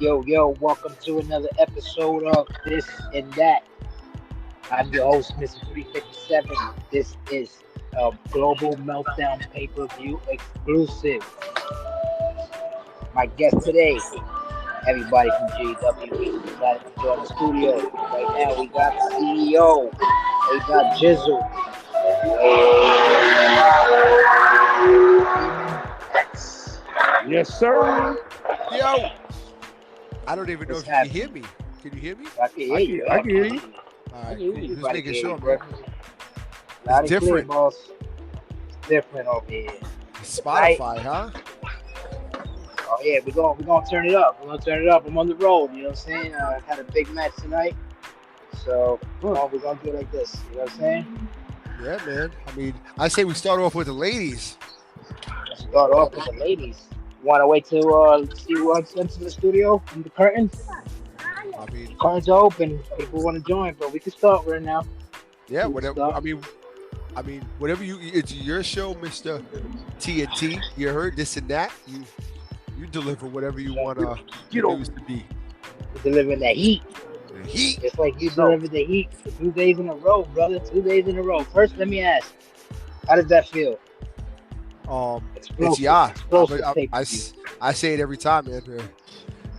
Yo, welcome to another episode of This and That. I'm your host, Mr. 357. This is a Global Meltdown pay-per-view exclusive. My guest today, everybody from GEW, decided to join the studio. Right now, we got the CEO. We got Jizzle. X. Yes, sir. Yo, I don't even know What's if you can happening? hear me. Can you hear me? I can hear you. I can hear you. All I right, can hear cool. you. Just Everybody making can sure, hear you, man. bro. Loud It's and clear, different. boss. It's different over here. Spotify, huh? Oh yeah, we're gonna turn it up. We're gonna turn it up. I'm on the road. You know what I'm saying? I had a big match tonight, so we're gonna do it like this. You know what I'm saying? Yeah, man. I mean, I say we start off with the ladies. Let's start off with the ladies. Want to wait till see what's into the studio from the curtains? I mean, Curtains are open. People want to join, but we can start right now. yeah, We can whatever. start. I mean, whatever you. It's your show, Mister TNT. You heard this and that. You deliver whatever you want the news to be. We're delivering that heat, The heat. just like you delivered the heat for 2 days in a row, brother. 2 days in a row. First, let me ask, how does that feel? It's Explosive, Yah. explosive pay-per-view. I say it every time, man.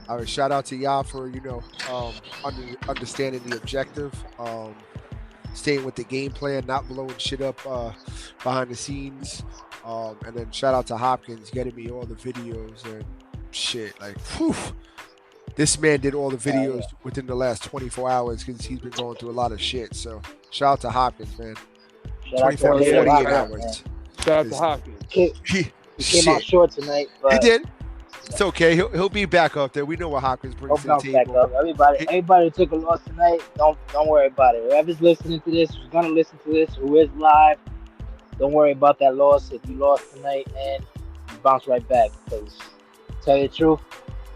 I would shout out to Yah for understanding the objective, staying with the game plan, not blowing shit up behind the scenes, and then shout out to Hopkins getting me all the videos and shit. Like, whew, this man did all the videos within the last 24 hours because he's been going through a lot of shit. So shout out to Hopkins, man. Shout out to 24 to LA 48 Rockets, hours. man. Shout out to Hopkins. He came out Shit. short tonight, He but did. It's okay. He'll be back up there. We know what Hopkins brings he'll to the bounce back table. up. Everybody who took a loss tonight, don't worry about it. Whoever's listening to this, who's gonna listen to this, who is live, don't worry about that loss. If you lost tonight, man, you bounce right back. Because, to tell you the truth,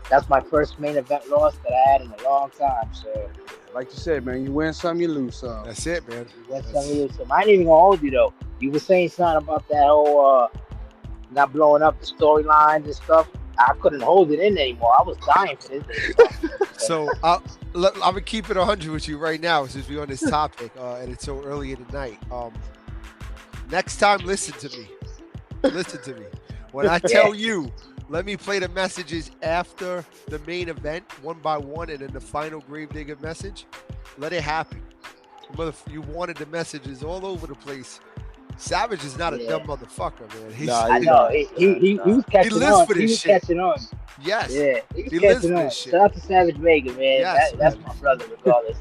that's my first main event loss that I had in a long time. So, Like you said, man, you win some, you lose some. That's it, man. that's something to lose. So I ain't even gonna hold you though. You were saying something about that whole not blowing up the storylines and stuff. I couldn't hold it in anymore. I was dying for this. So I'm gonna keep it 100 with you right now since we're on this topic, and it's so early in the night. Next time, listen to me. Listen to me. When I tell you, let me play the messages after the main event, one by one, and then the final Gravedigger message. Let it happen. You wanted the messages all over the place. Savage is not a dumb motherfucker, man. I know. He was catching lives on. for He this was shit. catching on. Yes. Yeah, he was He lives catching for on. this shit. Shout out to Savage Vega, man. Yes, That's man. my brother, regardless.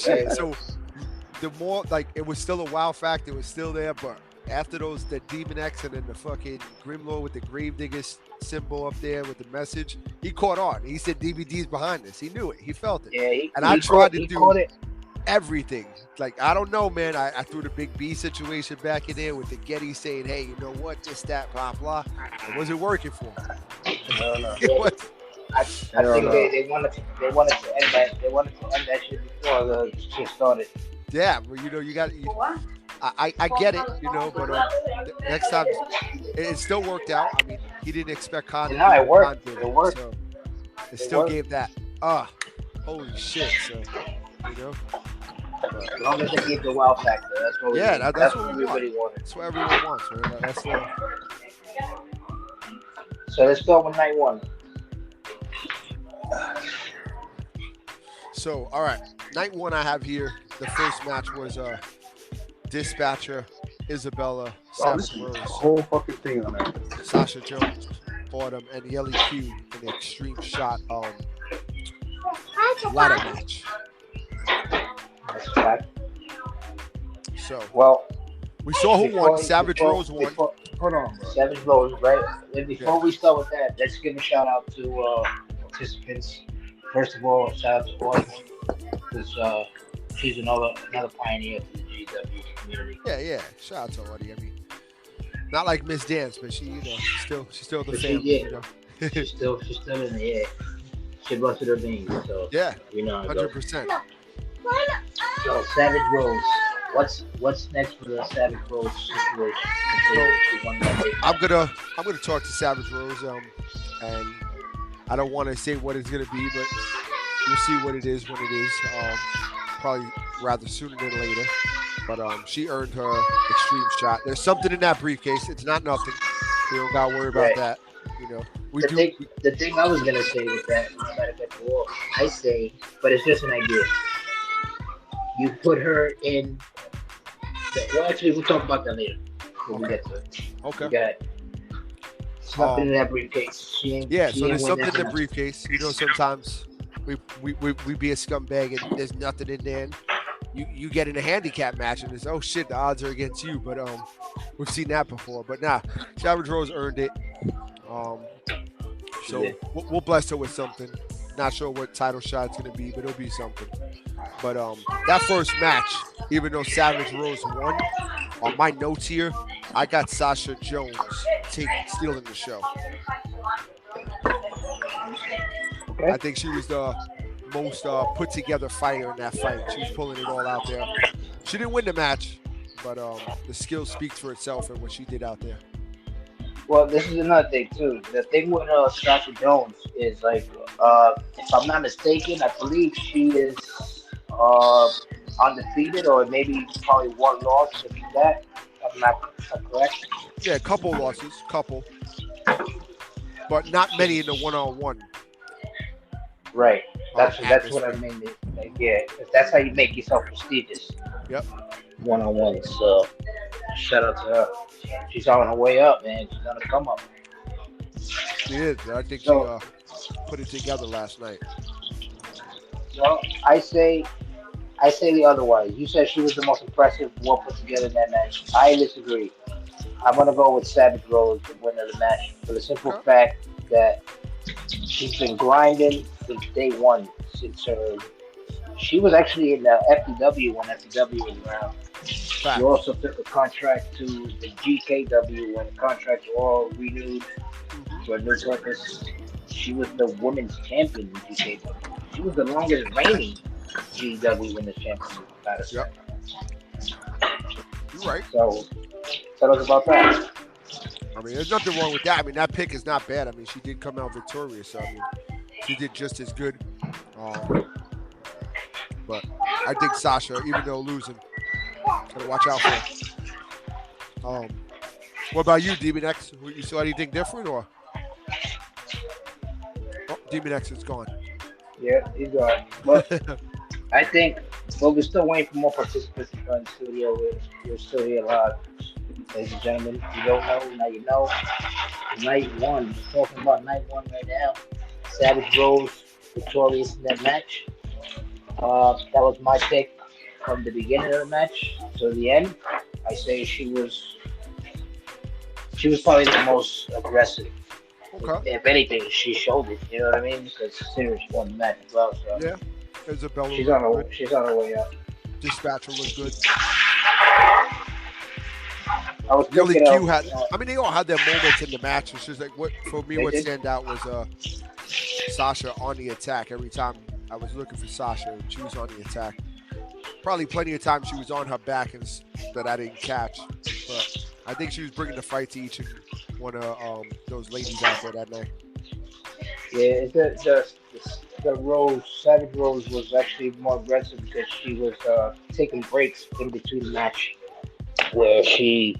Shit. So the more like it was still a wow factor, it was still there, but after the Demon X and then the fucking Grimlord with the Gravedigger symbol up there with the message, he caught on. He said DVD's behind this. He knew it. He felt it. Yeah, I tried to he do caught it. everything. Like, I don't know, man. I threw the Big B situation back in there with the Getty saying, hey, you know what, this, that, blah, blah. It wasn't working for him. It was, I think they wanted to end that. They wanted to end that shit before the shit started. yeah, well, you got I get it, but next time it still worked out. I mean, he didn't expect Khan to do it what worked. Khan did, It worked. so it still gave that. Holy shit! So As long as they give the wow factor, that's what that's what we everybody wanted. that's what everyone wants, man. That's what. So let's start with night one. So all right, night one I have here. The first match was Dispatcher, Isabella, Savage Rose, whole fucking thing on that. Sasha Jones, Autumn, and Yelly Q in the Extreme Shot ladder match. That's a fact. So Well, we saw who won. Savage Rose won. Hold on, bro. Savage Rose, right? And before we start with that, let's give a shout out to participants. First of all, shout out to Autumn because she's another pioneer for the GW community. Yeah. Shout out to Audie. I mean, not like Miss Dance, but she's still the But family. she's still in the air. She busted her veins, so Yeah, we know how it goes. 100%. So Savage Rose, what's next for the Savage Rose situation? She won that big I'm gonna talk to Savage Rose, and I don't want to say what it's going to be, but you'll see what it is when it is. Probably rather sooner than later. But she earned her extreme shot. There's something in that briefcase. It's not nothing. We don't got to worry about Right. that. You know, The thing I was gonna say with that, no matter if it's war, I say, but it's just an idea. You put her in. Well, actually, we'll talk about that later when we Okay. get to it. Okay. You got something in that briefcase. Yeah, she so ain't there's win something that in the match. briefcase. You know, sometimes we be a scumbag and there's nothing in there. And you get in a handicap match and it's, oh shit, the odds are against you. But we've seen that before. But nah, Savage Rose earned it. So Yeah. we'll bless her with something. Not sure what title shot it's gonna be, but it'll be something. But that first match, even though Savage Rose won, on my notes here, I got Sasha Jones stealing the show. Okay. I think she was the most put together fighter in that fight. She was pulling it all out there. She didn't win the match, but the skill speaks for itself and what she did out there. Well, this is another thing too. The thing with Sasha Jones is like, if I'm not mistaken, I believe she is undefeated, or maybe probably one loss if that. If I'm correct. Yeah, a couple losses, but not many in the one-on-one. Right. That's what I atmosphere. mean. Like, yeah, 'cause that's how you make yourself prestigious. Yep. One-on-one. So shout out to her. She's on her way up, man. She's on the come up. She is. I think So- she put it together last night. Well, I say the otherwise. You said she was the most impressive, well put together in that match. I disagree. I'm gonna go with Savage Rose, the winner of the match, for the simple Okay. fact that she's been grinding since day one. Since her, she was actually in the FTW when FTW was around. Fact. She also took a contract to the GKW when the contracts were all renewed for a new purpose. She was the women's champion in GKW. She was the longest reigning GEW women's champion. Yep. You're right. So tell us about that. I mean, there's nothing wrong with that. I mean, that pick is not bad. I mean, she did come out victorious. So, I mean, she did just as good. But I think Sasha, even though losing, gotta watch out for her. What about you, Demon X? You saw anything different, or? Oh, Demon X is gone. Yeah, he's gone. But I think, well, we're still waiting for more participants to join the studio. We're still here live. Ladies and gentlemen, if you don't know, now you know. Night one. We're talking about night one right now. Savage Rose victorious in that match. That was my pick from the beginning of the match to the end. I say she was probably the most aggressive. Okay. If anything, she showed it. You know what I mean? Because considering she won the match as well. So Yeah. Isabella she's looked on good. her way up. Dispatcher looked good. I was Really, thinking Q of, had. I mean, they all had their moments in the match. It's just like what for me. They What did. stand out was Sasha on the attack. Every time I was looking for Sasha, she was on the attack. Probably plenty of times she was on her back that I didn't catch. But I think she was bringing the fight to each and one of those ladies out there that night. yeah, the Rose, Savage Rose was actually more aggressive because she was taking breaks in between the match, where she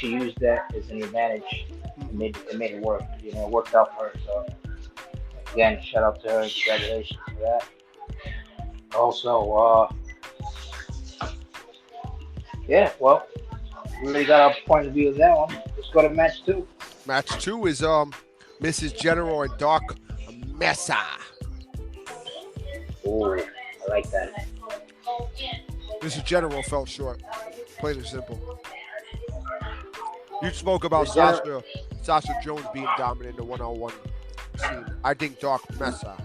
used that as an advantage. It made it work. You know, it worked out for her. So again, shout out to her. Congratulations for that. Also, yeah, well, we already got our point of view of that one. Let's go to match two. Match 2 is Mrs. General and Doc Mesa. Oh, I like that. Mrs. General fell short. Plain and simple. You spoke about The Sasha Jones being dominant in the one-on-one scene. I think Doc Mesa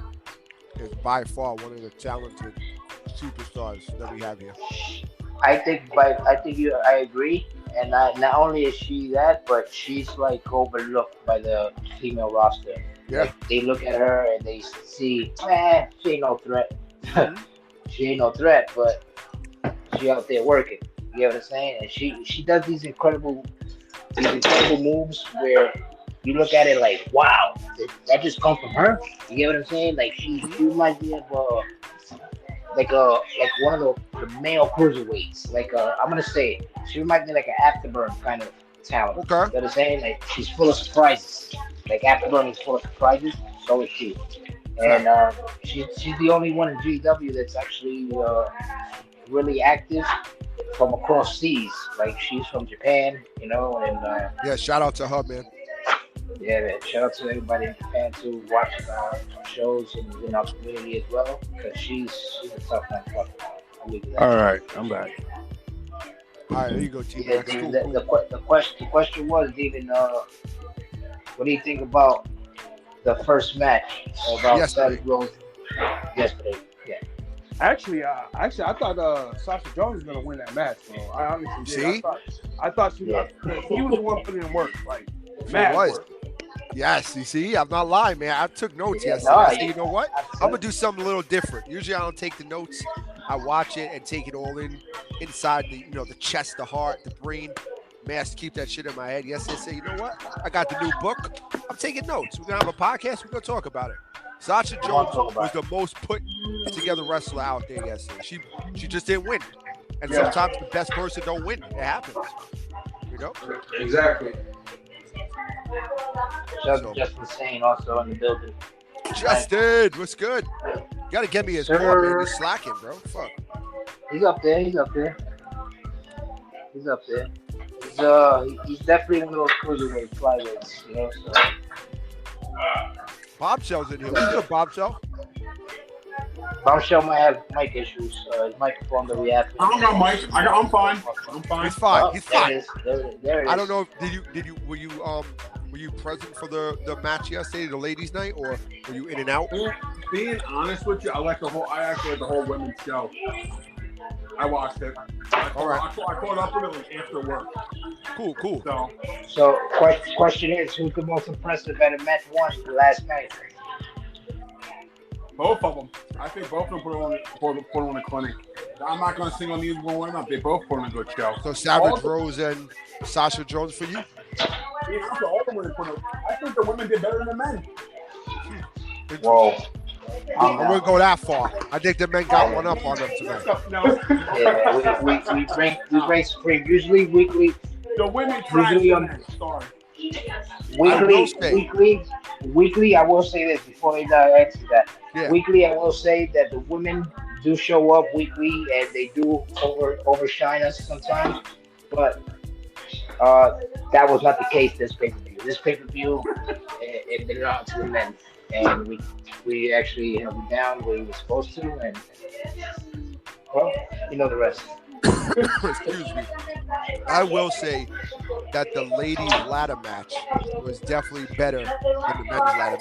is by far one of the talented superstars that we have here. I agree. And not only is she that, but she's like overlooked by the female roster. Yeah. Like, they look at her and they see, she ain't no threat. She ain't no threat, but she out there working. You know what I'm saying? And she does these incredible moves where you look at it like, wow, that just come from her. You get what I'm saying? Like she reminds me of like one of the male cruiserweights. Like I'm gonna say it. She reminds me like an Afterburn kind of talent. Okay. You know what I'm saying? Like she's full of surprises. Like Afterburn is full of surprises. So is she. And she's the only one in GEW that's actually really active from across seas. Like she's from Japan, you know, and yeah, shout out to her, man. yeah, man. Shout out to everybody in Japan too, watching our shows and in our community as well, because she's a tough one. All right, I'm back. All right, there you go, T. Yeah, Cool, the question was, David, what do you think about the first match about Seth Rollins yesterday? Yeah. Actually, I thought Sasha Jones was gonna win that match, bro. I honestly did. See? I thought he was the one putting in work, like mad work. Yes, you see, I'm not lying, man. I took notes yesterday. I said, you know what? I'm gonna do something a little different. Usually, I don't take the notes. I watch it and take it all inside the, the chest, the heart, the brain. Man, I have to keep that shit in my head. Yesterday, I said, you know what? I got the new book. I'm taking notes. We're gonna have a podcast. We're gonna talk about it. Sasha Jones was the most put together wrestler out there yesterday. She just didn't win, and sometimes the best person don't win. It happens. You know? Exactly. Justin Sane also in the building. Justin, what's good? You gotta get me his call, man. He's slacking, bro. Fuck. He's up there. He's definitely one of those cruiserweight flyweights, you know. So. Bombshell's in here. What's good, Bombshell? Bombshell might have mic issues. His microphone that we have. I don't know, Mike. I'm fine. I'm fine. He's fine. He's fine. There it is. I don't know. Were you present for the match yesterday, the ladies' night, or were you in and out? Being honest with you, I actually like the whole women's show. I watched it. I caught up with it like after work. Cool. So question is, who's the most impressive at a match one last night? Both of them. I think both of them put on a clinic. I'm not going to sing on either one of them. They both put on a good show. So Savage Rose and Sasha Jones for you? Yeah, I think the women did better than the men. Whoa. I wouldn't go that far. I think the men got one up on them tonight. Yeah, we bring Supreme usually weekly. The women try to men. Sorry. Weekly. I will say this before I answer that. Yeah. Weekly, I will say that the women do show up weekly and they do overshine us sometimes, but that was not the case this pay-per-view. This pay-per-view, it belonged to the men, and we actually held it down where we were supposed to, and well, you know the rest. Excuse me. I will say that the ladies' ladder match was definitely better than the men's ladder.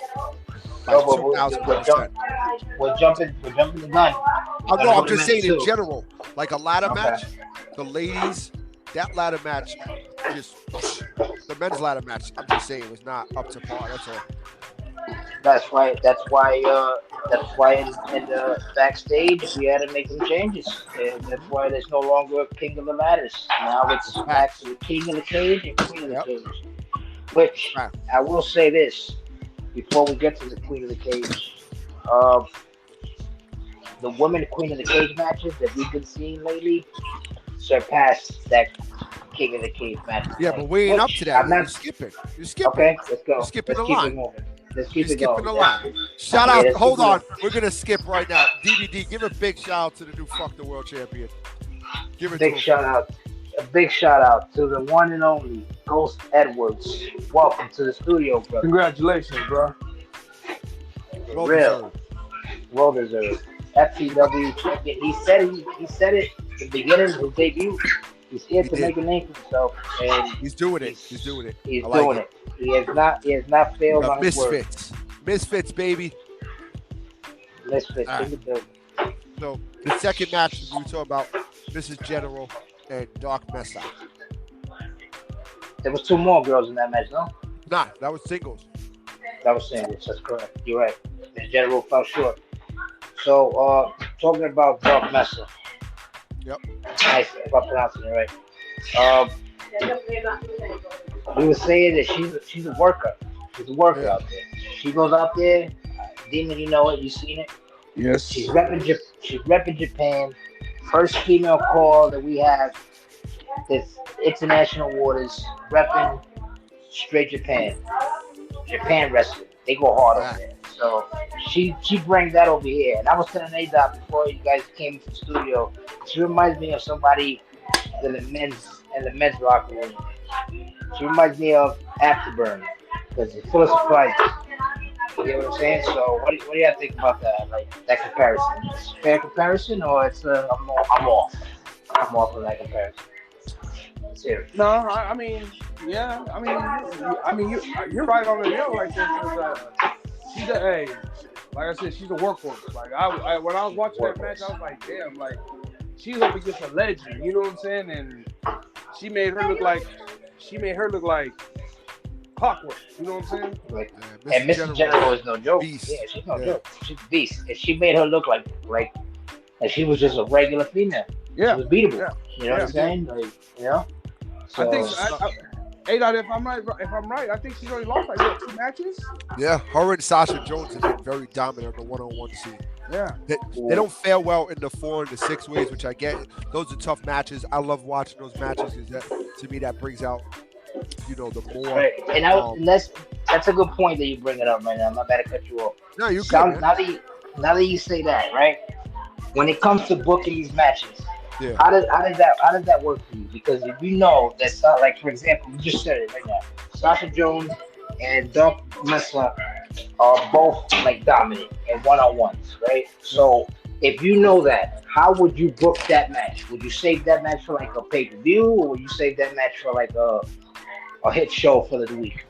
We're jumping the gun. I'm just saying in general, like a ladder match, the ladies, that ladder match, the men's ladder match, I'm just saying, was not up to par. That's all. That's why in the backstage we had to make some changes. And that's why there's no longer a king of the ladders. Now it's back to the king of the cage and queen of the cage. Which I will say this before we get to the queen of the cage. The women queen of the cage matches that we've been seeing lately surpassed that king of the cage match. Yeah, but we ain't up to that. You're skipping. Okay, let's go. You're skipping the keep line. it moving. Let's keep You're it going. skipping the line. Shout out. Hold on. We're going to skip right now. DVD, give a big shout out to the new Fuck the World Champion. Give it big shout out. A big shout out to the one and only Ghost Edwards. Welcome to the studio, brother. Congratulations, bro. Well deserved. FTW champion. He said it at the beginning of his debut. He's here to make a name for himself, and he's doing it. He's doing it. He has not failed on his word. Misfits, baby. Misfits in the building. So the second match we were talking about, Mrs. General and Dark Mesa. There was two more girls in that match, no? Nah, that was singles. That was singles. That's correct. You're right. The General fell short. So talking about Dark Mesa. Yep. Nice, if I'm pronouncing it right. We were saying that she's a worker. It's a workout there. She goes out there, Demon, you know it, you seen it. Yes. She's repping Japan. First female call that we have this international waters repping straight Japan. Japan wrestling. They go hard over there. So she brings that over here. And I was telling Adop before you guys came to the studio, she reminds me of somebody in the men's locker room. She reminds me of Afterburn because it's full of surprises. You know what I'm saying? So what do you think about that? Like that comparison? It's a fair comparison, or it's I'm off. I'm off of that comparison. Seriously. No, I mean, yeah, you're right on the nail right there. She's like I said, she's a workhorse. Like I when I was watching that match, I was like, damn, like she's up against a legend. You know what I'm saying? And she made her look like clockwork. You know what I'm saying? Like, and Mr. General is no joke. Beast. Yeah, she's no joke. She's a beast. And she made her look like she was just a regular female. Yeah. She was beatable. Yeah. You know what I'm saying? Like, you know? So, I think Adot, if I'm right, I think she's only lost like 2 matches. Yeah, her and Sasha Jones have been very dominant on the one-on-one scene. Yeah. They don't fare well in the 4 and the 6 ways, which I get. Those are tough matches. I love watching those matches because to me that brings out, the more. Right. And that's a good point that you bring it up right now. I'm not bad to cut you off. No, you good. Now that you say that, right? When it comes to booking these matches, yeah. How does that work for you? Because if you know that's not like, for example, you just said it right now. Sasha Jones and Doc Messa are both like dominant and one-on-ones, right? So if you know that, how would you book that match? Would you save that match for like a pay-per-view, or would you save that match for like a hit show for the week?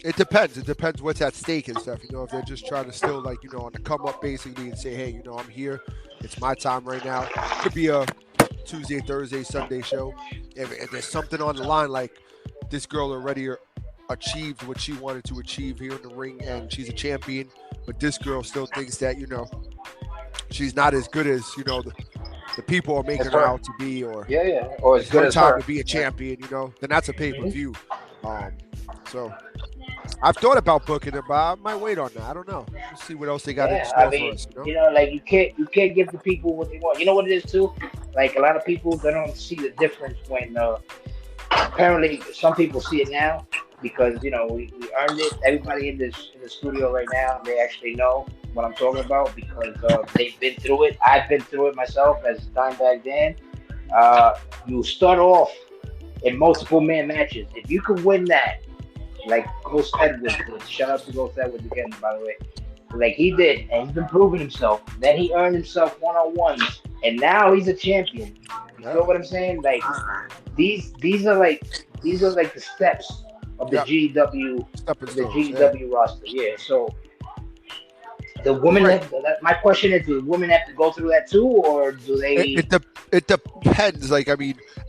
It depends. It depends what's at stake and stuff. If they're just trying to still on the come up basically and say, hey, I'm here. It's my time right now. Could be a Tuesday, Thursday, Sunday show. If there's something on the line, like this girl already achieved what she wanted to achieve here in the ring and she's a champion, but this girl still thinks that, she's not as good as, the people are making her out to be, or or as good as time her to be a champion, then that's a pay-per-view. So I've thought about booking it, but I might wait on that. I don't know. Let's see what else they got in store for us. Like you can't give the people what they want. You know what it is too? Like a lot of people, they don't see the difference when apparently some people see it now because we earned it. Everybody in the studio right now, they actually know what I'm talking about because they've been through it. I've been through it myself as time back then. You start off in multiple man matches. If you could win that, like Ghost Edwards did. Shout out to Ghost Edwards again, by the way. Like he did, and he's been proving himself. Then he earned himself one-on-ones, and now he's a champion. You know what I'm saying? Like these are like the steps of the GEW roster. Yeah. So the women my question is, do the women have to go through that too, or do they? It depends. Like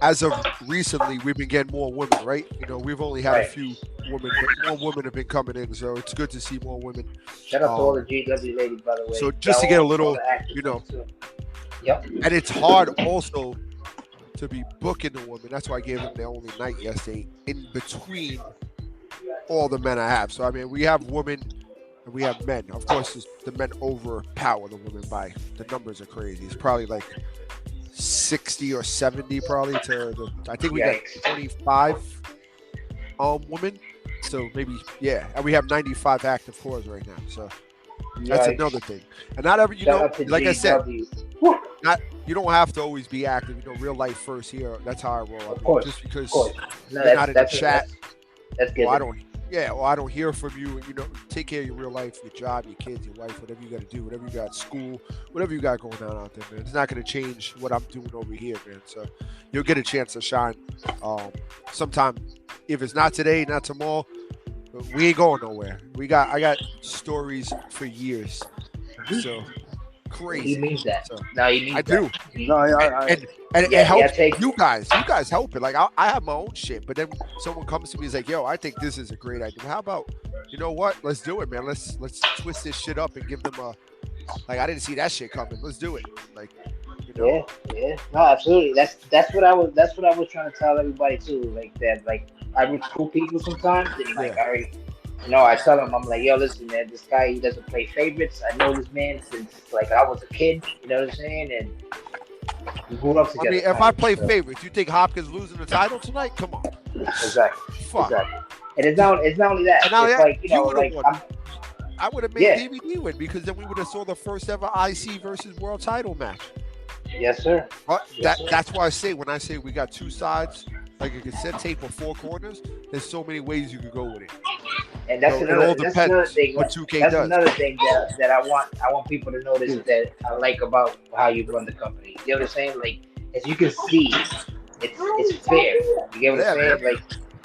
as of recently, we've been getting more women, right? We've only had a few women, but more women have been coming in, so it's good to see more women. Shout out to all the GW ladies, by the way. So just to get a little, Yep. And it's hard also to be booking the women. That's why I gave them their only night yesterday in between all the men I have. So we have women and we have men. Of course, the men overpower the women by the numbers are crazy. It's probably like 60 or 70 probably I think we got 25 women. So maybe and we have 95 active cores right now. So that's another thing. And not every like I said, you don't have to always be active. Real life first here. That's how I roll. Of course, just because you're not in the chat. That's good. I don't hear from you. Take care of your real life, your job, your kids, your wife, whatever you got to do, whatever you got, school, whatever you got going on out there, man. It's not going to change what I'm doing over here, man. So you'll get a chance to shine sometime. If it's not today, not tomorrow, we ain't going nowhere. I got stories for years. So crazy. He means that. So, no, he means I do. No, and it helps you guys. You guys help it. Like I have my own shit, but then someone comes to me and is like, "Yo, I think this is a great idea. How about, what? Let's do it, man. Let's twist this shit up and give them a I didn't see that shit coming. Let's do it." Yeah. No, absolutely. That's what I was trying to tell everybody too. Like that. Like I recruit people sometimes. And I tell him, I'm like, yo, listen, man, this guy, he doesn't play favorites. I know this man since like I was a kid. You know what I'm saying? And we grew up I together. mean, if I play favorites, you think Hopkins losing the title tonight? Come on. Exactly. Fuck. Exactly. And it's not only that. And now It's that, like, you would have like won. I would have made Yeah. DVD win because then we would have saw the first ever IC versus world title match. yes, sir. But Yes, sir. that's why I say when I say we got two sides, like a cassette tape or four corners, there's so many ways you could go with it. And that's So another, it all that's another depends thing. what 2K That's does. another thing that I want people to notice that I like about how you run the company. You know what I'm saying? Like, as you can see, it's fair. You get what I'm saying? Man. Like,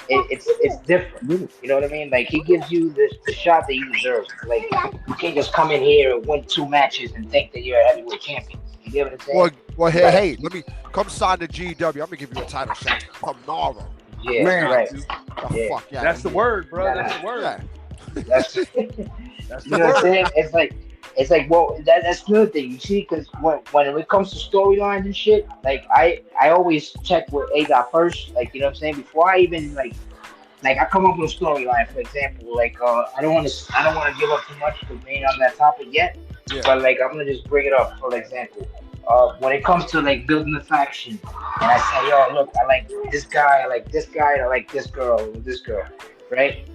it's different. You know what I mean? Like, he gives you the shot that you deserve. Like, you can't just come in here and win 2 matches and think that you're a heavyweight champion. You get what I'm saying? Well, hey, let me come sign the GEW. I'm gonna give you a title shot tomorrow. Yeah, Man. right. Oh, Yeah. fuck yeah. That's the word, bro. That's the word. Yeah. That's That's you the know what I'm word. saying? It's like, well, that's the other thing. You see, because when it comes to storylines and shit, like I always check what A got first. Like, you know what I'm saying? Before I even like I come up with a storyline, for example. Like, I don't want to give up too much because we ain't on that topic yet. Yeah. But like, I'm gonna just bring it up for example. When it comes to like building a faction, and I say, yo, look, I like this guy, I like this guy, I like this girl, right?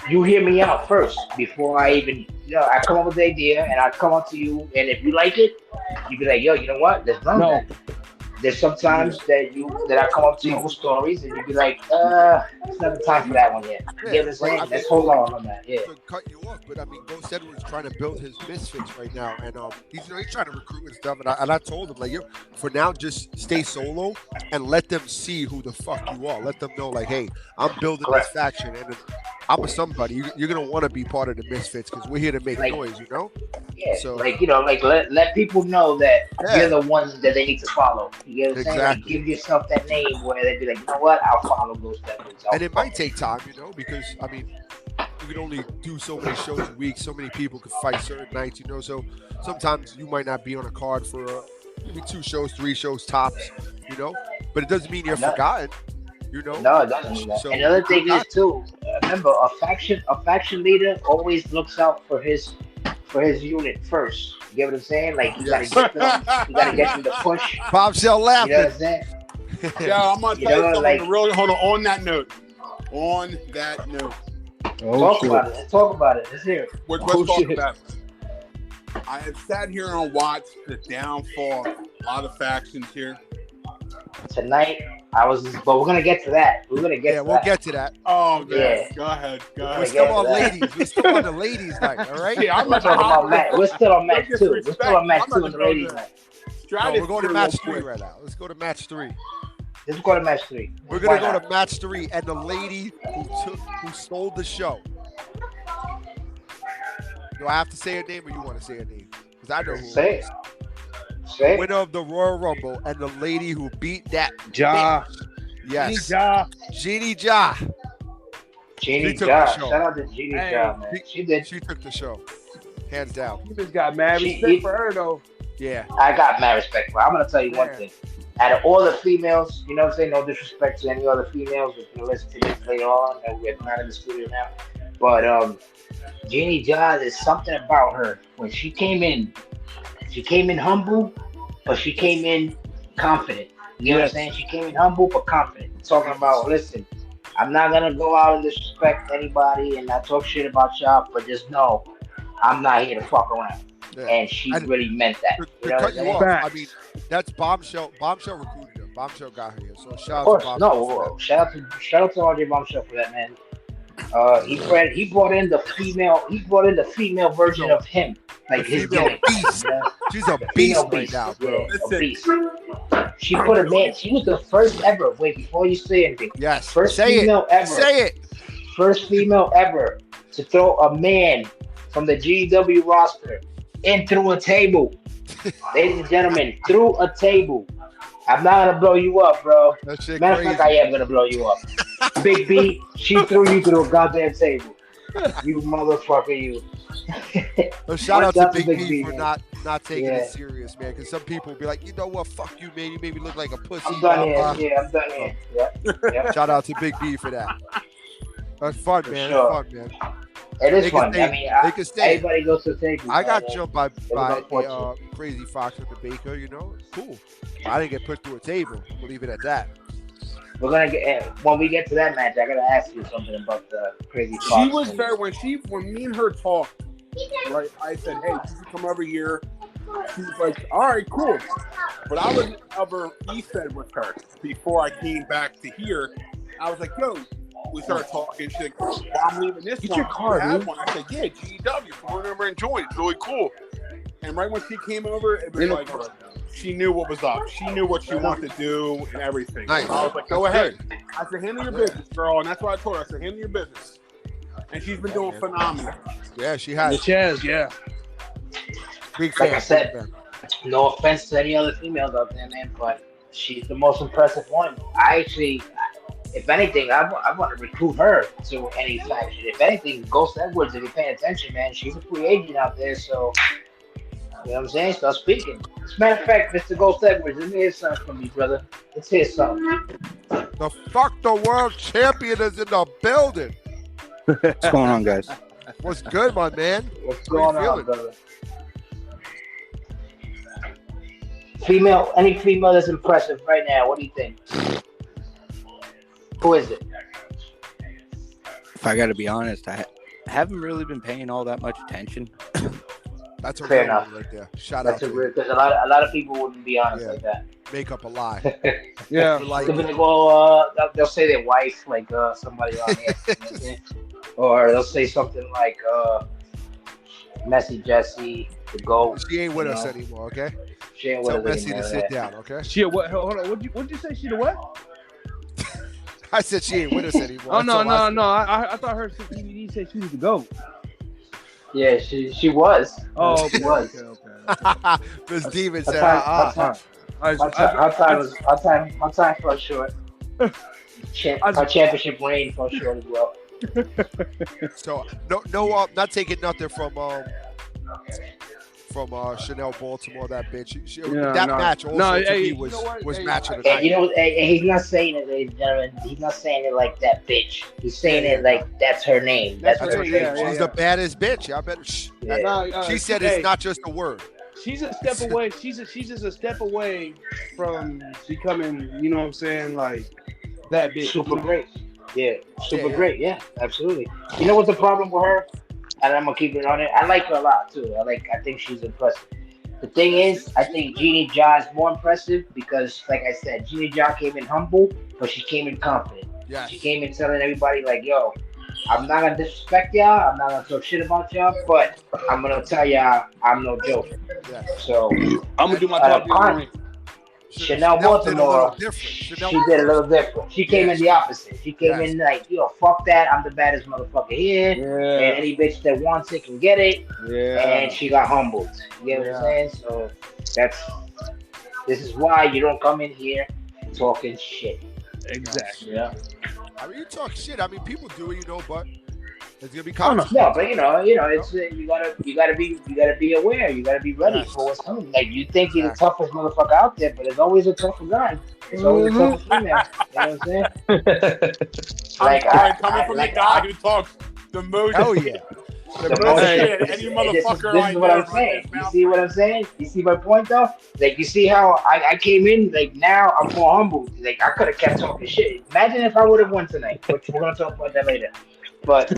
You hear me out first before I even, I come up with the idea and I come up to you, and if you like it, you be like, yo, you know what? Let's run that. There's sometimes that I come up to you with stories and you be like, it's not the time for that one yet. You get what I'm saying? Let's hold on that. Yeah. To cut you off, but I mean, Ghost Edwards trying to build his misfits right now, and he's trying to recruit and stuff. And I told him like, yo, for now, just stay solo and let them see who the fuck you are. Let them know like, hey, I'm building this faction, and I'm a somebody. You're gonna want to be part of the misfits because we're here to make noise, you know. Yeah. So like let people know that you're the one that they need to follow. You get what I'm saying? Like, give yourself that name where they be like, you know what? I'll follow Ghost Edwards. And it might take time, because I mean, you can only do so many shows a week. So many people could fight certain nights, So sometimes you might not be on a card for maybe 2 shows, 3 shows tops, But it doesn't mean you're forgotten, No, it doesn't mean that. So, another thing is too. Remember, a faction leader always looks out for his unit first. You get what I'm saying? Like, you gotta get them to push. Bombshell laughing. You know what I'm saying? Yeah, I'm gonna tell you something. Really, hold on that note. On that note. Talk about it. Let's talk about it. Let's hear it. Let's talk about it. I have sat here and watched the downfall of a lot of factions here. Tonight, but we're gonna get to that. We'll get to that. Oh, yeah. Go ahead. We're still on ladies. We're still on the ladies' night, all right? Yeah, we're still on match 2. We're still on match 2 in the ladies' night. No, we're going to match 3 right now. Let's go to match 3. Let's go to match 3. We're gonna go to match 3, and the lady who stole the show. Do I have to say her name, or you want to say her name? Because I know who. Say it. Winner of the Royal Rumble, and the lady who beat that Ja. bitch. Yes. Jeannie Ja. Jeannie Ja. Shout out to Jeannie Ja, man. She did. She took the show, hands down. You just got mad respect for her though. Yeah. I got mad respect for her. I'm gonna tell you one thing. Out of all the females, you know what I'm saying? No disrespect to any other females. If you listen to this later on, and we're not in the studio now. But Jeannie Ja, there's something about her. When she came in humble, but she came in confident. You know what I'm saying? She came in humble but confident. Talking about, listen, I'm not gonna go out and disrespect anybody and not talk shit about y'all, but just know I'm not here to fuck around. Yeah. And she really meant that. To cut you off, I mean, that's Bombshell. Bombshell recruited her. Bombshell got her here. So shout out to Bombshell. Shout out to RJ Bombshell for that, man. He brought in the female version of him. Like his gimmick. Beast. She's a beast right now, bro. Yeah, a beast. She put a man. She was the first ever. Wait, before you say anything. Yes. First female ever. Say it. First female ever to throw a man from the GEW roster in through a table. Ladies and gentlemen, through a table. I'm not gonna blow you up, bro. Matter of fact, I am gonna blow you up. Big B, she threw you through a goddamn table. You motherfucker, you. Well, shout out to Big B for not taking it serious, man. Because some people will be like, you know what, fuck you, man. You made me look like a pussy. I'm done here. Yeah, I'm done here. Yeah. Shout out to Big B for that. That's fun, man. Sure. That's fun, man. It is They can fun. stay- I mean, they can stay. everybody goes to the table. I got man, jumped by was unfortunate. Crazy Fox with the Baker. You know, cool. I didn't get put through a table. We'll leave it at that. We're gonna get when we get to that match. I gotta ask you something about the Crazy Fox. She was there when me and her talked. Right, I said, "Hey, you should come over here." She was like, "All right, cool." But I was over East End with her before I came back to here. I was like, "Yo," we started talking. She's like, "Well, I'm leaving this Get one. your card, You have man. one." I said, "Yeah, GEW. Come on over and join. It's really cool." And right when she came over, it was like she knew what was up. She knew what she wanted to do and everything. Nice. So I was like, "Go ahead." I said, "Handle your business, girl," and that's what I told her. I said, "Handle your business." And she's been doing phenomenal. Yeah, she The has. Chaz, yeah. Big Like fan. I said, big fan. no offense to any other females out there, man, but she's the most impressive one. I actually, if anything, I want to recruit her to any faction. If anything, Ghost Edwards, if you're paying attention, man, she's a free agent out there, so you know what I'm saying? Start speaking. As a matter of fact, Mr. Ghost Edwards, let me hear something from you, brother. Let's hear something. The fuck the world champion is in the building. What's going on, guys? What's good, my man? What's How you going on, feeling? brother? Any female that's impressive right now, what do you think? Who is it? If I got to be honest, I haven't really been paying all that much attention. That's a Fair real enough. one right there. Shout That's out a to real, because a lot of people wouldn't be honest Yeah. like that. make up a lie. Yeah. Like, They're gonna go. They'll say their wife, like somebody on here, you know what I'm saying? Or they'll say something like Messy Jessie, the GOAT. she ain't with you us know? anymore, okay? She ain't with Tell us Messi anymore, to sit yeah. down, okay? She what? Hold on. What'd you say? She the what? I said she ain't with us anymore. Oh That's no, all I no, said. no. I thought her CPD said she was the GOAT. Yeah, she was. Oh, she okay, was. okay. Miss Demon Her said, time, I- her time fell short. Her championship reign fell short as well. So no, not taking nothing from Chanel Baltimore, that bitch. Yeah, that no. match also No, to hey, me you was know what? was Hey, match of the And night. you know, and he's not saying it, ladies and gentlemen. He's not saying it like that bitch. He's saying Yeah, it like that's her name. That's That's her her name. name, yeah, She's the baddest bitch. I bet. Yeah. No, She said hey, it's not just a word. She's a step away. She's just a step away from becoming, you know what I'm saying, like that bitch. Super great. Yeah, super Yeah. great. Yeah, absolutely. You know what's the problem with her? And I'm gonna keep it on it. I like her a lot too. I think she's impressive. The thing is, I think Jeannie Ja is more impressive because, like I said, Jeannie Ja came in humble, but she came in confident. Yes. She came in telling everybody like, "Yo, I'm not gonna disrespect y'all. I'm not gonna talk shit about y'all, but I'm gonna tell y'all I'm no joke." Yes. So I'm gonna do my Uh, talking in the ring. Chanel did a Baltimore, little different. Chanel she did a little different. She came in the opposite. She came Yes. in like, "Yo, fuck that. I'm the baddest motherfucker here. And Yeah, any bitch that wants it can get it." yeah. And she got humbled. You get what I'm saying? So this is why you don't come in here talking shit. Exactly. Yeah. I mean, you talk shit. I mean, people do it, but it's gonna be I don't know. consequences. No, but it's you gotta be aware. You gotta be ready Yes. for what's coming. Like you think you're the toughest motherfucker out there, but there's always a tougher guy. There's always a tougher female. You know what I'm saying? Coming from the guy who talks the most. Hell yeah. The The most most shit. shit. Any This motherfucker is I what know I'm runs saying. his You mouth. see what I'm saying? You see my point though? Like you see how I came in, like now I'm more humble. Like I could have kept talking shit. Imagine if I would have won tonight, which we're gonna talk about that later. But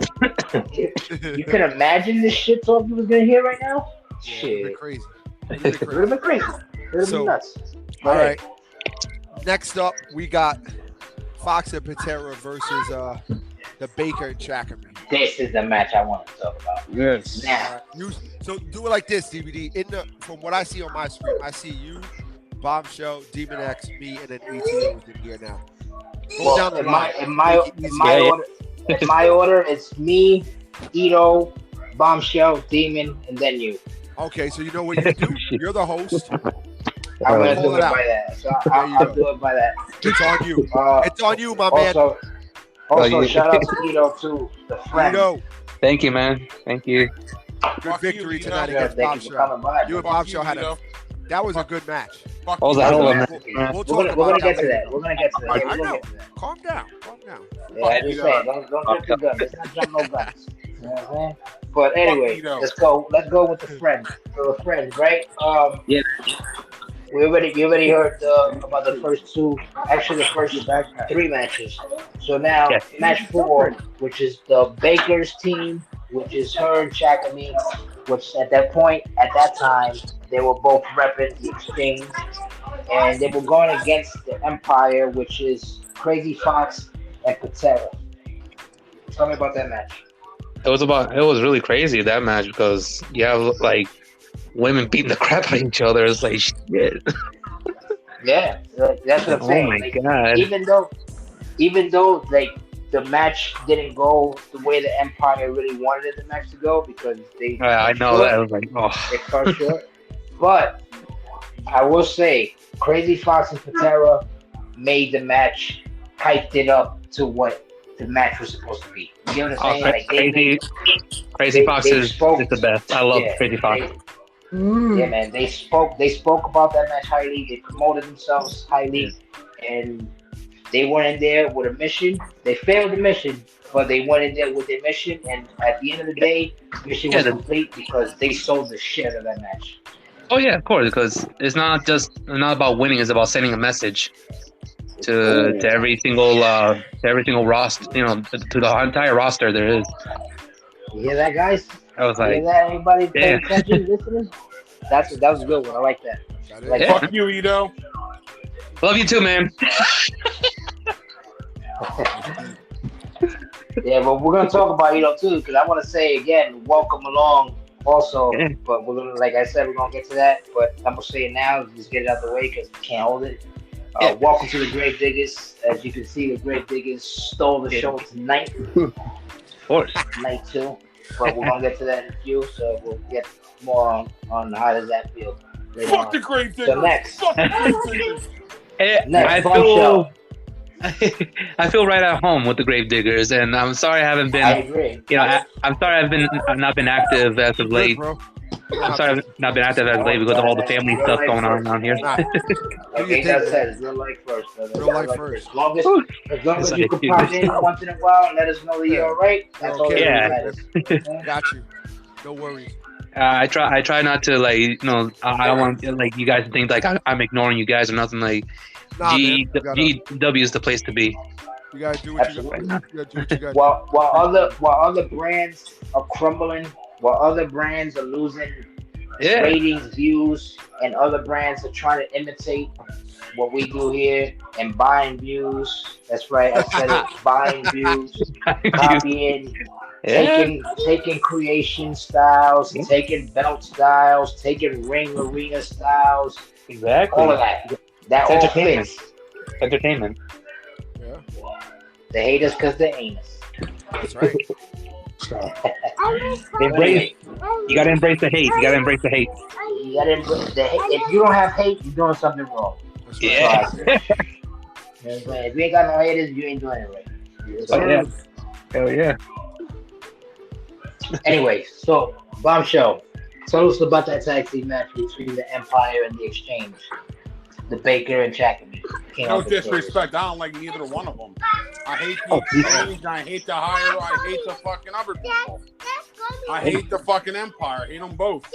you can imagine this shit talk you was gonna hear right now? Yeah, Shit. crazy. It would have been crazy. It would have So, been nuts. All right. Next up, we got Fox and Patera versus the Baker and Chackerman. This is the match I want to talk about. Yes. Now, So do it like this, DVD. From what I see on my screen, I see you, Bombshell, Demon X, me, and then ETO in here now. Go down the line. in my order, it's me, Ito, Bombshell, Demon, and then you. Okay, so you know what you do? You're the host. I'm gonna Pull do it it out. by that. So There you I'll go. do it by that. It's on you. It's on you, my man. Also, shout out to Ito too, the friend. Ito, Thank you, man. Thank you. good Fuck victory you, tonight Ito. Yeah, against thank you for Bombshell. coming by. You and bro. Bombshell had Ito. that was a good match. Fuck That was a you, hell of Ito. a match, man. We'll We're talk gonna about get that to later. that. We're gonna get to that. I know. Calm down. Yeah, I just saying, don't jump the gun. Let's not jump no guns. You know what I'm saying? But anyway, Ito. let's go. Let's go with the friends. So the friends, right? Yeah. We already heard about the first two. Actually, the first three matches. So now Yeah. match four, which is the Baker's team, which is her and Chakami, which at that point, at that time, they were both repping the Exchange, and they were going against the Empire, which is Crazy Fox and Patera. Tell me about that match. It was really crazy that match because you have like women beating the crap out of each other. It's like shit. Yeah, that's what I'm Oh saying. my Like, god. even though like the match didn't go the way the Empire really wanted the match to go because they I know short, that. I was like, they oh. fell short. But I will say, Crazy Fox and Patera made the match, hyped it up to what the match was supposed to be. You know what I'm saying? Like Crazy Fox they is spoke. the best. I love Yeah, Crazy Fox. yeah, man. They spoke about that match highly. They promoted themselves highly, and they went in there with a mission. They failed the mission, but they went in there with their mission. And at the end of the day, the mission Yeah, was complete because they sold the shit out of that match. oh yeah, of course, because it's not about winning. It's about sending a message to every single roster. You know, to the entire roster there is. You hear that, guys? I was You hear like, that? Anybody paying damn. attention, listening? That was a good one. I like that. That Like is. Yeah. Fuck you, Ito. Love you too, man. Yeah, but we're gonna talk about too, because I want to say again, welcome along. Also, Yeah. but we're gonna, like I said, we're gonna get to that. But I'm gonna say it now, just get it out of the way because we can't hold it. Yeah. Welcome to the Grave Diggers. As you can see, the Grave Diggers stole the show tonight, Of course. night two. But we're gonna get to that in a few, so we'll get more on how does that feel later Fuck on. the Grave Diggers. So next, Fuck the Grave Diggers. next I bombshell. I feel right at home with the Grave Diggers, and I'm sorry I haven't been. I agree. You know, I'm sorry I've not been active as of Good, late. bro. I'm sorry I've not been active as of late because of all the family stuff going on around here. Nah, Like Do your Ain't thing, that man. said, real life first, brother. Real life first. As long as It's you like, can pop in once in a while and let us know that you're all right, that's all okay. that Yeah. matters. got you. No worries. I try not to like I don't want like you guys to think like I'm ignoring you guys or nothing like. Nah, man. You gotta, GEW is the place to be. you gotta do what you Absolutely. gotta do. You gotta do what you gotta While other brands are crumbling, while other brands are losing Yeah. ratings, views, and other brands are trying to imitate what we do here and buying views. That's right, I said it. Buying views, copying, taking creation styles, taking belt styles, taking ring arena styles, Exactly. all of that. That It's all entertainment. fits. Entertainment. Yeah, They hate us because they ain't us. that's right. Embrace. You gotta embrace the hate. You gotta embrace the hate. You gotta embrace the hate. If you don't have hate, you're doing something wrong. That's Yeah. So I say. You know what I'm saying? If you ain't got no haters, you ain't doing it right. Oh, yeah. Hell yeah. Anyway, so bombshell. Tell us about that tag team match between the Empire and the Exchange, the Baker and Chakami. No disrespect. I don't like neither one of them. I hate the Exchange. I hate the Hire. I hate the fucking other people. I hate the fucking Empire. I hate them both.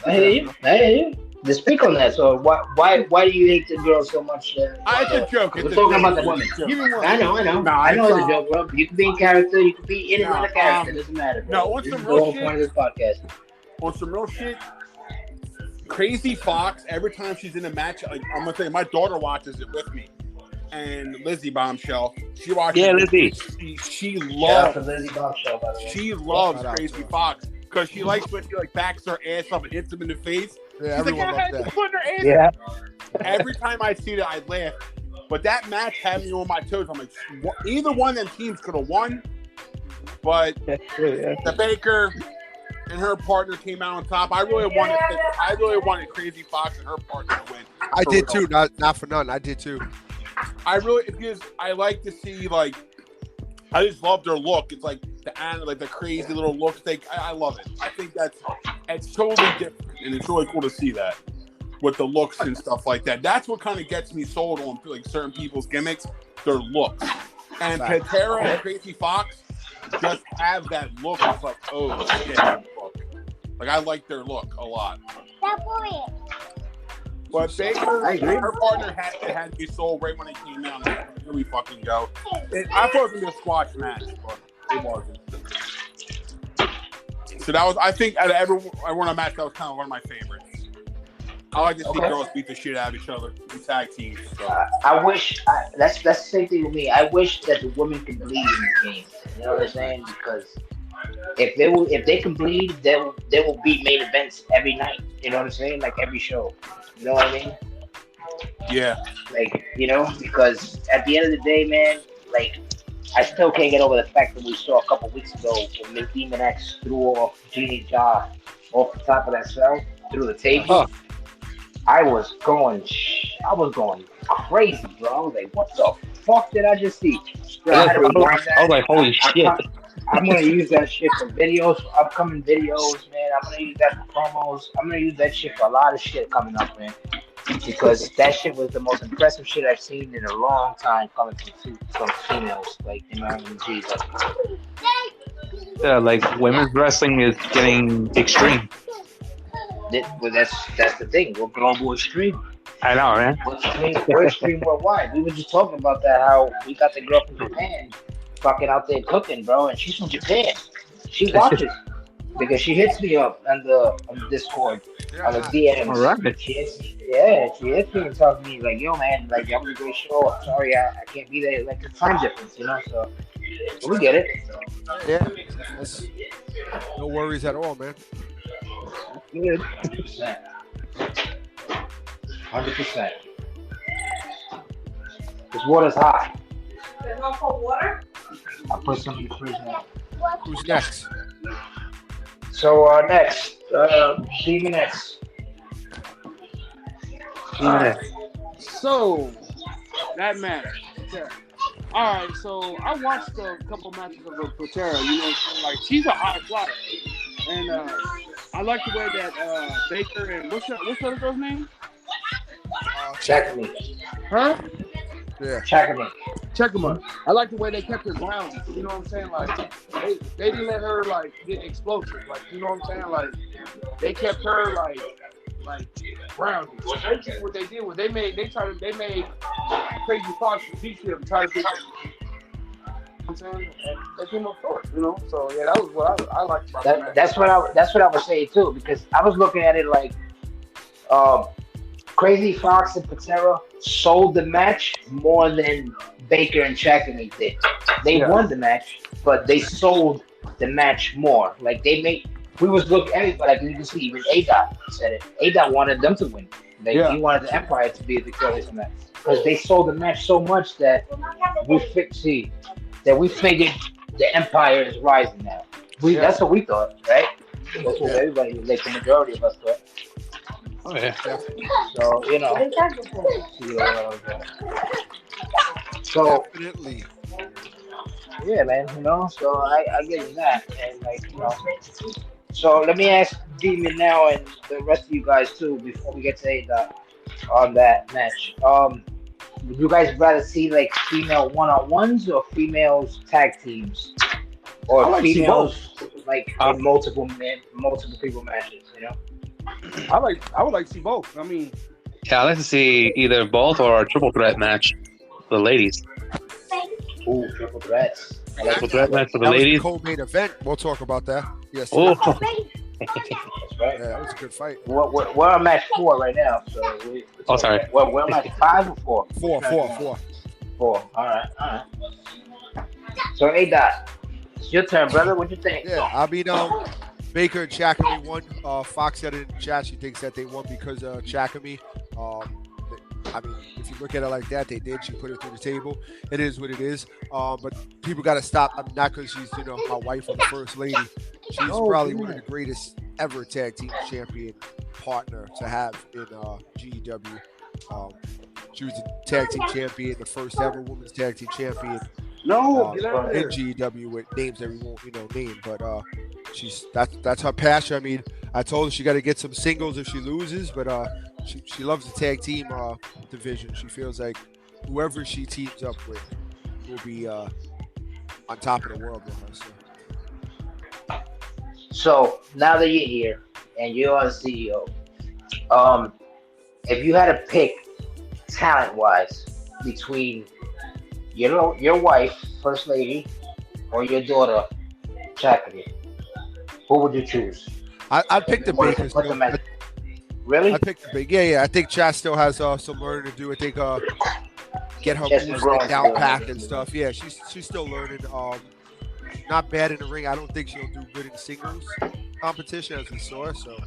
I hear you. I hear you. Just speak on that. So why do you hate the girl so much? It's a joke. We're talking about the women. I know. I know it's a joke, bro. You can be in character. You can be in and out of character. It doesn't matter, bro. No, This what's is the the real whole shit? point of this podcast. On some real shit, Crazy Fox, every time she's in a match, like, I'm going to say, my daughter watches it with me. And Lizzie Bombshell, she watches Yeah, it. Lizzie. She Shout out loves, to Lizzie Bombshell, by the way. she loves Shout out Crazy to her. Fox because she likes when she like backs her ass up and hits him in the face. Yeah, She's everyone like, loves that. put her ass Yeah. Every time I see that, I laugh. But that match had me on my toes. I'm like, either one of them teams could have won, but the Baker and her partner came out on top. I really wanted Crazy Fox and her partner to win. I For did real. too. Not for none. I did too. Because I like to see, like, I just love their look. It's like the crazy little looks. I love it. I think it's totally different, and it's really cool to see that with the looks and stuff like that. That's what kind of gets me sold on like certain people's gimmicks, their looks. And Patera and Crazy Fox, just have that look. It's like, oh shit, look. Like I like their look a lot. But Baker, her partner had to be sold right when it came out. Like, here we fucking go. I thought it was gonna be a squash match, but it wasn't. So that was, I think, out of everyone on match, that was kind of one of my favorites. I like to see girls beat the shit out of each other in tag teams. So. I wish that's the same thing with me. I wish that the women could bleed in this game. You know what I'm saying? Because if they can bleed, they will be main events every night. You know what I'm saying? Like every show. You know what I mean? Yeah. Like, you know, because at the end of the day, man, like I still can't get over the fact that we saw a couple weeks ago when Demon X threw off Jeannie Jaw off the top of that cell through the table. I was going crazy, bro. I was like, what the fuck did I just see? Bro, I was like, holy shit. I'm going to use that shit for videos, for upcoming videos, man. I'm going to use that for promos. I'm going to use that shit for a lot of shit coming up, man. Because that shit was the most impressive shit I've seen in a long time coming from females. Like, you know, Jesus. Yeah, like women's wrestling is getting extreme. Well, that's the thing. We're global extreme. I know, man. We're extreme worldwide. We were just talking about that, how we got the girl from Japan fucking out there cooking, bro, and she's from Japan. She watches because she hits me up on the Discord, on the DMs. All right. She hits me and tells me like, "Yo, man, like that was a great show. I'm sorry, I can't be there. Like the time difference, you know." So we get it. Yeah, no worries at all, man. 100%. 100%. This water's hot. There's no cold water? I'll put some in the fridge now. Who's next? So next, Demon X. So that match. Yeah. All right, so I watched a couple matches of Patera. You know, like she's a high flyer, and I like the way that Baker and what's the other girl's name? Chakami. Huh? Yeah. Chakama. I like the way they kept her grounded. You know what I'm saying? Like they didn't let her like get explosive. Like you know what I'm saying? Like they kept her like grounded. Basically, what they did was they made Crazy Fox beat them, try to get. I'm saying, and they came up short, you know. So yeah, that was what I liked about that. That's what I was saying too, because I was looking at it like, Crazy Fox and Patera sold the match more than Baker and Chakami did. They won the match, but they sold the match more. Like we was looking at it, but like you can see, even A-Dot said it. A-Dot wanted them to win. He wanted the Empire to be victorious in that because they sold the match so much that we figured the Empire is rising now. That's what we thought, right? That's what everybody, like the majority of us thought. Oh yeah. So you know. So Definitely. yeah, man. You know. So I get that, and like you know. So let me ask Demon now and the rest of you guys too before we get to A-Dot on that match. Would you guys rather see like female one-on-ones or females tag teams, or like females like in multiple people matches? You know. I would like to see both. I mean, Yeah, I'd like to see either both or a triple threat match for the ladies. Ooh, triple threats. Triple threat match for the That was the ladies. co-main event. We'll talk about that. Yes. Oh, That's right. Yeah, that was a good fight. We're on match 4 right now. So sorry. We're on match 5 or 4? 4. 4. All right. So A-Dot, it's your turn, brother. What you think? Yeah, I mean, Baker and Chakami won. Fox said it in chat. She thinks that they won because of Chakami. I mean, if you look at it like that, they did. She put it through the table. It is what it is. But people got to stop. I mean, not because she's, my wife or the first lady. She's probably one of the greatest ever tag team champion partner to have in GEW. She was the tag team champion, the first ever women's tag team champion. In GEW with names that we won't name, but that's her passion. I mean, I told her she got to get some singles if she loses, but she loves the tag team division. She feels like whoever she teams up with will be on top of the world with her. So. So now that you're here and you're a CEO, if you had to pick talent-wise between your wife, first lady, or your daughter, Chakri, who would you choose? I'd pick the What is Bakers. it? Put them at really? I picked the big. Yeah. I think Chad still has some learning to do. I think get her Just moves growing like, down still. packed and stuff. Yeah, she's still learning. Not bad in the ring. I don't think she'll do good in singles competition as we saw. So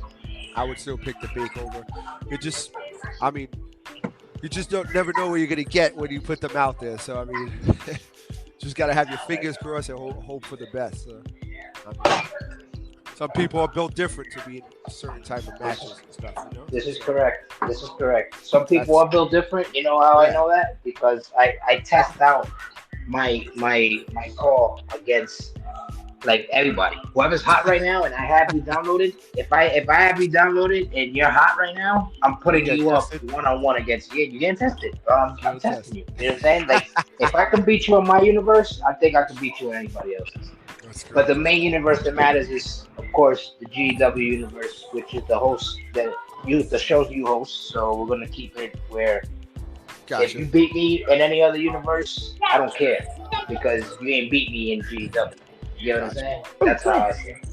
I would still pick the Bake over. I mean, you just don't never know what you're gonna get when you put them out there. So I mean, just gotta have your fingers crossed and hope for the best. I mean, some people are built different to be in a certain type of matches and stuff. You know. This is correct. Some people are built different. You know how I know that? Because I test out my call against like everybody. Whoever's hot right now and I have you downloaded, if I have you downloaded and you're hot right now, I'm putting you up one-on-one against you. You getting tested. I'm testing you. You know what I'm saying? Like if I can beat you in my universe, I think I can beat you in anybody else's. But the main universe that matters is, of course, the GEW universe, which is the shows you host. So we're gonna keep it where if you beat me in any other universe, I don't care because you ain't beat me in GEW. You know what I'm saying? That's how I see it.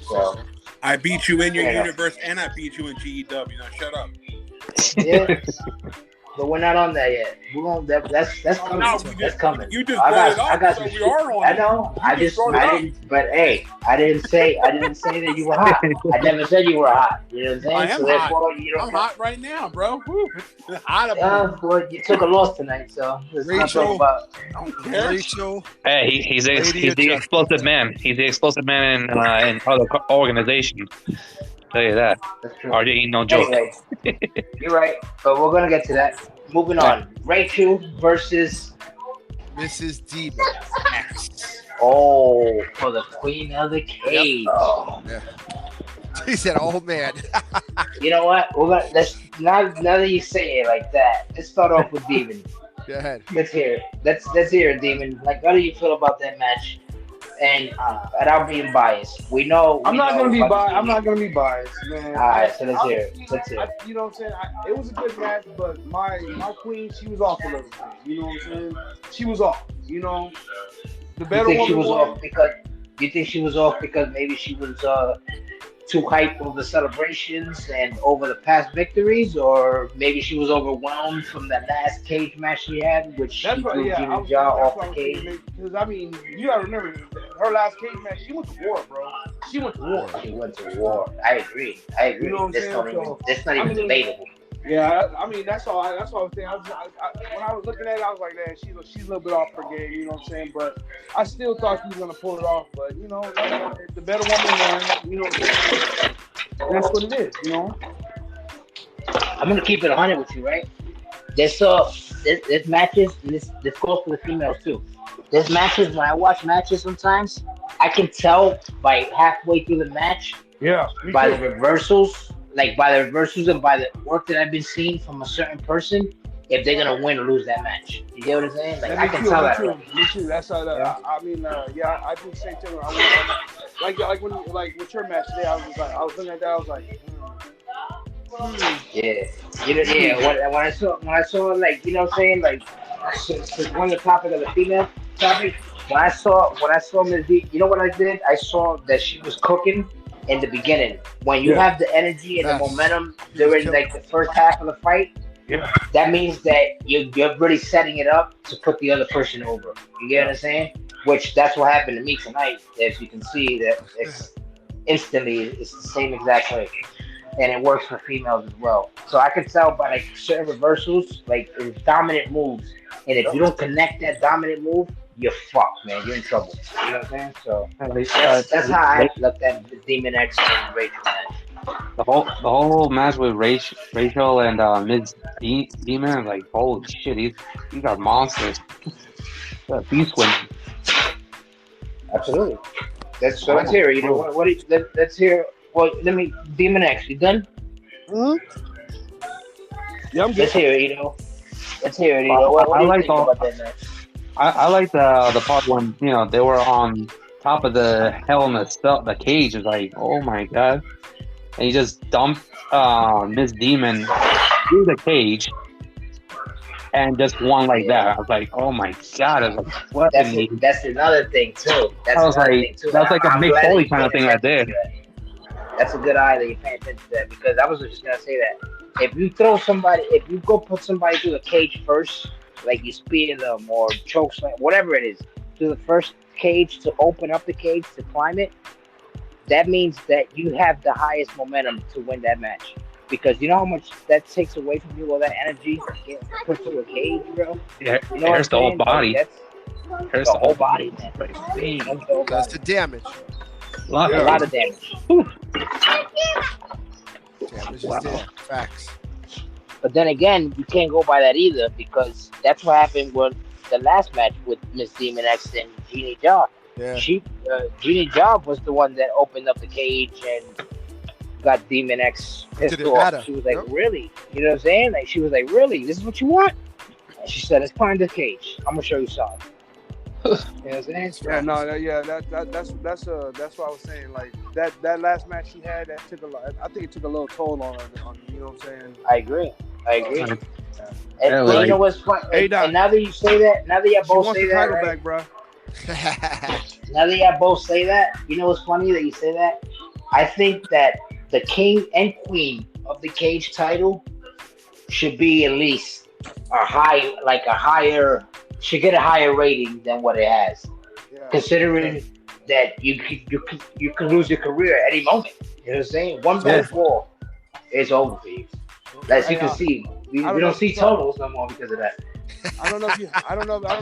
So I beat you in your universe, and I beat you in GEW. Now shut up. Yeah. But we're not on that yet. We're going. That's coming. No, That's coming. You just brought it up, so we are on. I know. I didn't. But hey, I didn't say that you were hot. I never said you were hot. You know what I'm saying? I am hot. I'm hot right now, bro. Hot. Well, you took a loss tonight, so let's not talk about. Rachel. Hey, he's the explosive man. He's the explosive man in other organizations. Tell you that. RJ ain't no joke. Anyway, you're right, but we're gonna get to that. Moving on. Rachel versus Mrs. Demon. Oh, for the Queen of the Cage. Yep. Oh. Yeah. He said, "Oh man." You know what? We're gonna now that you say it like that. Let's start off with Demon. Go ahead. Let's hear it. Let's hear it, Demon. Like, how do you feel about that match? And without being biased, I'm not gonna be biased. I'm not gonna be biased, man. All right, so let's hear it. You know what I'm saying? It was a good match, but my queen, she was off a little bit. You know what I'm saying? She was off. You know, the better woman. You think she was off because maybe she was too hyped over the celebrations and over the past victories, or maybe she was overwhelmed from that last cage match she had, which she threw Jimmy Jaw off the cage. Because I mean, you gotta remember her last cage match. She went to war, bro. She went to war. I agree. You know what I'm saying? That's not even debatable. Yeah, I mean that's all. That's all I was saying. When I was looking at it, I was like, man, she's a little bit off her game. You know what I'm saying? But I still thought she was gonna pull it off. But you know, the better woman won. You know, what I'm saying? That's what it is. You know. I'm gonna keep it 100 with you, right? There's matches. This goes for the females too. There's matches when I watch matches. Sometimes I can tell by halfway through the match. Yeah. By the reversals. Like by the reversals and by the work that I've been seeing from a certain person, if they're gonna win or lose that match. You get what I'm saying? Like I can tell that. Me too. That's how. I mean, I do the same thing. Like with your match today, I was looking at that. I was like, Yeah. When I saw like, you know what I'm saying, like one of the topic of the female topic. When I saw Ms. D, you know what I did? I saw that she was cooking in the beginning. When you have the energy and the momentum during like the first half of the fight, that means that you're really setting it up to put the other person over. You get what I'm saying? Which that's what happened to me tonight. As you can see, that it's the same exact way, and it works for females as well. So I can tell by like certain reversals, like it's dominant moves, and if you don't connect that dominant move, you're fucked, man. You're in trouble. You know what I'm saying? So that's how I looked at the Demon X and Rachel match. The whole match with Rachel and Ms. Demon, like, holy shit, these are monsters. Beast women. Absolutely. Let's hear it. You know let's hear. Well, Demon X. You done? Mm-hmm. Yeah, I'm good. Let's hear it. Let's hear it. What do you think about that match? I like the part when they were on top of the Hell in the cage. Is like, oh my god! And he just dumped Miss Demon through the cage and just won like that. I was like, oh my god! I was like, what? That's another thing too. That's like a Mick Foley kind of thing right there. That's a good eye that you're paying attention to that, because I was just gonna say that if you go put somebody through the cage first, like you spear them or choke slam, whatever it is, to the first cage to open up the cage to climb it, that means that you have the highest momentum to win that match. Because you know how much that takes away from you, all that energy getting put through a cage, bro. Yeah, you know hurts the whole body. Hurts the whole body, man. That's the damage. A lot of damage. Damage is there. Facts. But then again, you can't go by that either, because that's what happened with the last match with Miss Demon X and Jeannie Job. Yeah. Jeannie Job was the one that opened up the cage and got Demon X pissed off. She was like, really? You know what I'm saying? Like, she was like, really? This is what you want? And she said, let's climb the cage. I'm gonna show you something. You know what I'm saying? Yeah, no, that's what I was saying. Like that last match she had, that took a lot. I think it took a little toll on her. You know what I'm saying? I agree. And you know what's funny? Hey, and now that you say that, now that y'all both say that, right? Back, bro. Now that y'all both say that, you know what's funny that you say that? I think that the king and queen of the cage title should be at least should get a higher rating than what it has. Yeah. Considering that you can lose your career at any moment. You know what I'm saying? One bad fall, it's over for you. As you can see, we don't see totals no more because of that. I don't know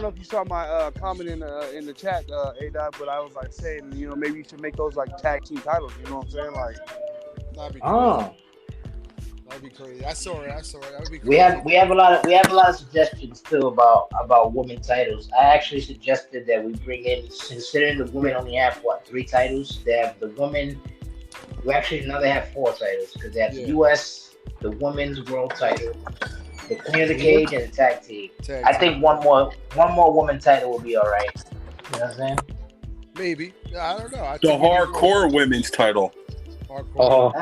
if you saw my comment in the chat, A-Dot, but I was like saying, you know, maybe you should make those like tag team titles. You know what I'm saying? Like, that'd be crazy. That'd be crazy. I saw it. That would be crazy. We have a lot of suggestions too about women titles. I actually suggested that we bring in, considering the women only have 3 titles. They have the women. Well, actually, now they have 4 titles, because they have the U.S., the women's world title, the Queen of the Cage, and the tag team. I think one more woman title will be all right. You know what I'm saying? Maybe. I don't know. The hardcore women's title. Hardcore.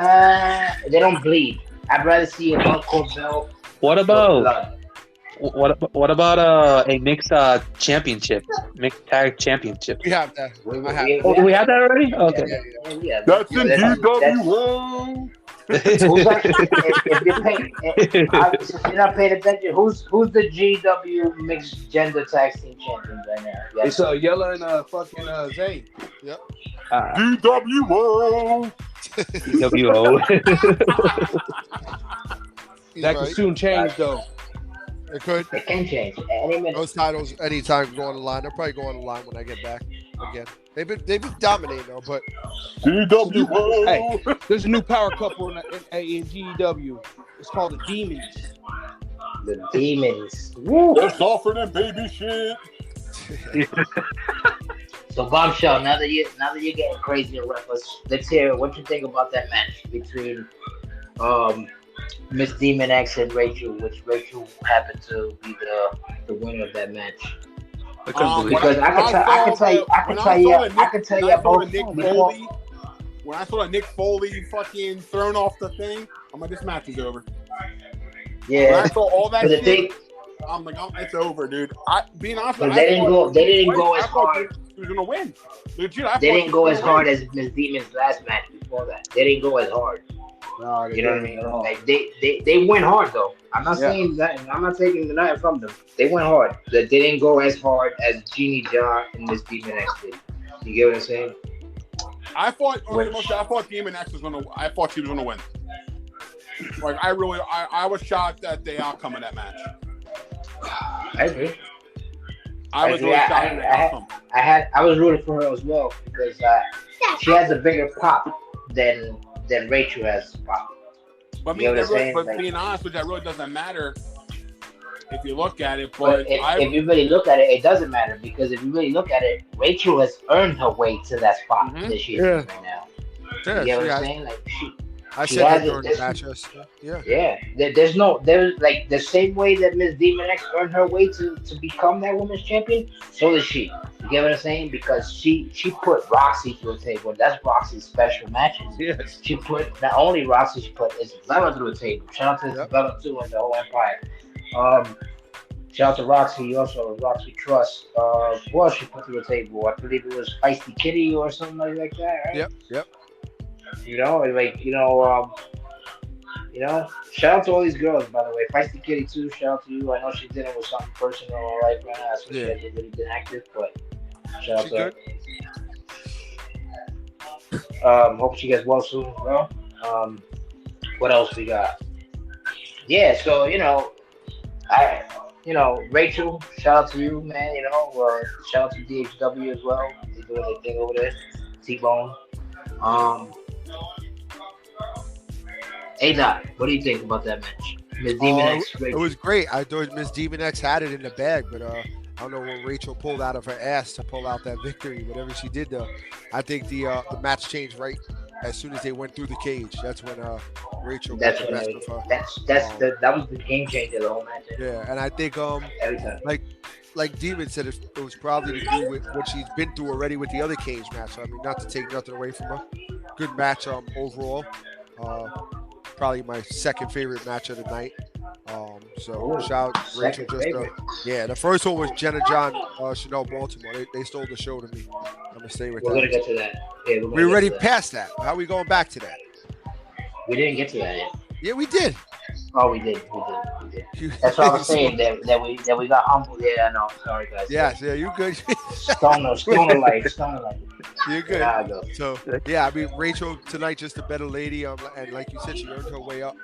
They don't bleed. I'd rather see a hardcore belt. What about a mixed championship, mixed tag championship? We have that. We have that already. Okay. Yeah. That's in GEW. If you're not paying attention, who's the GW mixed gender tag team champions right now? It's Yella and fucking Zay. Yep. GWO. That could soon change though. It could. It can change any minute. Those titles, anytime go on the line. They'll probably go on the line when I get back again. They've been dominating though, but GWO. Hey, there's a new power couple in GEW. It's called the Demons. The Demons. They're softer than baby shit. So Bombshell, now that you're getting crazy and reckless, let's hear what you think about that match between Miss Demon X and Rachel, which Rachel happened to be the winner of that match. Because I can tell you both. When I saw Nick Foley fucking thrown off the thing, I'm like, this match is over. Yeah. When I saw all that shit, I'm like, it's over, dude. Being honest, they didn't go as hard. He was gonna win. Legit, they didn't go as hard as Miss Demon's last match before that. They didn't go as hard. No, you know what I mean? Like they went hard though. I'm not saying that. I'm not taking the night from them. They went hard. They didn't go as hard as Jeannie John and Miss Demon X did. You get what I'm saying? I thought Demon X was gonna. I thought she was gonna win. Like I was shocked at the outcome of that match. I agree. I was really shocked at the outcome. I was rooting for her as well because she has a bigger pop than Rachel has pop. But being honest with you, that really doesn't matter if you look at it. But if you really look at it, it doesn't matter because if you really look at it, Rachel has earned her way to that spot that she is in right now. Yeah, you know what I'm saying? Like I said that during the match. Yeah. There's like the same way that Miss Demon X earned her way to become that women's champion, so does she. You get what I'm saying? Because she put Roxy to the table. That's Roxy's special matches. Yes. She put not only Roxy, she put Isabella to the table. Shout out to Isabella too and the whole Empire. Shout out to Roxy also, Roxy Trust. What else she put to the table? I believe it was Feisty Kitty or something like that, right? Yep. You know, shout out to all these girls, by the way. Feisty Kitty too, shout out to you. I know she's dealing with something personal in her life right now, so she hasn't really been active, but shout out to her. Hope she gets well soon, bro. What else we got? Yeah, so Rachel, shout out to you, man. Shout out to DHW as well. They're doing their thing over there. T-Bone. A-Dot, what do you think about that match? Miss Demon X, Rachel. It was great. I thought Miss Demon X had it in the bag, but I don't know what Rachel pulled out of her ass to pull out that victory. Whatever she did, though, I think the match changed right as soon as they went through the cage. That's when Rachel got the best of her. That was the game changer, the whole match. Yeah, and I think every time. like Demon said, it was probably to do with what she's been through already with the other cage match. So, I mean, not to take nothing away from her. Good match overall. Probably my second favorite match of the night. Shout out Rachel. The first one was Jenna John, Chanel Baltimore. They stole the show to me. I'm gonna stay with that. We're gonna get to that. Yeah, we're already past that. How are we going back to that? We didn't get to that yet. Yeah, we did. Oh, we did. That's what I was saying. That we got humbled. Yeah, I know. Sorry, guys. Yeah, you good? Stoner life. You're good. So I mean, Rachel tonight just a better lady. And like you said, she earned her way up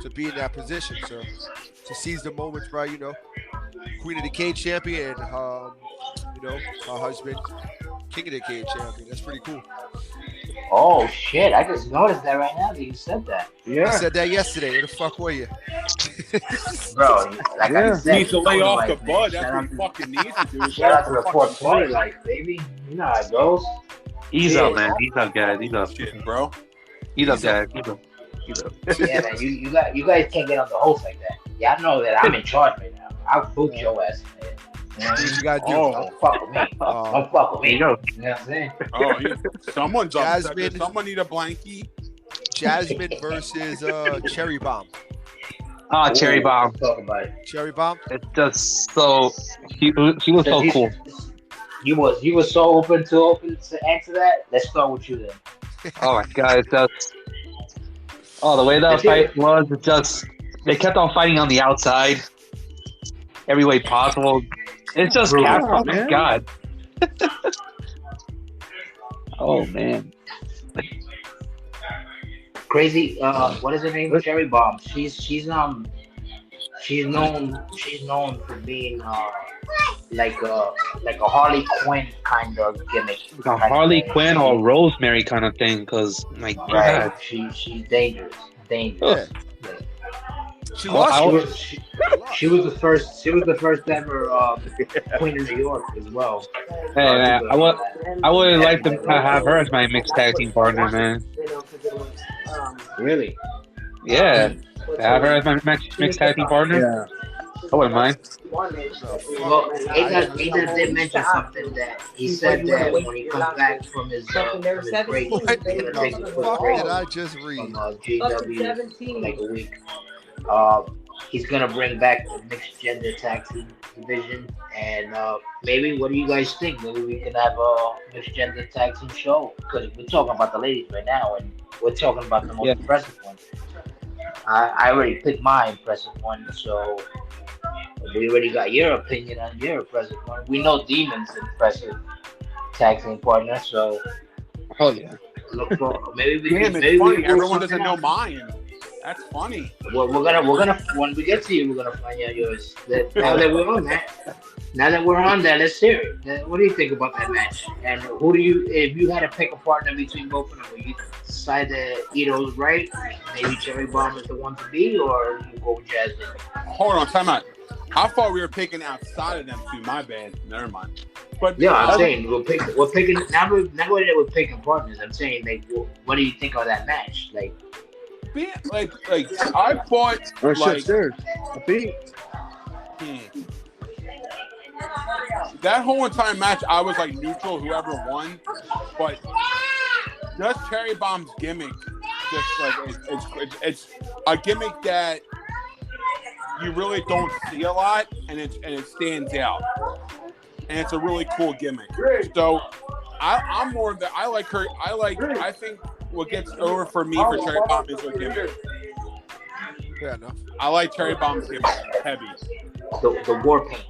to be in that position. So to seize the moments, right? Queen of the Cage champion, and her husband, King of the Cage champion. That's pretty cool. Oh shit! I just noticed that right now that you said that. Yeah, I said that yesterday. Where the fuck were you, bro? Like I said, needs to lay off the bud. That's what he fucking needs to do. Shout out to the 420 life, baby. You know how it goes. Ease up, man. Ease up, guys. Ease up, shit, bro. Ease up, guys. Ease up. Yeah, man. You guys can't get on the host like that. Yeah, I know that I'm in charge right now. I'll boot your ass, man. What you gotta do? Don't fuck with me. Don't fuck with me. You know what I'm saying? Someone's upset. Someone need a blankie. Jasmine versus Cherry Bomb. Cherry Bomb. Talk about it. Cherry Bomb. It's just so she was so cool. You was so open to answer that. Let's start with you then. Oh my god, it's just the way that fight was. It just they kept on fighting on the outside, every way possible. It's just oh my god. Oh man. Crazy. What is her name? Cherry Bomb. She's known for being like a Harley Quinn kind of gimmick. A Harley Quinn or Rosemary kind of thing, because my god, she's dangerous. Yeah. She was the first ever Queen of New York as well. Hey man, I would like to have her as my mixed tag team partner, man. Really? Yeah, have her as my mixed tag team partner. Yeah. I wouldn't mind. Well, Aidan did mention something that he said that when he comes back from his break, he's gonna take his foot break did I just read? from GEW for like a week. He's gonna bring back the mixed gender tag team division, and maybe what do you guys think? Maybe we can have a mixed gender tag team show, because we're talking about the ladies right now, and we're talking about the most impressive one. I already picked my impressive one, so we already got your opinion on your impressive one. We know Demon's impressive tag team partner, so look for maybe we can. Maybe funny. Everyone doesn't know mine. That's funny. Well, we're gonna when we get to you, we're gonna find out yours. Now that we're on that, let's hear it. What do you think about that match? And who do you, if you had to pick a partner between both of them, would you decide that Ito's right? Maybe Cherry Bomb is the one to be, or you go with Jasmine? Hold on, time out. I thought we were picking outside of them too. My bad. Never mind. But yeah, I'm saying we're picking. Now that we're picking partners, I'm saying like, what do you think of that match? Like I thought shit, sir. that whole entire match, I was like neutral, whoever won, but just Cherry Bomb's gimmick, just like it's a gimmick that you really don't see a lot, and it stands out, and it's a really cool gimmick. So I'm more that I like her. I think what gets over for me for Cherry Bomb is her gimmick. Fair enough. I like Cherry Bomb's gimmick heavy. The war paint.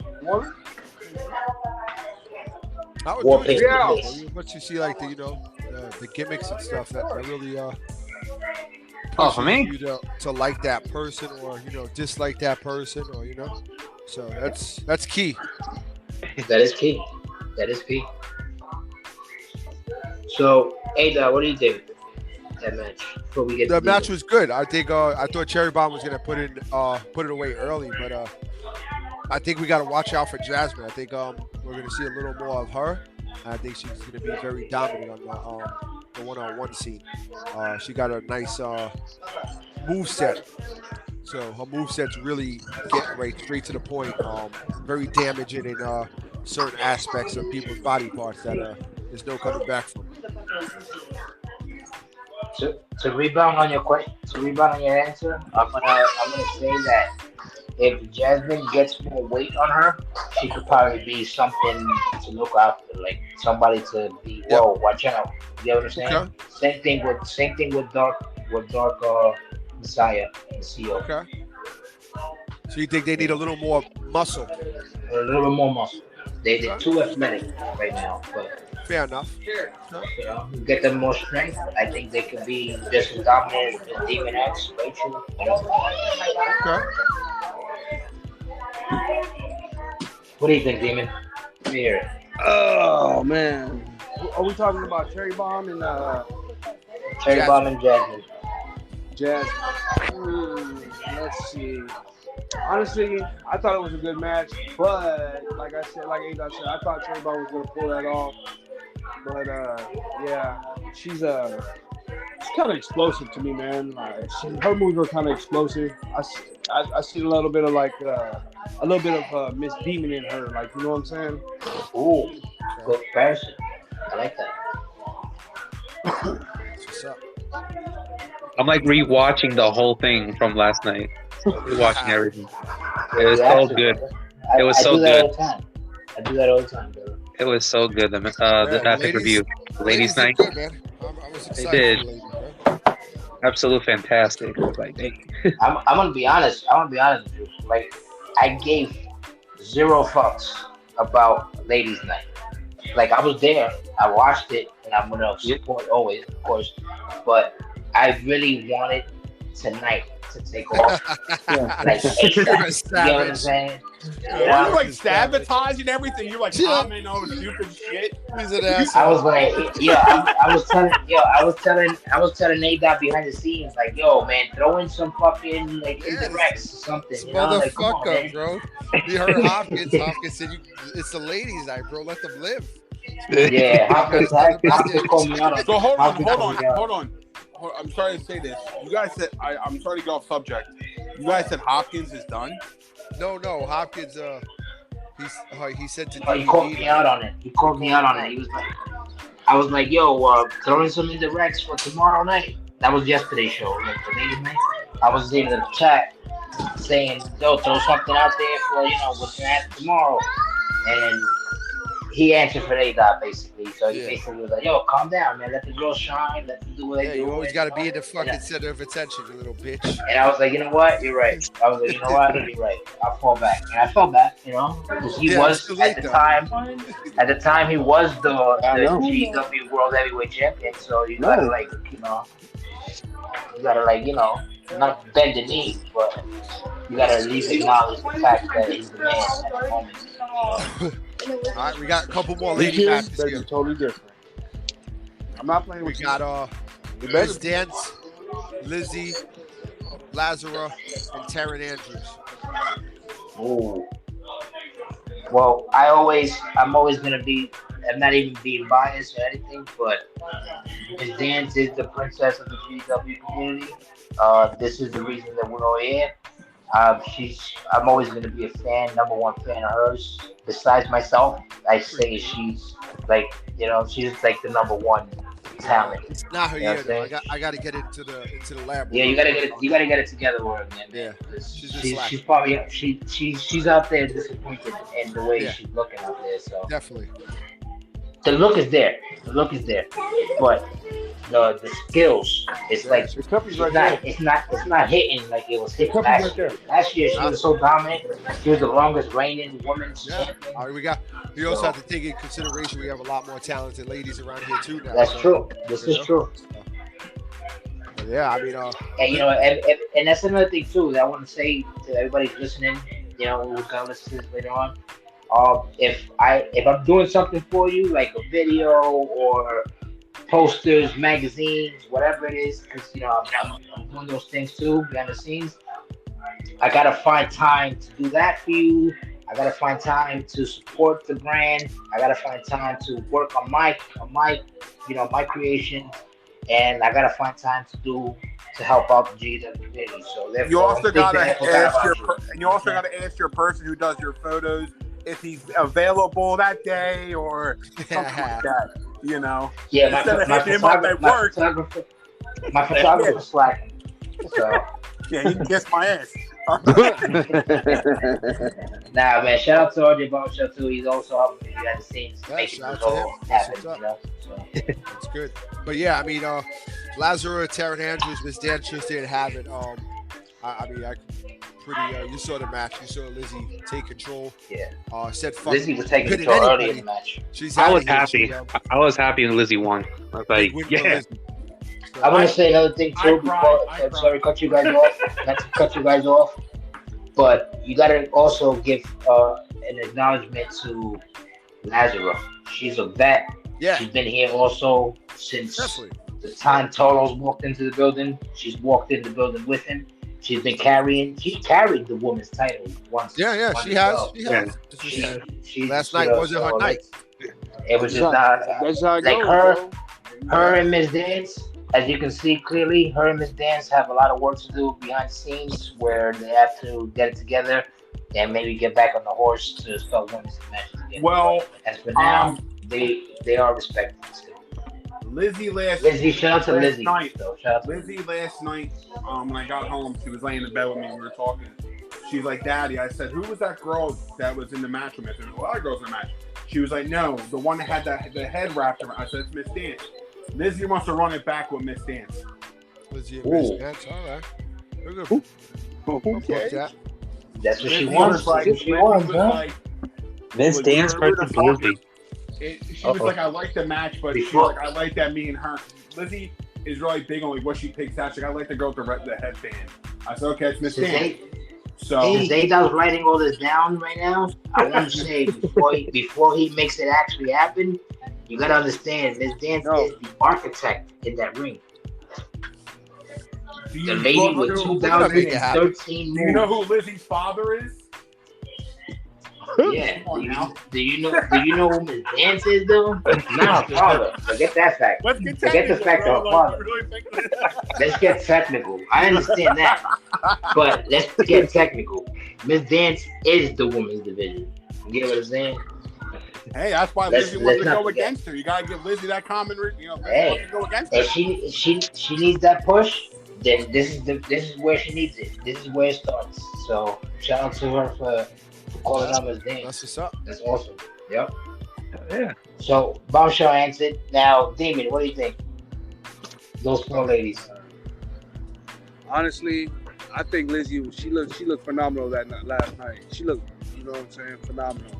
I would War do it. paint. Once you see like the gimmicks and stuff that really Oh, for me? you to like that person or dislike that person or so that's key. That is key. That is key. So, Ada, what do you think that match? Before we get The to match was good. I think I thought Cherry Bomb was gonna put it away early, but I think we got to watch out for Jasmine. I think we're gonna see a little more of her. I think she's gonna be very dominant on the one-on-one scene. She got a nice moveset. So her moveset's really getting right straight to the point. Very damaging in certain aspects of people's body parts that there's no coming back from. to rebound on your question, to rebound on your answer, I'm gonna say that if Jasmine gets more weight on her, she could probably be something to look after, like somebody to be. Whoa, watch out! You know what I'm saying? Okay. Same thing with Dark Messiah and CEO. Okay. So you think they need a little more muscle? A little bit more muscle. They're too athletic right now, but Fair enough. get them more strength. I think they could be just as dominant as Demon X, Rachel. Okay. What do you think, Demon? Let me hear it. Oh man, are we talking about Cherry Bomb and Cherry Bomb and Jasmine. Jazz? Let's see. Honestly, I thought it was a good match, but like I said, like Ada said, I thought Cherry Bomb was gonna pull that off. But yeah, she's kind of explosive to me, man. Like her moves are kind of explosive. I see a little bit of Miss Demon in her, like, you know what I'm saying? Ooh, good comparison. I like that. What's up? I'm like rewatching the whole thing from last night. Rewatching everything. It was so good. It was so good. I do that all the time, brother. It was so good. The pay-per-view, ladies' night. Good, man. I was excited. They did. For ladies, bro. Absolute fantastic. It was like, dang. I'm gonna be honest. with you. Like, I gave 0 fucks about ladies' night. Like, I was there, I watched it, and I'm gonna support always, of course. But I really wanted tonight to take off. Like, you know what I'm saying? Yeah. You're like sabotaging everything. You're like commenting on stupid shit. He's an ass. I was like, I was telling Nate that behind the scenes, like, yo, man, throw in some fucking like indirects or something. You know? Like, come on, Motherfucker, man. bro. You heard Hopkins. Hopkins said, "It's the ladies' night, bro. Let them live." Yeah, Hopkins called me out on. So hold Hopkins called me out. on. I'm sorry to say this. You guys said I'm sorry to go off subject. You guys said Hopkins is done. No, Hopkins. He said to. Oh, he called me out on it. He was like, I was like, yo, throw in some indirects for tomorrow night. That was yesterday's show, like the ladies' night. I was in the chat saying, yo, throw something out there for what's gonna happen tomorrow, and he answered for ADOT basically. So he basically was like, yo, calm down, man. Let the girls shine. Let them do what they do. You always got to be in the fucking center of attention, you little bitch. And I was like, you know what? You're right. I was like, you know what? You're right. I'll fall back. And I fell back, because he was, at the time, he was the GEW World Heavyweight Champion. So you gotta, not bend the knee, but you gotta at least acknowledge the fact that he's the man at the moment. All right, we got a couple more lady matches That'd here. be totally different. I'm not playing We with got Liz Dance, Lizzie, Lazara, and Taryn Andrews. Ooh. Well, I'm always gonna be. I'm not even being biased or anything, but Ms. Dance is the princess of the GW community. This is the reason that we're all here. I'm always going to be a fan, number one fan of hers. Besides myself, I say she's like, she's like the number one talent. It's not her You know year what I'm though. saying? I got to get into the lab. Yeah, with you her. gotta get it. You gotta get it together with her, man. Yeah, 'Cause she's been she's slacking. probably she's out there disappointed in the way Yeah. she's looking out there. So Definitely. the look is there. The look is there, but the skills, it's Yeah, like The company's she's right not. there. It's not hitting like it was The hitting company's last right year. there. Last year she was so dominant. She was the longest reigning women's Yeah. champion. All right, we also So- have to take in consideration we have a lot more talented ladies around here too now. That's so, true. This you is know? true. But yeah, I mean, And and that's another thing too that I want to say to everybody who's listening. Who's gonna listen to this later on. If I'm doing something for you, like a video or posters, magazines, whatever it is, because I'm doing those things too behind the scenes. I gotta find time to do that for you. I gotta find time to support the brand. I gotta find time to work on my my creation, and I gotta find time to help out the GEW community. So therefore, You also I'm thinking gotta I forgot ask about you. gotta ask your person who does your photos if he's available that day or something like that. You know, Yeah, instead of hitting him up at work. My photographer's slacking. So Yeah, you can kiss my ass. nah, man. Shout out to RJ Barbershop too. He's also helping me behind the scenes to Yeah, make shout this out to him. all That's happen. what's You know. So. that's good. But yeah, I mean, Lazaro, Taryn Andrews, Miss Dan just didn't have it. You saw the match. You saw Lizzie take control. Yeah. Said fuck. Lizzie was taking pitting control early anybody. in the match. She's I outta was here. happy. She, I was happy when Lizzie won. I was like, big win for yeah. Lizzie. So, I want to say another thing I too cried, before. I I'm cried. sorry, cut you guys off. Not to cut you guys off, but you gotta also give an acknowledgement to Lazaro. She's a vet. yeah, She's been here also since definitely. the time Toros walked into the building. She's walked in the building with him. She's been carrying. She carried the women's title once. Yeah, once she has. herself. She has. It's just- She Last night wasn't her night. It was just not. That's how it Like goes, her- bro. Her and Miss Dance, as you can see clearly, her and Miss Dance have a lot of work to do behind the scenes where they have to get it together and maybe get back on the horse to start winning some matches again. Well, as for now, they are respected still. Lizzie, Shout out to last Lizzie. night. Though. Shout out to Lizzie last night, when I got home, she was laying in bed with me. We were talking. She's like, "Daddy," I said, "Who was that girl that was in the match with me?" I said, "There's a lot of girls in the match." She was like, "No, the one that had the head wrapped around." I said, "It's Miss Dance." Lizzie wants to run it back with Miss Dance. Lizzie Ooh. and Miss Dance. All right. We're good. I'll fuck that. That's what she Lizzie wants. was like, That's what she Lizzie wants, was huh? like, Miss Like, Dance we were versus talking. Lizzie. she was like, "I like the match, but she's like, I like that me and her." Lizzie is really big on like what she picks out. She's like, "I like the girl with the headband." I said, "Okay, it's Miss Dance." So Since Zadok's writing all this down right now, I want to say before he makes it actually happen, you gotta understand Miss Dance is the architect in that ring. The lady with 2013 Do you know moves. who Lizzie's father is? Yeah. Do you know who Miss Dance is though? Not her father. Forget that fact. Let's get Forget the technical, fact bro. of her father. You really think Let's get technical. I understand that, but let's get technical. Miss Dance is the women's division. You get what I'm saying? Hey, that's why Let's- Lizzie wants to let's go not forget. against her. You gotta give Lizzie that common, Lizzie Hey. wants to go against her. If she needs that push, then this is where she needs it. This is where it starts. So shout out to her for calling out Miss Dance. That's what's up. That's awesome. Yep. Yeah. So Bombshell answered. Now, Damon, what do you think? Those four ladies. Honestly, I think Lizzie, she looked phenomenal last night. She looked, you know what I'm saying, phenomenal.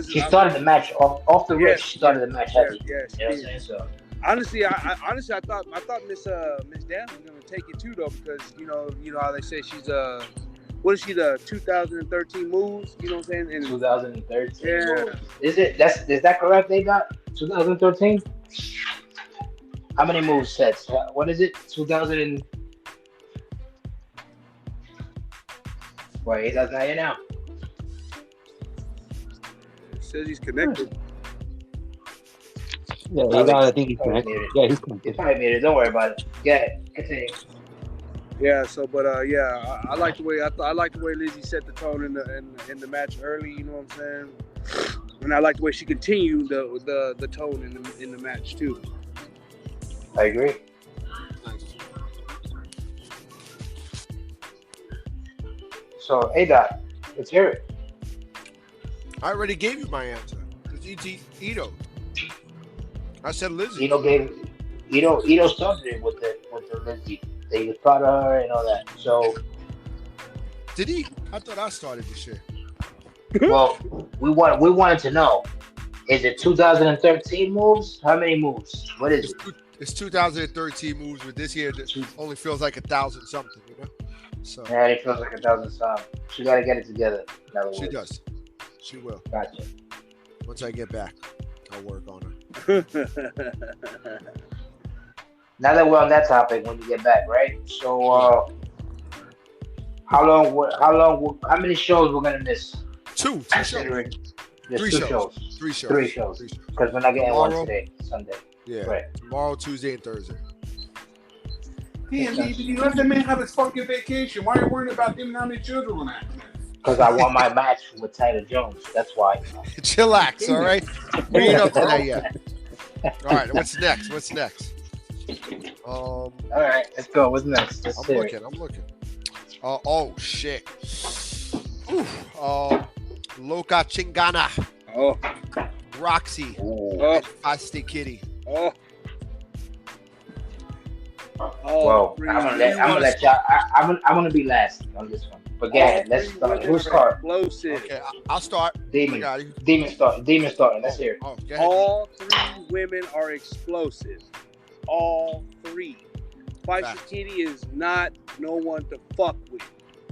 She started the match off the Yeah, rip. She started the match heavy. Yeah, You know what I'm saying? So honestly, I thought Miss Dan was gonna take it too though, because you know how they say she's what is she, the 2013 moves? You know what I'm saying? And 2013. yeah, Is that correct? They got 2013. How many move sets? What is it? 2000 and wait, that's not here now. it says he's connected. Yeah, I think he's connected. Yeah, he's connected. It's probably muted. Don't worry about it. Yeah, continue. Yeah. So, but yeah, I like the way I like the way Lizzie set the tone in the match early. You know what I'm saying? And I like the way she continued the tone in the match too. I agree. So, hey, Doc, let's hear it. I already gave you my answer. It's Ito. I said Lizzie. Ito started it with the Lizzie. They was proud of her and all that. So, Did he? I thought I started this shit. well, we wanted to know: is it 2013 moves? How many moves? What is it? It's 2013 moves, but this year it only feels like 1,000 something, you know. So Yeah, it feels like 1,000 something. She got to get it together. she does. She will. Gotcha. Once I get back, I'll work on her. Now that we're on that topic, when you get back, right? So, how many shows we're gonna miss? Two shows. There's Three shows. Three shows. Because we're not getting one today, Sunday. Yeah. Right. Tomorrow, Tuesday, and Thursday. Damn, you let the man have his fucking vacation. Why are you worrying about him and how many children on that? Because I want my match with Tyler Jones. That's why. Chillax, all right? We ain't up to that yet. All right, what's next? All right, let's go. What's next? I'm looking. Oh shit. Loca Chingana. Oh. Roxy. Oh. Asti Kitty. Oh. Well, I'm gonna let y'all. I'm gonna be last on this one. But go ahead. Let's start. Who's start? Okay, I'll start. Demon starting. Let's hear it. Oh, go ahead. All three women are explosive. All three. Feisty Kitty is not no one to fuck with.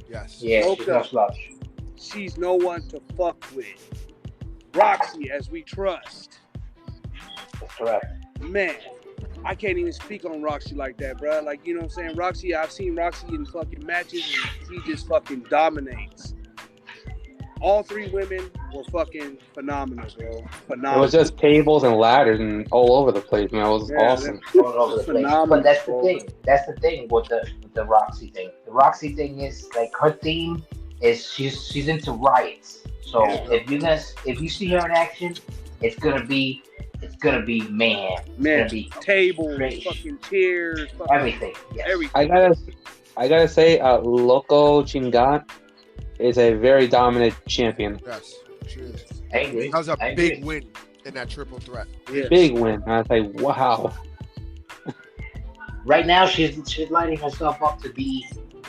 Yes. Yeah, Loca. she's no slouch. She's no one to fuck with. Roxy, as we trust. That's correct. Man, I can't even speak on Roxy like that, bro. Like, you know what I'm saying? Roxy, I've seen Roxy in fucking matches and she just fucking dominates. All three women were fucking phenomenal, bro. Phenomenal. It was just tables and ladders and all over the place, man. It was awesome. All over the place. But that's the thing. That's the thing with the Roxy thing. The Roxy thing is like her theme is she's into riots. So if you see her in action, it's gonna be mayhem. Man, it's gonna be tables, crazy. fucking chairs, fucking Everything. Yes. everything. I gotta say, Loco Chingan is a very dominant champion. Yes, she is. I agree. That was a I big agree. win in that triple threat. Yeah. Big win. And I was like, wow. Right now, she's lining herself up to be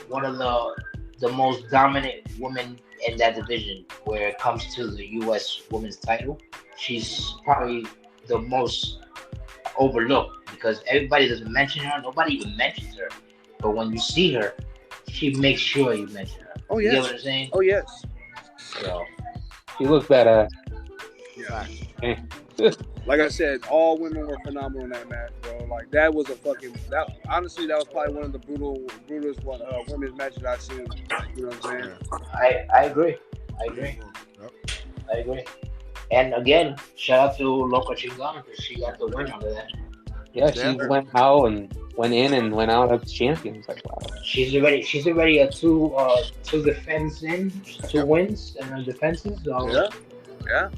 one of the most dominant women in that division. Where it comes to the U.S. women's title, she's probably the most overlooked because everybody doesn't mention her. Nobody even mentions her. But when you see her, she makes sure you mention her. Oh, You yes. know what I'm saying? Oh, yes. So, She looks badass. Yeah. Eh. Like I said, all women were phenomenal in that match, bro. Like that was honestly, that was probably one of the brutest women's matches I've seen. You know what I'm saying? I agree. I agree. And again, shout out to Loca Chingana because she got the win out of that. Yeah, she went out and went in and went out as champion. It's like, wow. She's already a two defense in, 2 wins and her defenses. So Yeah.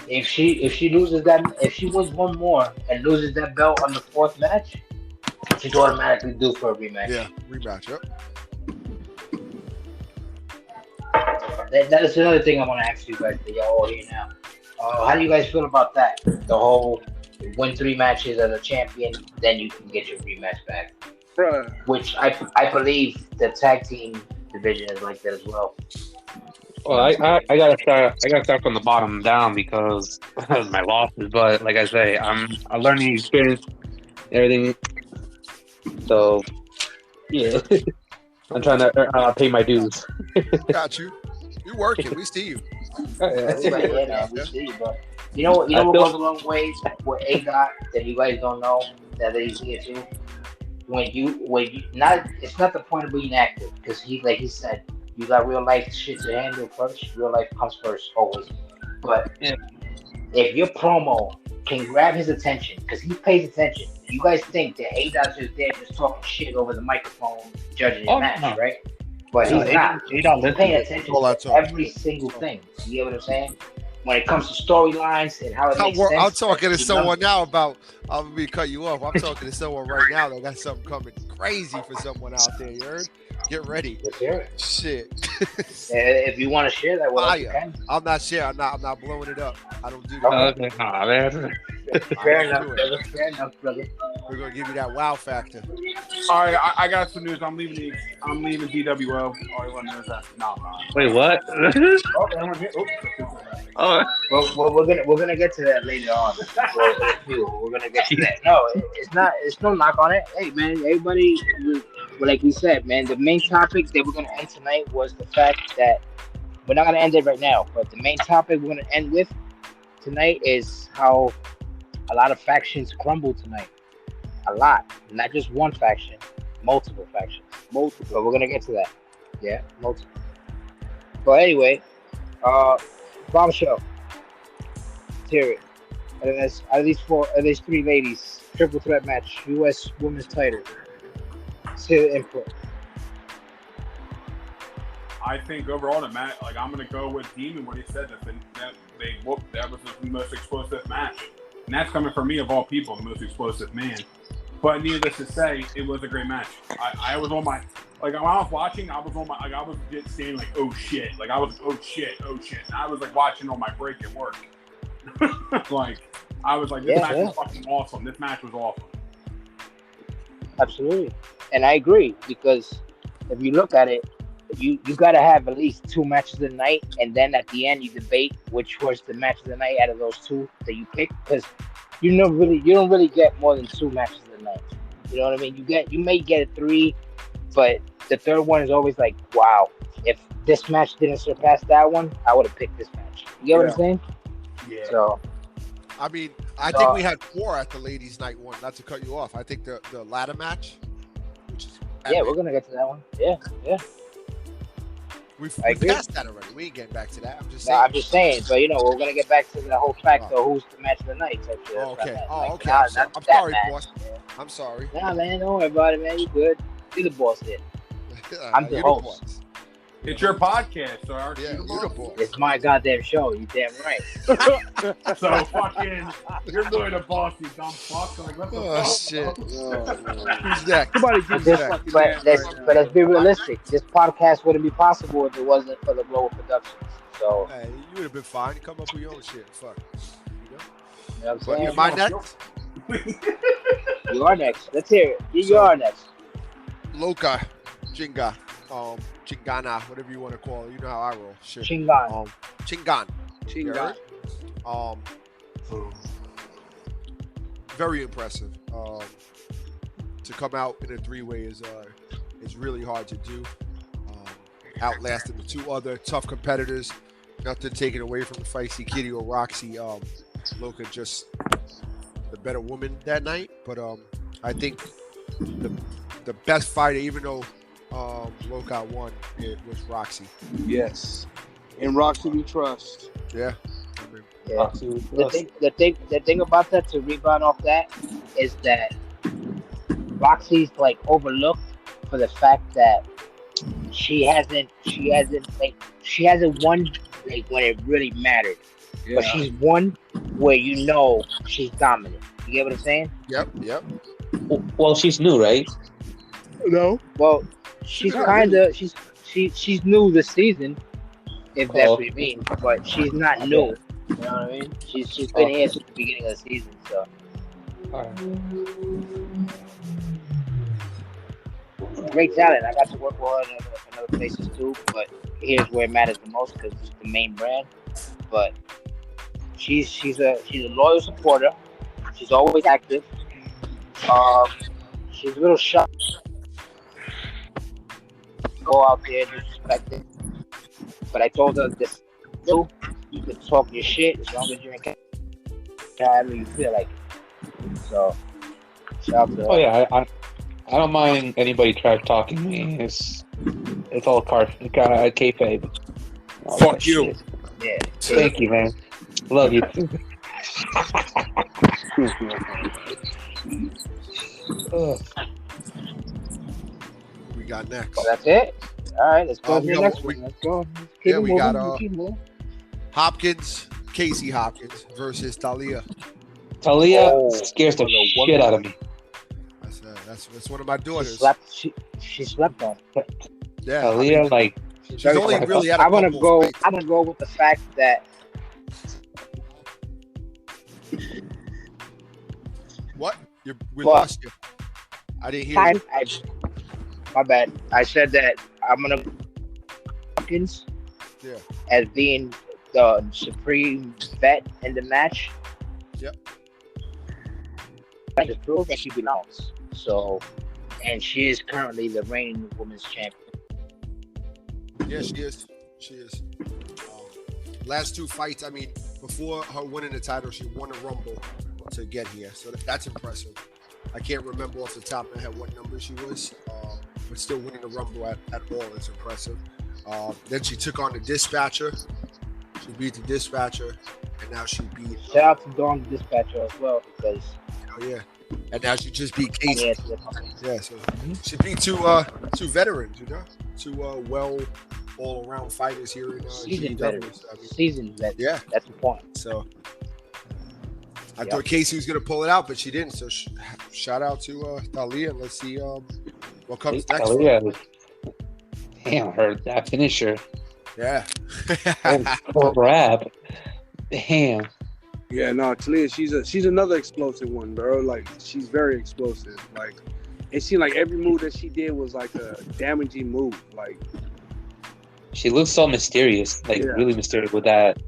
if she wins one more and loses that belt on the 4th match, she's automatically due for a rematch. Yeah, rematch. Yep. That is another thing I want to ask you guys. That y'all all here now. How do you guys feel about that? The whole win 3 matches as a champion, then you can get your rematch back. Bruh. Which I believe the tag team division is like that as well. Well, I gotta start from the bottom down because of my losses. But like I say, I'm learning experience, everything. So yeah, I'm trying to pay my dues. Got you. You're working. We see you. We see you, but you know what goes a long way with A-Dot that you guys don't know that he's here too. When you not, it's not the point of being active because like he said, you got real life shit to handle first. Real life comes first always. But if your promo can grab his attention because he pays attention. You guys think that A-Dot's just there just talking shit over the microphone, judging your match, no. right? But No, he's not. he don't He's paying listen. attention All to that talk. every single thing. You get what I'm saying? When it comes to storylines and how it makes sense. I'm talking to he someone loves now about. I'm gonna be cut you off. I'm talking to someone right now that got something coming crazy for someone out there. You heard? Get ready. it. Let's hear it. Shit. If you want to share that with us, you Fire. can. I'm not sharing. I'm not blowing it up. I don't do that. Okay. Okay. Nah, man. Fair I enough, don't do it. brother. Fair enough, brother. We're gonna give you that wow factor. All right, I got some news. I'm leaving DWO. Oh, you want to know that? No, I'm not. Wait, what? Oh, Well, we're gonna get to that later on. We're gonna get to that. No, it's not. It's no knock on it. Hey, man, everybody. Like we said, man, the main topic that we're gonna end tonight was the fact that we're not gonna end it right now, but the main topic we're gonna end with tonight is how a lot of factions crumble tonight. A lot, not just one faction, multiple factions. Multiple. But we're gonna get to that. Yeah, multiple. But anyway, bombshell. Terry. Out of these three ladies, triple threat match, U.S. Women's title. Say the input. I think overall the match, like I'm gonna go with Demon when he said that that was the most explosive match, and that's coming from me of all people, the most explosive man. But needless to say, it was a great match. I was on my when I was watching, I was just saying like oh shit, like I was oh shit, and I was like watching on my break at work. Like I was like this match was fucking awesome. This match was awesome. Absolutely, and I agree because if you look at it. You got to have at least two matches a night, and then at the end you debate which was the match of the night out of those two that you pick, because you don't really get more than two matches a night. You know what I mean? You may get three, but the third one is always like, wow, if this match didn't surpass that one, I would have picked this match. You get what I'm saying? Yeah. So, I mean, I think we had 4 at the ladies' night one. Not to cut you off. I think the ladder match, which is yeah, we're gonna get to that one. Yeah. We passed that already. We ain't getting back to that. I'm just saying. I'm just saying, but we're gonna get back to the whole fact of who's the match of the night. Type shit. Okay. Okay. I'm sorry, boss. Yeah. I'm sorry. Nah, man, don't worry about it, man. You good? You're the boss here. I'm the host. It's your podcast, so aren't Yeah, you you're the boss. It's my goddamn show. You damn right. So fucking, you're really the boss, you dumb fuck. Like, what the Oh fuck? shit. Who's next? Somebody But give me let's be realistic. This podcast wouldn't be possible if it wasn't for the Global Productions. So Hey, you would have been fine. Come up with your own shit. Fuck. you know what I'm But saying? am I next? You are next. Let's hear it. You are next. Loka, Jinga, Chingana, whatever you want to call it. You know how I roll. Shit. Chingan. Chingan. Chingan. Very impressive. To come out in a 3-way is really hard to do. Outlasting the 2 other tough competitors. Nothing taken away from the feisty Kitty or Roxy. Loka just the better woman that night. But I think the best fighter, even though Loka won, it was Roxy. Yes. And Roxy we trust. Yeah. Yeah. The thing about that, to rebound off that, is that Roxy's like overlooked for the fact that she hasn't won like when it really mattered. Yeah. But she's won where she's dominant. You get what I'm saying? Yep. well, she's new, right? No. Well, she's she's new this season, if that's what you mean. But she's not new. You know what I mean? She's been here since the beginning of the season. So great talent. I got to work with her in other places too. But here's where it matters the most because it's the main brand. But she's a loyal supporter. She's always active. She's a little shy. Go out there and disrespect it. But I told her this too. You can talk your shit as long as you're in however you feel like it. So shout out to her. Oh yeah, I don't mind anybody trash talking me. It's all kayfabe. Fuck you. Shit. Yeah. Thank you, man. Love you too. Ugh. What we got next? Well, that's it. All right, let's go to we the got- next we- one. Let's go. Keep yeah, it we moving. got, Keep moving. Hopkins, Casey Hopkins versus Talia. Talia Oh, scares the for the shit women. out of me. That's one of my She daughters. slept. She slept on. Yeah, Talia, like, She's she's very only slept really on. had a I'm gonna couple go. of fights. I'm gonna go with the fact that What? We Well, lost you. I didn't hear you. my bad. I said that I'm gonna Hopkins Yeah. as being the supreme vet in the match. Yep. And to prove that she belongs. So, and she is currently the reigning women's champion. Yeah, she is. She is. Last two fights, I mean, before her winning the title, she won a Rumble to get here. So that's impressive. I can't remember off the top of my head what number she was, but still winning the Rumble at all is impressive. Then she took on the Dispatcher. She beat the Dispatcher, and now she beat. Shout out to Dawn the Dispatcher as well because Yeah, and now she just beat Casey. yeah, Yeah, so she beat two veterans, two well all around fighters here in seasoned GEW. veterans. I mean, Seasoned veterans. yeah, That's the point. so I thought Casey was gonna pull it out, but she didn't. So shout out to Talia. Let's see what comes next. Talia, damn, that finisher. Yeah. Crap. Damn. Yeah, no, Talia, she's another explosive one, bro. Like, she's very explosive. Like, it seemed like every move that she did was like a damaging move. Like, She looks so mysterious, like really mysterious with that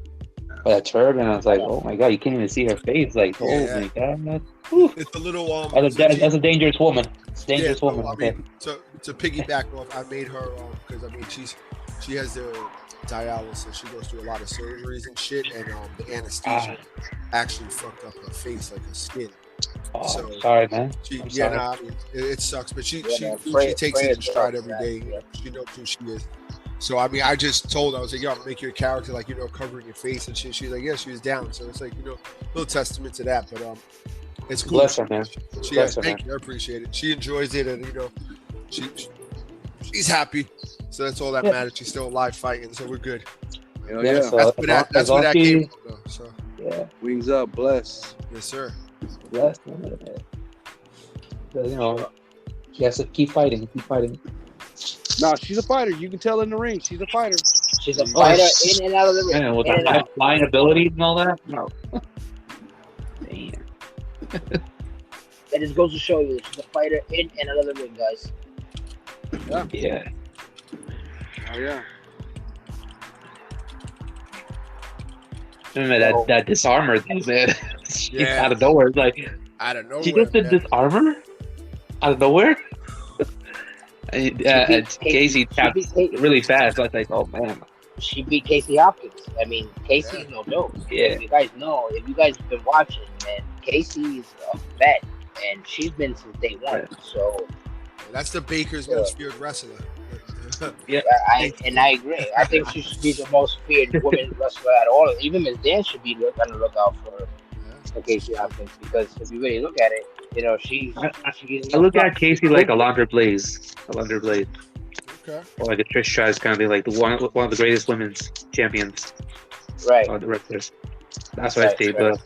turban. I was like, oh my god, you can't even see her face. Like, oh my god, It's a little that's a dangerous woman. It's a dangerous woman. I mean, to piggyback off, I made her because I mean she has the dialysis. She goes through a lot of surgeries and shit, and the anesthesia actually fucked up her face, like her skin. Oh, So sorry, man. I mean, it sucks, but she takes it in stride every day. She knows who she is. So I mean, I just told her, I was like, "Yo, I'm gonna make your character like covering your face and shit." She's like, "Yeah," she was down. So it's like little testament to that. But it's cool. Bless her, man. Thank you, I appreciate it. She enjoys it, and she's happy. So that's all that matters. She's still alive fighting, so we're good. yeah. So That's where that came from, though. So yeah, Wings up, bless. yes, sir. bless her. She has to keep fighting. No, she's a fighter. You can tell in the ring. She's a fighter. She's a fighter in and out of the ring. Man, with In and that out. flying ability and all that. No. Damn. That just goes to show you that she's a fighter in and out of the ring, guys. Yeah. Oh yeah. Remember that disarmer thing, man. She's Yeah. out of nowhere. It's like I don't know. she just did disarmer out of nowhere. Casey tapped really fast. So I was like, oh man. She beat Casey Hopkins. I mean, Casey's no joke. Yeah. If you guys know, if you guys have been watching, man, Casey's a vet, and she's been since day one. So That's the Baker's most feared wrestler. I agree. I think she should be the most feared women's wrestler at all. Even Ms. Dan should be on the lookout for Casey Hopkins, because if you really look at it, she's. I look at Casey like Alondra Blaze. Okay. Or like a Trish Stratus, kind of be like one of the greatest women's champions. Right. The wrestlers. That's what I see. But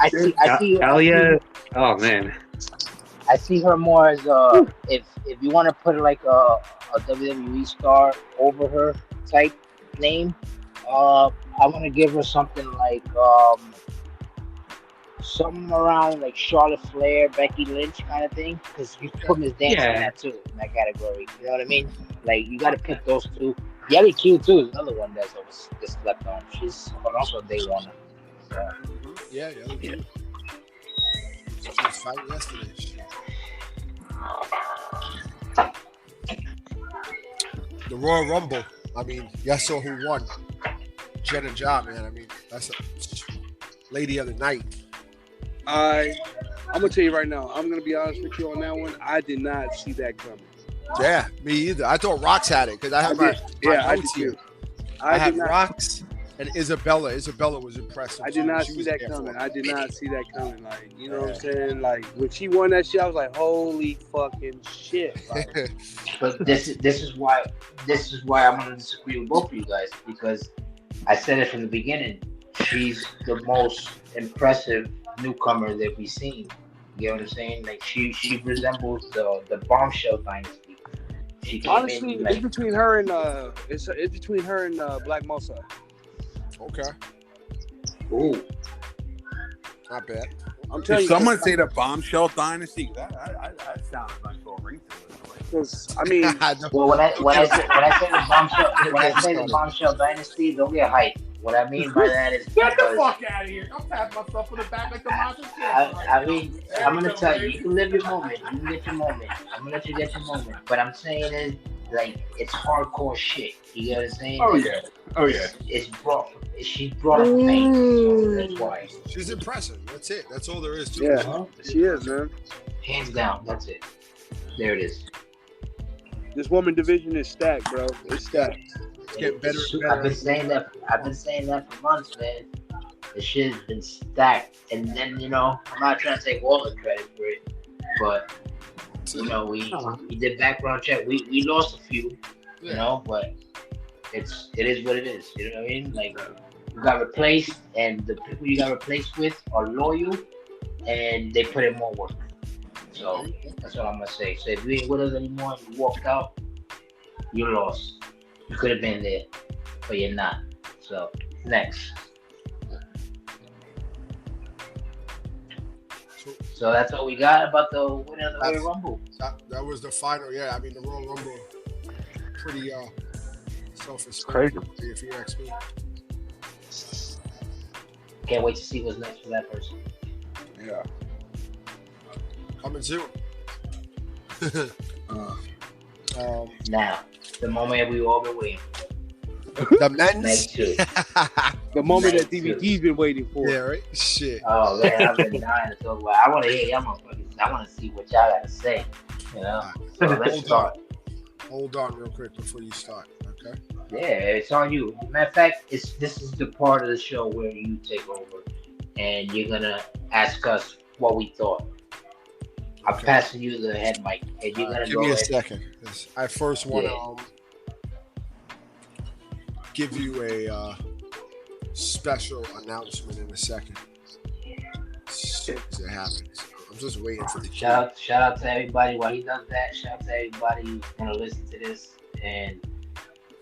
I see. Talia, oh man. I see her more as if you want to put like a WWE star over her type name, I want to give her something like something around like Charlotte Flair, Becky Lynch kind of thing, because you put Miss Dance in that too, in that category. You know what I mean? Like, you got to pick those two. Yelly Q too is another one that's always just slept on. She's also a day one. Yeah. She was fighting yesterday. The Royal Rumble. I mean, y'all saw who won. Jenna Ja, man. I mean, that's a lady of the night. I'm gonna tell you right now. I'm gonna be honest with you on that one. I did not see that coming. Yeah, me either. I thought Rocks had it because I had my I notes did here. too. I had Rocks, And Isabella was impressive. I did not She see was that there coming. for I it. did not see that coming. Like, you know what I'm saying? Like, when she won that shit, I was like, holy fucking shit. Like, But this is why I'm gonna disagree with both of you guys, because I said it from the beginning. She's the most impressive newcomer that we've seen. You know what I'm saying? Like she resembles the Bombshell dynasty. She came honestly, in it's like, between her and it's between her and Black Mosa. Okay, ooh, not bad. I'm telling If you, someone say the Bombshell Dynasty, that sounds like a ring to it. because I mean, well, when I say the Bombshell dynasty, don't get hyped. What I mean by that is Get the because fuck out of here! I'm tapping myself on the back like the monster. I mean, I'm gonna tell you, you can live your moment. You can get your moment. I'm gonna let you get your moment. But I'm saying is, like, it's hardcore shit. You get what I'm saying? Oh Like, yeah, oh yeah. She's brought up fame, so that's why. She's impressive. That's it. That's all there is to yeah, it. Uh-huh. she is, man. Hands down, that's it. There it is. This woman division is stacked, bro. It's stacked. It's getting better and better. I've been saying that for months, man. The shit's been stacked, and then I'm not trying to take all the credit for it, but we did background check. We lost a few, but it is what it is. You know what I mean? Like, you got replaced, and the people you got replaced with are loyal, and they put in more work. So that's what I'm gonna say. So if you ain't with us anymore and you walked out, you lost. You could have been there, but you're not. So next. So that's all we got about the winner of the Royal Rumble. That was the final. Yeah, I mean the Royal Rumble, pretty Crazy. self-explanatory if you ask me. Can't wait to see what's next for that person. Yeah. Coming soon. Now, the moment we all been waiting for. The Night men's. 2. The moment Night that DVD's been waiting for. Yeah, right. Shit. Oh man, I've been dying to talk about. I want to hear y'all motherfuckers. I want to see what y'all got to say. So let's start. Hold on real quick before you start, okay? Yeah, it's on you. Matter of fact, this is the part of the show where you take over, and you're gonna ask us what we thought. I'm passing you the head mic, and you're gonna give go me a ahead. second. I first want to give you a special announcement in a second. As it happens. I'm just waiting for the Shout out to everybody while he does that. Shout out to everybody who's gonna listen to this, and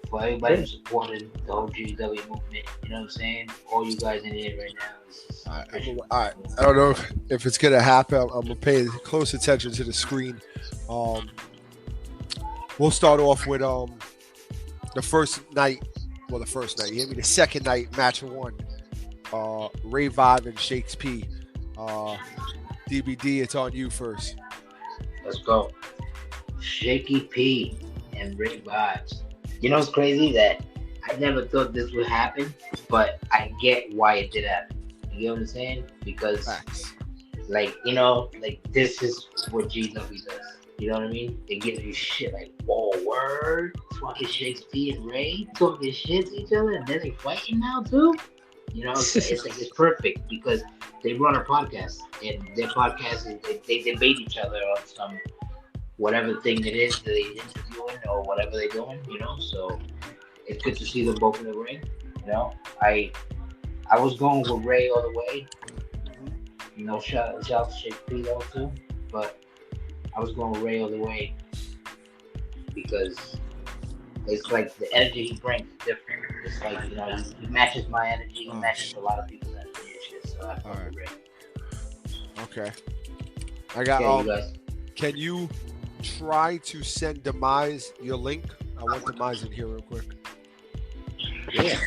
for everybody who's supporting the whole GEW movement. You know what I'm saying? All you guys in here right now. All right. I don't know if it's gonna happen. I'm gonna pay close attention to the screen. We'll start off with the first night. Well, the first night. You hear me? The second night, match 1. Ray Vibe and Shakes P. DBD, it's on you first. Let's go. Shaky P and Ray Vibes. You know what's crazy? That I never thought this would happen, but I get why it did happen. You get what I'm saying? Because, like this is what GW does. You know what I mean? They give you shit like, whoa, word, fucking Shakespeare and Ray talking shit to each other, and then they fighting now too. It's perfect because they run a podcast, and their podcast is they debate each other on some whatever thing it is that they interviewing or whatever they're doing. So it's good to see them both in the ring. I was going with Ray all the way. Shout out to Shakespeare though too, but I was going with Ray all the way because it's like the energy he brings is different. It's like, he matches my energy, he matches a lot of people's energy and shit. So I fuck with Ray. Okay. I got you guys. Can you try to send Demise your link? I want Demise in here real quick. Yeah.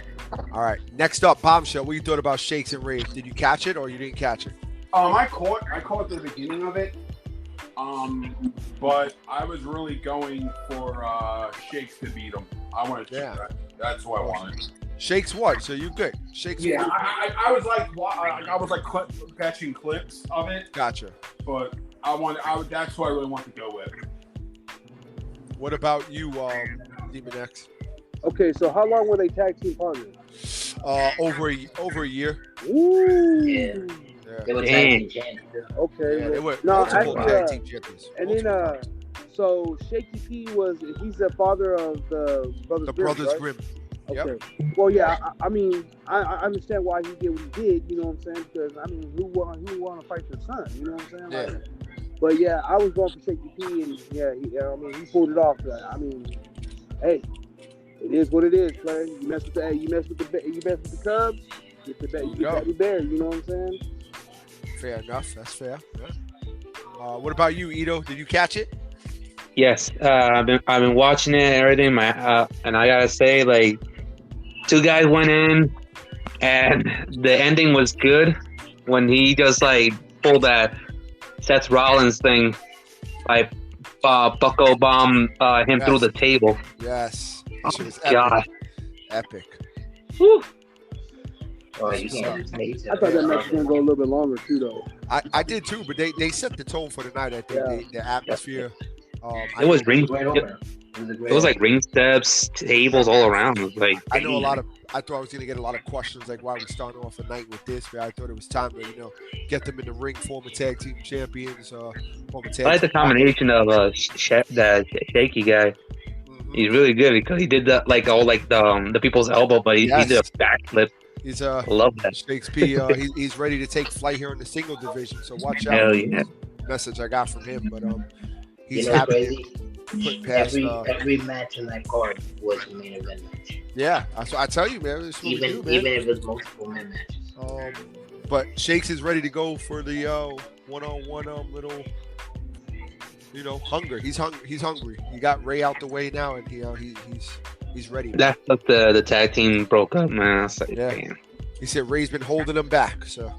All right. Next up, Bombshell. What you thought about Shakes and Ray? Did you catch it or you didn't catch it? I caught the beginning of it. But I was really going for Shakes to beat him. I wanted to do that. That's what I wanted. Shakes what? So you good? Shakes. Yeah, I was like catching clips of it. Gotcha. But that's what I really want to go with. What about you, Demon X? Okay, so how long were they tag team partners? Over a year. Ooh. Yeah. Yeah. They were Dang. tag team champions. Okay. Yeah, they were No, multiple actually, tag team champions. and then so Shaky P he's the father of the Brothers The Grimm, Brothers right? Grimm. Okay. Well, yeah. I mean, I understand why he did what he did. You know what I'm saying? Because I mean, who want to fight your son? You know what I'm saying? Yeah. Like, but yeah, I was going for Shaky P, and yeah, I mean, he pulled it off. I mean, hey, it is what it is, player. You mess with the Cubs, you get the Bear. You know what I'm saying? Fair enough. That's fair. Yeah. What about you, Ito? Did you catch it? Yes, I've been watching it and everything. And I gotta say, like, two guys went in, and the ending was good when he just like pulled that Seth Rollins thing, like Bucko bomb him through the table. Yes. Oh, Shit was God. Epic. Whew. Oh, you can't. I thought that match was gonna go a little bit longer too, though. I did too, but they set the tone for the night. I think the atmosphere. It was ring. Great opener. It was like ring steps, tables all around. It was like, I know I thought I was gonna get a lot of questions like why we starting off the night with this, but I thought it was time to get them in the ring, former tag team champions. Former tag. I like the combination of that shaky guy. Mm-hmm. He's really good because he did that like all like the people's elbow, but he did a backflip. He's I love that. Shakespeare. He's ready to take flight here in the single division. So watch out. Hell yeah. Message I got from him, but he's You know, happy. crazy. Put past, Every match in that card was a main event match. Yeah, I tell you, man. It's what we do, man. Even if it was multiple men matches. But Shakes is ready to go for the one-on-one little, hunger. He's hungry. He got Ray out the way now, and he's ready. Man. That's what the tag team broke up, man. I was like, Yeah. damn. He said Ray's been holding him back, so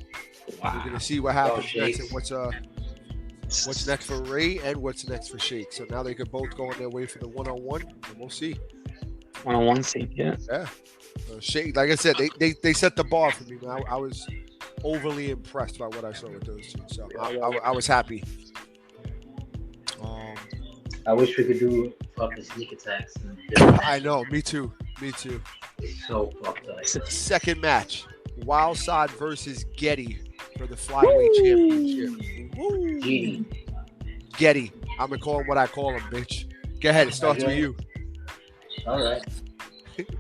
we're gonna see what happens next and what's next for Ray and what's next for Shake. So now they could both go on their way for the one-on-one, and we'll see. One-on-one scene, yeah. Yeah. Shake, like I said, they set the bar for me, man. I was overly impressed by what I saw with those two, so I was happy. I wish we could do fucking sneak attacks. I know, me too. It's so fucked up. Second match, Wildside versus Getty for the flyweight championship. Woo. Getty. I'm gonna call him what I call him, bitch. Go ahead, it starts with you. All right.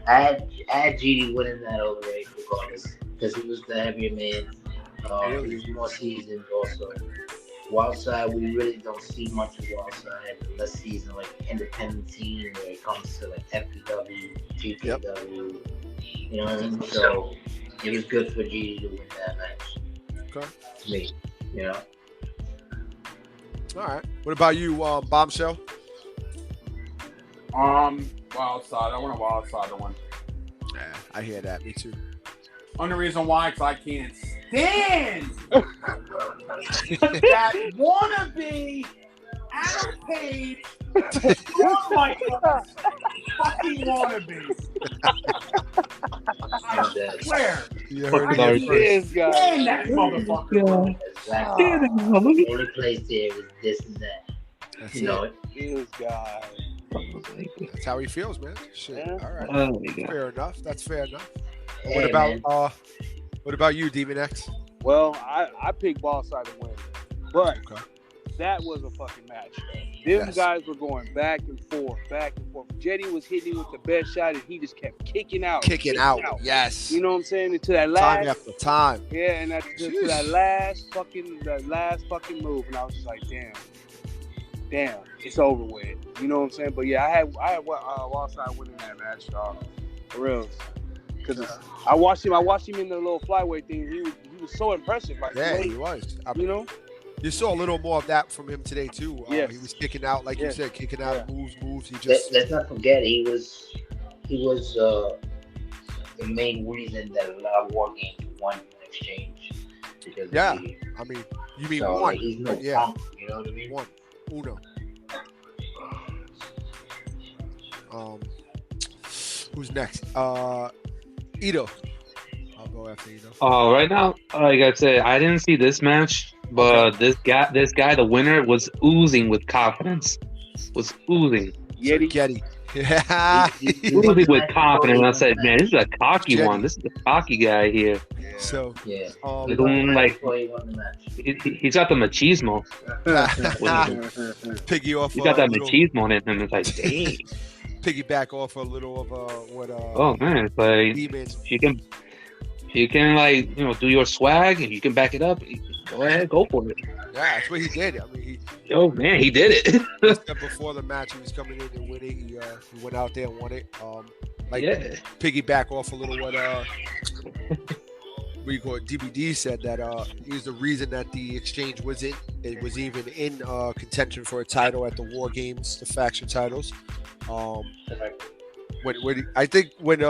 I had GD winning that over Ray regardless because he was the heavier man. He was more seasoned also. Wildside, we really don't see much of Wildside unless he's in like independent scene where it comes to like FPW, GPW. You know what I mean? So it was good for GD to win that match. Okay. To me, All right. What about you, Bombshell? Wildside. I want a Wildside to win. Yeah, I hear that. Me too. Only reason why, because I can't stand that wannabe Adam Page. Oh my God. Fucking wannabe. I swear. You heard I it can't here first. stand that motherfucker. Exactly. The only place there was this and that. That's You know it. it. This guy. That's how he feels, man. Shit. Yeah. All right. Oh my God. Fair enough. That's fair enough. Hey, What about man. what about you, Demon X? Well, I picked Wildside to win, but Okay. that was a fucking match. Them Yes. guys were going back and forth. Jetty was hitting with the best shot, and he just kept kicking out. Kicking out. Yes. You know what I'm saying? Until that Time last, after time. yeah, and to that last fucking move, and I was just like, damn, it's over with. You know what I'm saying? But yeah, I had Wildside winning that match, dog. For real. Because I watched him in the little flyweight thing. He was so impressive. Like, Yeah, the way- he was. you know? You saw a little more of that from him today too. Yes. He was kicking out, like you Yes. said, kicking out moves. He Let's, just let's not forget he was the main reason that a lot of war games won in exchange. Because Yeah. of GD. I mean, you mean So, one? like, he's no Yeah. punk, you know what I mean? One. Uno. Who's next? Ito. I'll go after Ito. Right now, like I said, I didn't see this match, but this guy, the winner, was oozing with confidence. Was oozing. Yeti. Getty. Yeah. Uzi with confidence. I said, man, this is a cocky Jetty. one. This is a cocky guy here. So Yeah. He's doing, like, He won the match. he's got the machismo. piggy off. He's got that little, machismo in him. It's like, dang. piggyback off a little of what. Oh man, it's like Demons. you can like do your swag and you can back it up. Go ahead, go for it. Yeah, that's what he did. I mean, Oh man, he did it. he said before the match he was coming in and winning. He went out there and won it. Yeah. Piggyback off a little what you call it, DBD said that he's the reason that the exchange was even in contention for a title at the War Games, the faction titles. I think when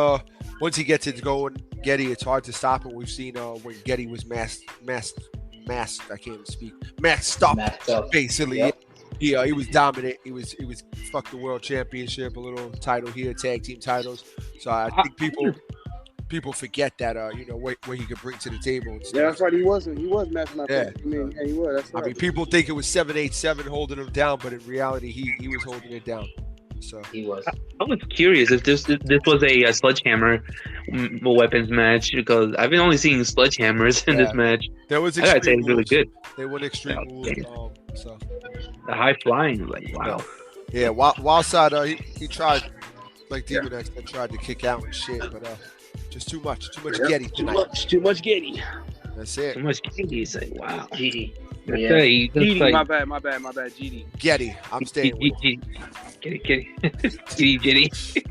once he gets it going, Getty, it's hard to stop him. We've seen when Getty was masked. I can't even speak. Masked up. Basically. Yep. He was dominant. He was fuck the world championship, a little title here, tag team titles. So I think people forget that what he could bring to the table. And stuff. Yeah, that's right. He was messing up. Yeah. He was. That's right. I mean, people think it was 787 holding him down, but in reality, he was holding it down. So He was. I was curious if this was a sledgehammer weapons match because I've been only seeing sledgehammers in this match. there was I gotta say, extreme it's really moves. good. They went extreme Yeah. moves. So The high flying, like wow. yeah, Wildside he tried like Demon X that tried to kick out and shit, but just too much Getty tonight. Too much Getty. That's it. Too much kitty. It's like wow. GD. That's Yeah. right, he just, GD, like, my bad, GD. Getty, I'm staying with him. Kitty.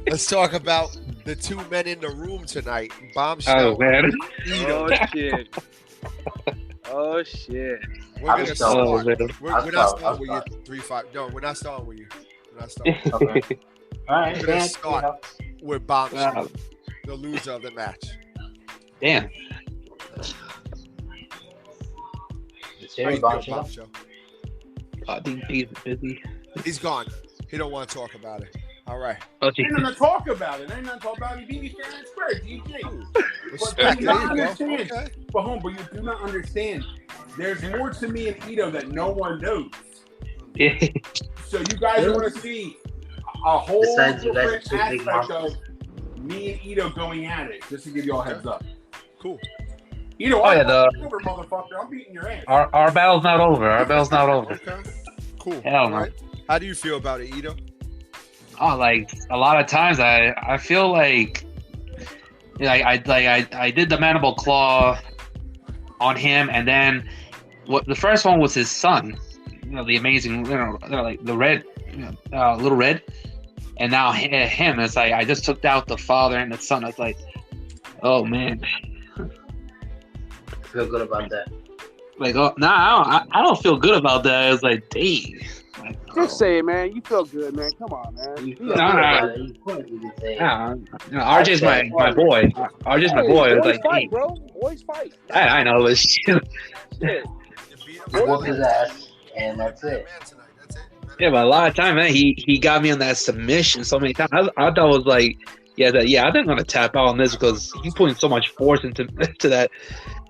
Let's talk about the two men in the room tonight. Bombshell. Oh man. Oh shit. Oh shit. We're I'm gonna still- start. man. We're I'll not start, starting with I'll you 3-5. No, we're not starting with you. We're not starting. Okay. All right. We're gonna yeah, start with Bombshell, the loser of the match. Damn. It's How here, you feel, Bombshell. Bombshell? I think he's busy. He's gone. He don't want to talk about it. All right. Oh, Ain't nothing to talk about it. Ain't nothing to talk about it. He beat me fair and square, GG. Respect. you There not you go. understand. Okay. But but you do not understand. There's more to me and Ito that no one knows. yeah. So you guys are going to see a whole Besides you guys different are two big aspect of monsters. me and Ito going at it. Just to give you all a heads up. Cool. Ito, Oh, yeah, I'm the- over, motherfucker. I'm beating your ass. Our battle's not over. Our battle's not over. Okay. Cool. Hell All no. right. How do you feel about it, Ito? Oh, like a lot of times I feel like I did the mandible claw on him, and then the first one was his son, the amazing, like the red, little red, and now him. It's like I just took out the father and the son. It's like, oh man, Feel good about that. like oh nah, I don't feel good about that. It's like dang. Like, Just say it, man. You feel good, man. Come on, man. You feel No, good no. about it. You couldn't say it. yeah, RJ's my boy. RJ's my boy. It's Boys like, fight, hey, bro. Boys fight. I know, but shit. Shit. You whoop his ass, and that's it. Yeah, but a lot of time, man, he got me on that submission so many times. I thought it was like, I think I'm gonna tap out on this because he's putting so much force into that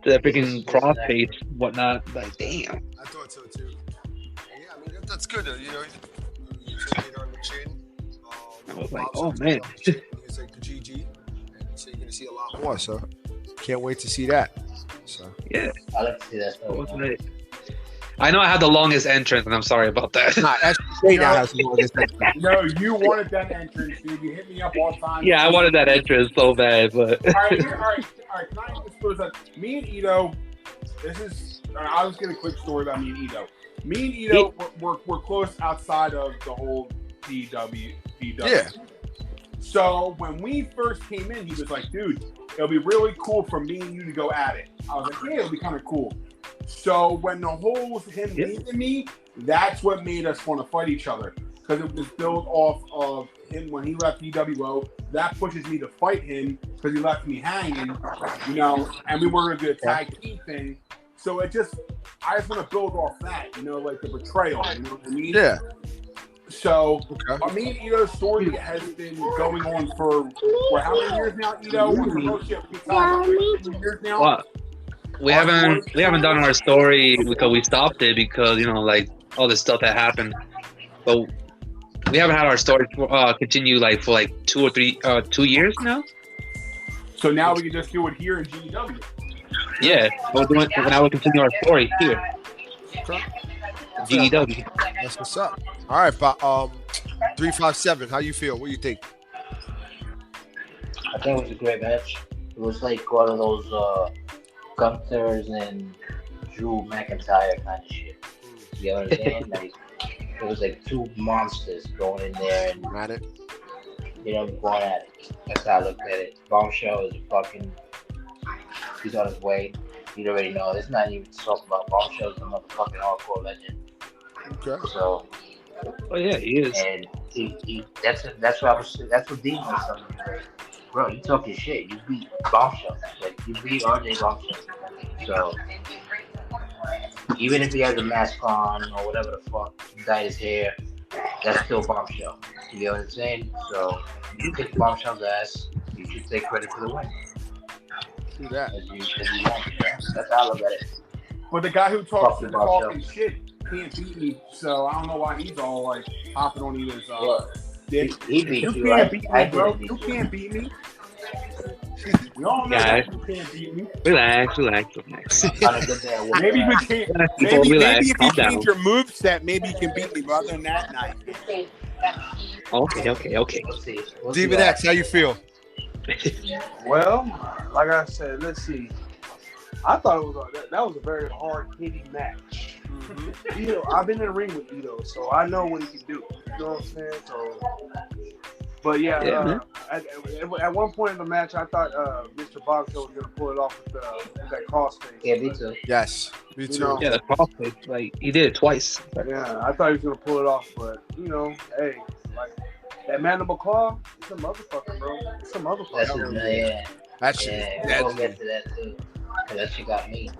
freaking crossface, whatnot. Like, damn. I thought so too. Yeah, I mean that's good. You took it on the chin. I was like, Bombshell oh, took man. it on the chin. He's like the GG, and so you're gonna see a lot more. So can't wait to see that. So Yeah. I like to see that What was story. it? I know I had the longest entrance, and I'm sorry about that. nah, SJ now has the longest entrance. No, you wanted that entrance, dude. You hit me up all the time. Yeah, I wanted that entrance so bad, but All right. Can I disclose that me and Ito? I'll just get a quick story about me and Ito. Me and Ito, we're close outside of the whole DW. Yeah. So when we first came in, he was like, "Dude, it'll be really cool for me and you to go at it." I was like, "Yeah, it'll be kind of cool." So when the whole was him leaving me, that's what made us want to fight each other because it was built off of him when he left DWO. That pushes me to fight him because he left me hanging, and we were going to do a tag team thing. So I just want to build off that, like the betrayal, you know what I mean? Yeah. So, Okay. me and Ito's story has been going on for how many years now, Ito? Years now? well, we haven't done our story because we stopped it because like all this stuff that happened. But We haven't had our story continue for 2 or 3 2 years now. So now we can just do it here in GEW. Yeah, now we continue our story here. Okay. GEW. That's what's up. All right, but 357. How you feel? What do you think? I think it was a great match. It was like one of those Gunther's and Drew McIntyre kind of shit. You know what I'm saying? Like it was like two monsters going in there and At it. going at it. That's how I looked at it. Bombshell is he's on his way. You already know. It's not even to talk about. Bombshell's a motherfucking hardcore legend. Okay. So. Oh yeah, he is. And that's what Dean was telling me. Like, bro, you talking shit. You beat Bombshell. Like you beat RJ Bombshell. So even if he has a mask on or whatever the fuck, dyed his hair, that's still Bombshell. You know what I'm saying? So you kick Bombshell's ass, you should take credit for the win. Do that. As you want. That's how I look at it. But the guy who talks Fuck talking shit can't beat me, so I don't know why he's all like hopping on either's dick. He beat You you, can't right? beat me, I bro. didn't beat You you. can't beat me. We all know Guys. that you can't beat me. Relax. On a good day, I whoop Maybe your we ass. can't. People Maybe relax, if you calm change down. your moveset, maybe you can beat me. But other than that, nah. Okay. We'll see. We'll see Demon what X, how you feel? Well, like I said, let's see. I thought it was that was a very hard hitting match. Ito, I've been in the ring with Ito, so I know what he can do. You know what I'm saying? So, but yeah, at one point in the match, I thought Mr. Bombshell was gonna pull it off with that crossface. Yeah, me too. Yes, me too. You know, Yeah, the crossface, he did it twice. Yeah, I thought he was gonna pull it off, but hey, like that mandible claw, it's a motherfucker, bro. It's a motherfucker. That's it, man. That shit Yeah, is we'll deadly. get to that too. Cause that shit got me.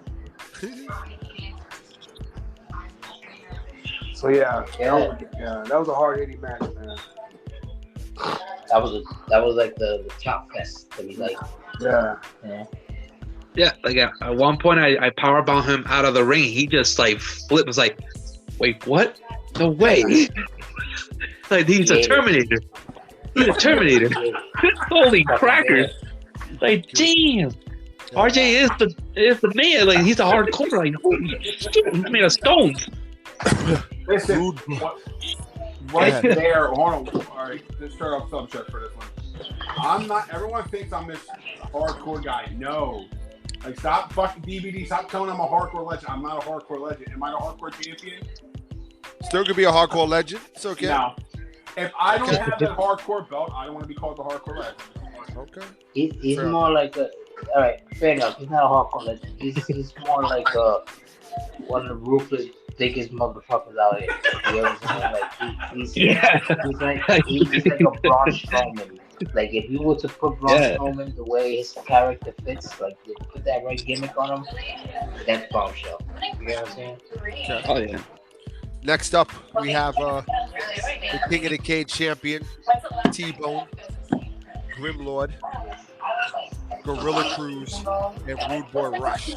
So yeah, Yeah. that was a hard hitting match, man. That was like the chop fest to be like. Yeah. Yeah, at one point I powerbound him out of the ring. He just flipped. Was like, wait, what? No way! He's a Terminator. He's a Terminator. Holy crackers! Damn. RJ is the man. He's a hardcore. Holy shit, he's made of stones. Listen, right there. Hold on. All right, let's start off subject for this one. I'm not. Everyone thinks I'm this hardcore guy. No. Stop fucking DVD. Stop telling I'm a hardcore legend. I'm not a hardcore legend. Am I a hardcore champion? Still gonna be a hardcore legend. It's okay. No. If I don't have that hardcore belt, I don't want to be called the hardcore legend. Okay. He's more like a. All right, fair enough. He's not a hardcore legend. He's more like one of the ruthless, biggest motherfuckers out here. You know what I'm saying? He's like a Braun Strowman. Like if you were to put Braun Strowman the way his character fits, like you put that right gimmick on him, that's Bombshell. You know what I'm saying? Okay. Oh yeah. Next up, we have the King of the Cage champion, T-Bone, Grimlord, Gorilla Cruz, and Rude Boy Rush.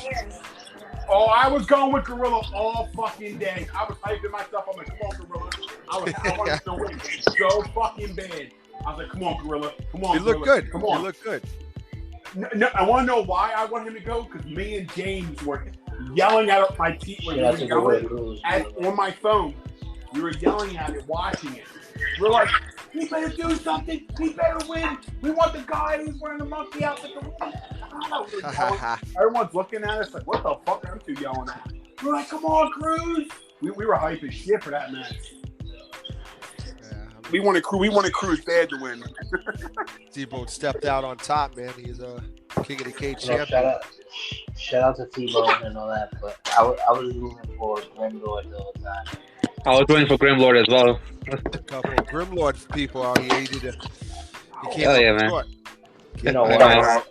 Oh, I was going with Gorilla all fucking day. I was hyping myself. I'm like, come on, Gorilla. I wanted to win so fucking bad. I was like, come on, Gorilla. Come on, You look Gorilla. good. Come on. You look good. No, I want to know why I want him to go, because me and James were yelling at my teeth when we were yelling on my phone. We were yelling at it, watching it. We were like, he better do something. He better win. We want the guy who's wearing the monkey outfit to win. Everyone's looking at us like, what the fuck are you two yelling at? We're like, come on, Cruz. We were hyping shit for that match. We wanted Cruz bad to win. T-Bone stepped out on top, man. He's a King of the Cage champion. Shout out to T-Bone and all that, but I was rooting for Grimlord the whole time. I was waiting for Grimlord as well. A couple of Grimlord people out here. He came Hell yeah, up man. short. You know what? Nice.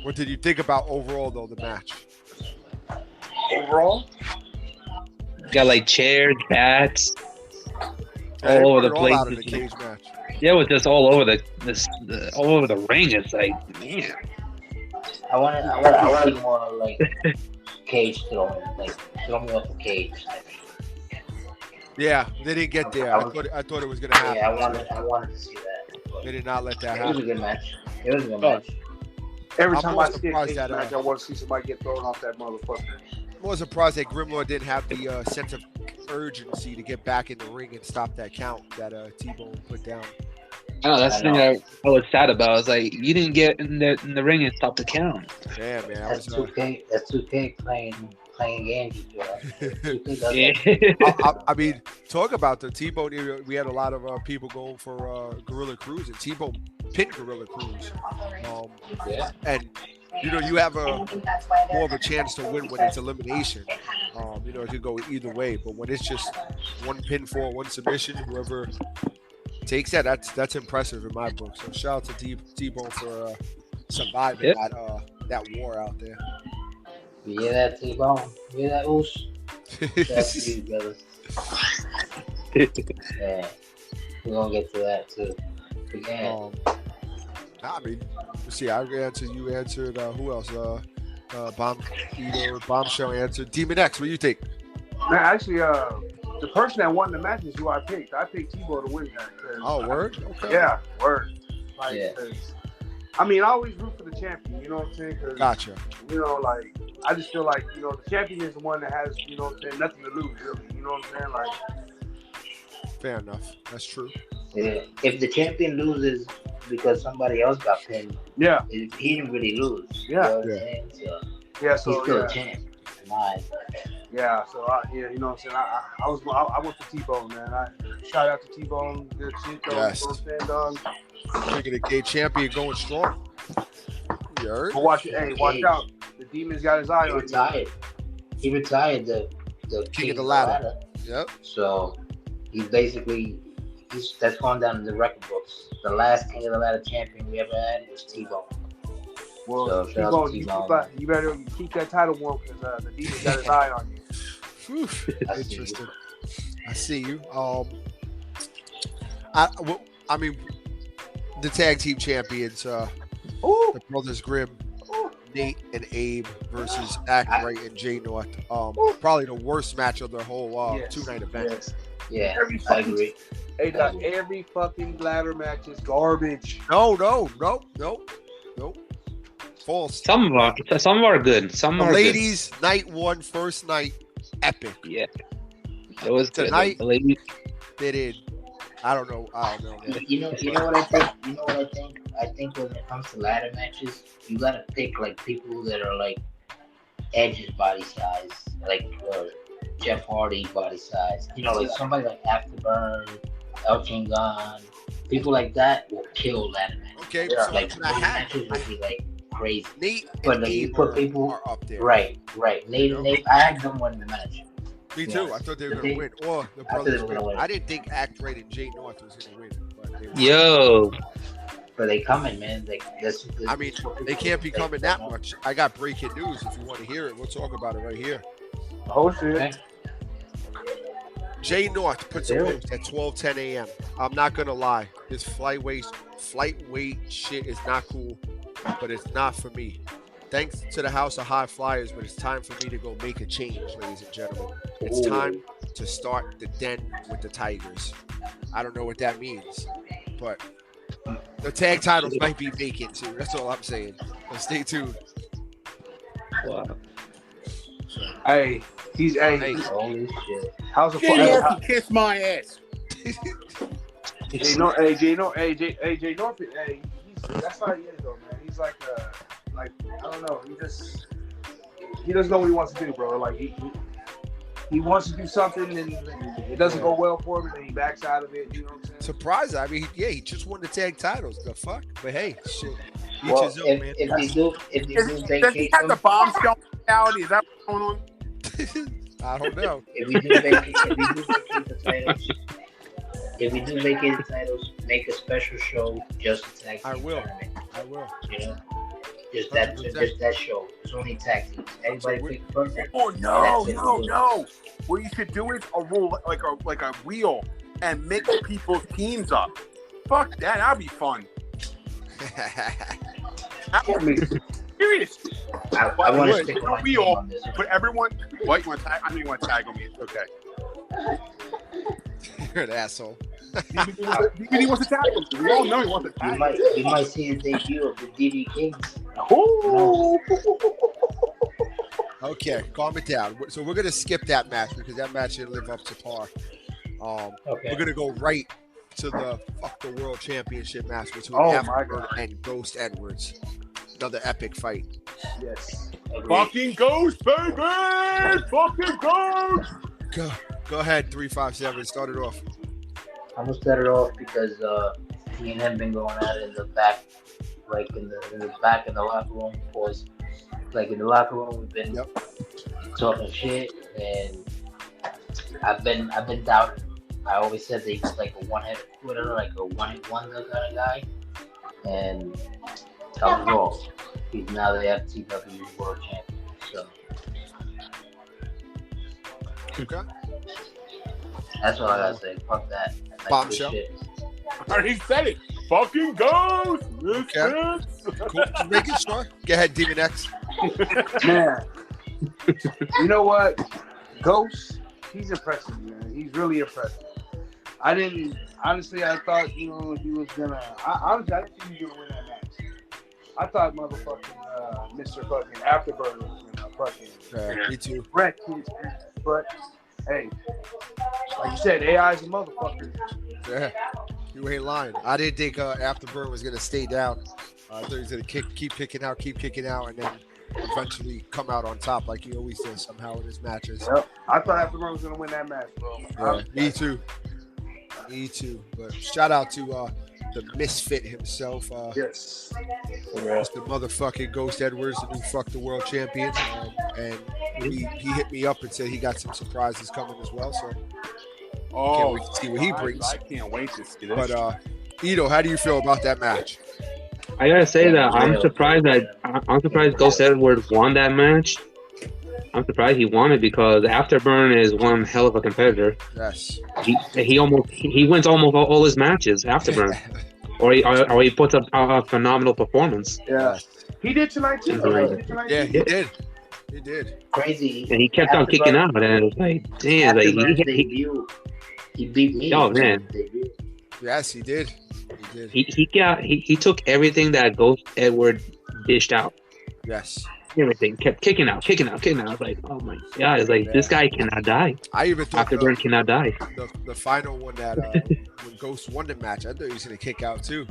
What did you think about overall, though, the match? Overall, Got chairs, bats, They all over put the it place. out in the cage match. Yeah, it was just all over all over the ring. It's like, man. I want more like cage throwing, like throw me off the cage. Yeah, they didn't get there. I thought it was gonna happen. Yeah, I wanted to see that. They did not let that It was a happen. good match. It was a good Oh. match. Every I'm time more I see a surprised cage that, match, I want to see somebody get thrown off that motherfucker. I'm more surprised that Grimlaw didn't have the sense of urgency to get back in the ring and stop that count that T-Bone put down. I know that's I the thing know. I was sad about. I was like, you didn't get in the ring and stop the count. Yeah, man. I That's was. 2K. That's 2K playing games. 2K does that. Yeah. I mean, talk about the T-Bone era. We had a lot of people going for Gorilla Cruise, and T-Bone pinned Gorilla Cruise. Yeah. And you have more of a chance to win when it's elimination. It could go either way, but when it's just one pinfall, one submission, whoever takes that's impressive in my book. So shout out to T-Bone for surviving that war out there. You hear that, T-Bone? You hear that, Oosh? That's you, brothers. Yeah. We're going to get to that, too. Again. I mean, let's see. I answered. You answered. Who else? Bombshell answered. Demon X. What do you think? Man, actually, the person that won the match is who I picked. I picked T-Bone to win that. Oh, word? Okay. Yeah, word. Like, Yeah. I mean, I always root for the champion. You know what I'm saying? Cause, Gotcha. Like, I just feel like, the champion is the one that has, what I'm saying, nothing to lose, really. You know what I'm saying? Like, Fair enough. That's true. Yeah. If the champion loses because somebody else got pinned, yeah. he didn't really lose. Yeah. You know what I'm saying? So Yeah, so he's still a champ. Yeah, so you know what I'm saying? I went for T-Bone, man. Shout out to T-Bone, good shit, though. Yes. You know what I'm saying, dog? Picking the K champion going strong. You heard? But watch out. The Demon's got his eye on you. He retired the King of the Ladder. Yep. So he's that's going down in the record books. The last King of the Ladder champion we ever had was T-Bone. Well, So, shout out to T-Bone. you better keep that title warm because the Demon's got his eye on you. Interesting. I see you. I mean, the tag team champions, the Brothers Grimm, Nate and Abe versus Act Right and Jay North. Probably the worst match of the whole 2-night event. Yes. Yeah, I agree. Hey, Doc, every fucking ladder match is garbage. No. False. Some of are good. Some The are ladies, night one, first night, epic. good. Yeah. It was Tonight, good. The ladies. They did. I don't know, man. You know what I think? I think when it comes to ladder matches, you gotta pick like people that are like Edge's body size, like Jeff Hardy body size. Like somebody like Afterburn, Elton Gun, people like that will kill ladder matches. Okay, They're so like I had matches would be like crazy. Nate But and if you Abe put people are up there. Right. Nate, I had them win the match. Me too. I thought they were going to win. Or the I thought they Brothers were gonna Grimm. win. I didn't think Act Right and Jay North was going to win. But they were. Yo. But they coming, man. I mean, they can't be coming that much. I got breaking news. If you want to hear it, we'll talk about it right here. Oh, shit. Okay. Jay North puts a post at 12:10 a.m. I'm not going to lie. This flight weight shit is not cool, but it's not for me. Thanks to the House of High Flyers, but it's time for me to go make a change, ladies and gentlemen. It's time to start the den with the Tigers. I don't know what that means, but the tag titles might be vacant too. That's all I'm saying. So stay tuned. Wow. Hey, Holy shit. how's the Jay North can kiss my ass. Jay North, hey, that's how he is though, man. He's like I don't know. He doesn't know what he wants to do, bro. Like he wants to do something and it doesn't go well for him, and then he backs out of it. You know what I'm saying? Surprised. I mean, he just won the tag titles. The fuck? But hey, shit. Each Well, his own, man. if you do Does he vacate have the them, bombshell mentality? Is that what's going on? I don't know. if we do vacate the titles, make a special show just to tag team I will. tournament. I will. Just 100%. that show. It's only tag teams. Everybody pick a person. Oh That's it. no! What you should do is a rule like a wheel and mix people's teams up. Fuck that! That'd be fun. That would be serious. I want to stick with my team wheel, on this. but everyone. What you want to tag? I mean, you want to tag on me? It's okay. You're an asshole. DVD wants to tap him. We all know he wants to tap him. You might see his debut of the DD Kings. Ooh. Okay, calm it down. So we're gonna skip that match because that match didn't live up to par. Okay. We're gonna go right to the Fuck the World Championship match between Oh, my Afterbird God. and Ghost Edwards. Another epic fight. Yes. Fucking Ghost, baby! Fucking Ghost! Go ahead, 357. Start it off. I'm gonna start it off because me and him been going at it in the back, like in the back in the locker room. Cause like in the locker room, we've been talking shit, and I've been doubting. I always said that he was like a one-hit quitter, like a one-hit wonder kind of guy, and I was wrong. He's now the FTW World Champion. So Okay. that's all I gotta say. Fuck that. Like, Bombshell. shit. I already said it. Fucking Ghost! Okay. Cool. Just making sure. Go ahead, Demon X. Man, you know what? Ghost, he's impressive, man. He's really impressive. Honestly, I thought, he was gonna, I didn't think he was gonna win that match. I thought motherfucking Mr. fucking Afterbird was gonna fucking Me too. wreck his ass. But, hey, like you said, AI is a motherfucker. Yeah. You ain't lying. I didn't think Afterbird was gonna stay down. I thought he was gonna keep kicking out, and then eventually come out on top like he always does somehow in his matches. Yep. I thought Afterbird was gonna win that match, bro. Yeah, me too. Me too. But shout out to the misfit himself. Yes. Mr. Motherfucking Ghost Edwards, the new Fuck the World Champion. And he hit me up and said he got some surprises coming as well. So can't wait to see what he brings. I can't wait to see this. But Ito, how do you feel about that match? I gotta say that I'm surprised Ghost Edwards won that match. I'm surprised he won it because Afterburn is one hell of a competitor. Yes. He wins almost all his matches Afterburn, or he puts up a phenomenal performance. Yeah. He did tonight too. Yeah, he did. He did. Crazy. And he kept on kicking out, and it was like, damn, like he beat me. Oh man. Yes, he did. He took everything that Ghost Edward dished out. Yes. Everything kept kicking out. I was like, oh my god! It's like this guy cannot die. I even thought Afterburn cannot die. The final one that when Ghost won the match, I thought he was gonna kick out too.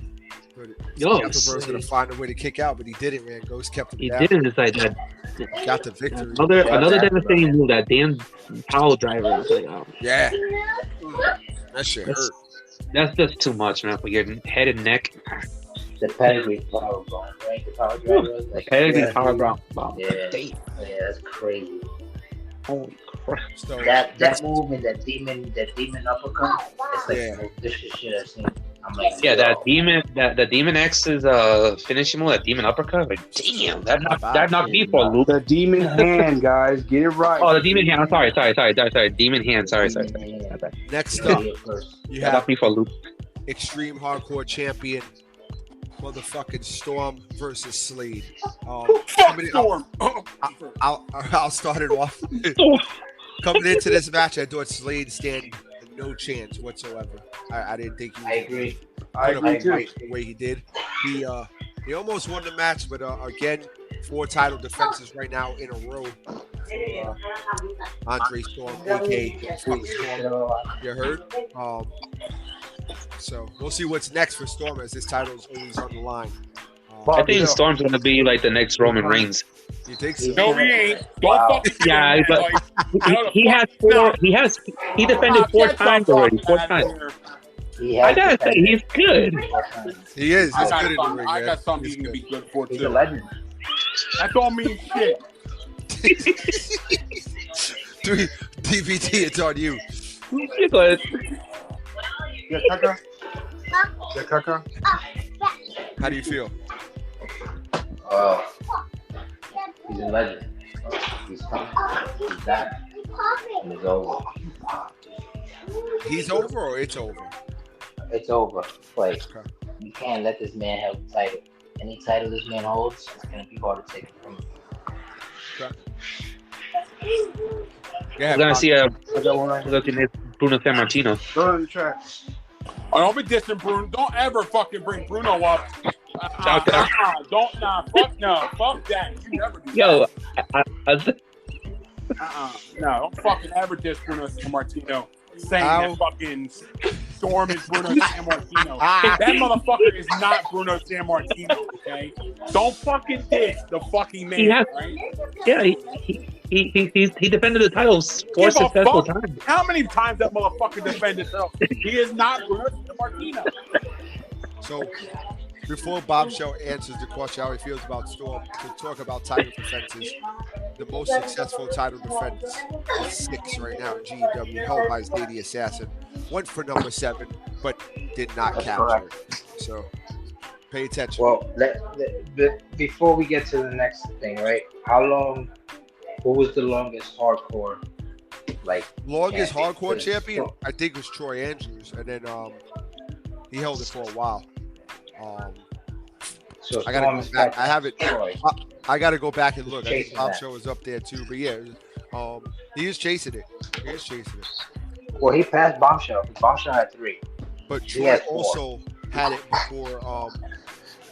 Afterburn was gonna find a way to kick out, but he didn't. Man, Ghost kept him down. He didn't decide that. Got the victory. Another devastating move. That damn power driver. I was like, oh. Yeah. That shit hurt. That's just too much, man. For your head and neck. The pedigree power bomb, right? The power driver. Like, pedigree power bomb. Yeah, that's crazy. Holy crap! So, that move and that demon uppercut. It's like the most vicious shit I've seen. I'm like, yeah, that demon X's finishing move, that demon uppercut. Like, damn, that knocked me for a loop. The demon hand, guys, get it right. Oh, the demon hand. I'm sorry. Demon hand. Sorry. Next up, you That have knocked me for a loop. Extreme Hardcore Champion, motherfucking Storm versus Slade. Storm. I'll start it off. Coming into this match, I thought Slade stand no chance whatsoever. I didn't think he. I agree. I agree too. The way he did, he almost won the match, but again, 4 title defenses right now in a row. Andre Storm, aka Storm, you heard? So we'll see what's next for Storm as this title is always on the line. I think Storm's gonna be like the next Roman Reigns. You think so? No, he ain't. Don't fucking Yeah, but he defended 4 times already. 4 times. I gotta say he's good. He is. I He's got good in the something. ring. I man. got something He's he can be good. good for He's a too. legend. That don't mean shit. DVT, it's on you. He's good. Yeah, Kaka. How do you feel? He's a legend. He's coming. He's back. And it's over. He's over or it's over? It's over. Like, Okay. you can't let this man have the title. Any title this man holds, it's gonna be hard to take it from him. Yeah, We're gonna see a Brooklyn Bruno Sammartino. Throw it in the trash. Oh, don't be dissing Bruno. Don't ever fucking bring Bruno up. Fuck that. You never do Yo, that. No, don't fucking ever diss Bruno Sammartino. Saying that fucking Storm is Bruno Sammartino. That motherfucker is not Bruno Sammartino, okay? Don't fucking diss the fucking man, right? Yeah, he defended the titles 4 successful times. How many times that motherfucker defended himself? He is not Bruno Sammartino. So, before Bombshell answers the question how he feels about Storm, to talk about title defenses, the most successful title defense is 6 right now in GEW, held by his Lady Assassin. Went for number 7, but did not capture it. So, pay attention. Well, before we get to the next thing, right? Who was the longest hardcore, longest hardcore champion? I think it was Troy Andrews, and then he held it for a while. So I gotta go back. I have it. I gotta go back and look. I think Bombshell is up there too. But yeah, he is chasing it. Well, he passed Bombshell. Bombshell had 3. But Troy also had it before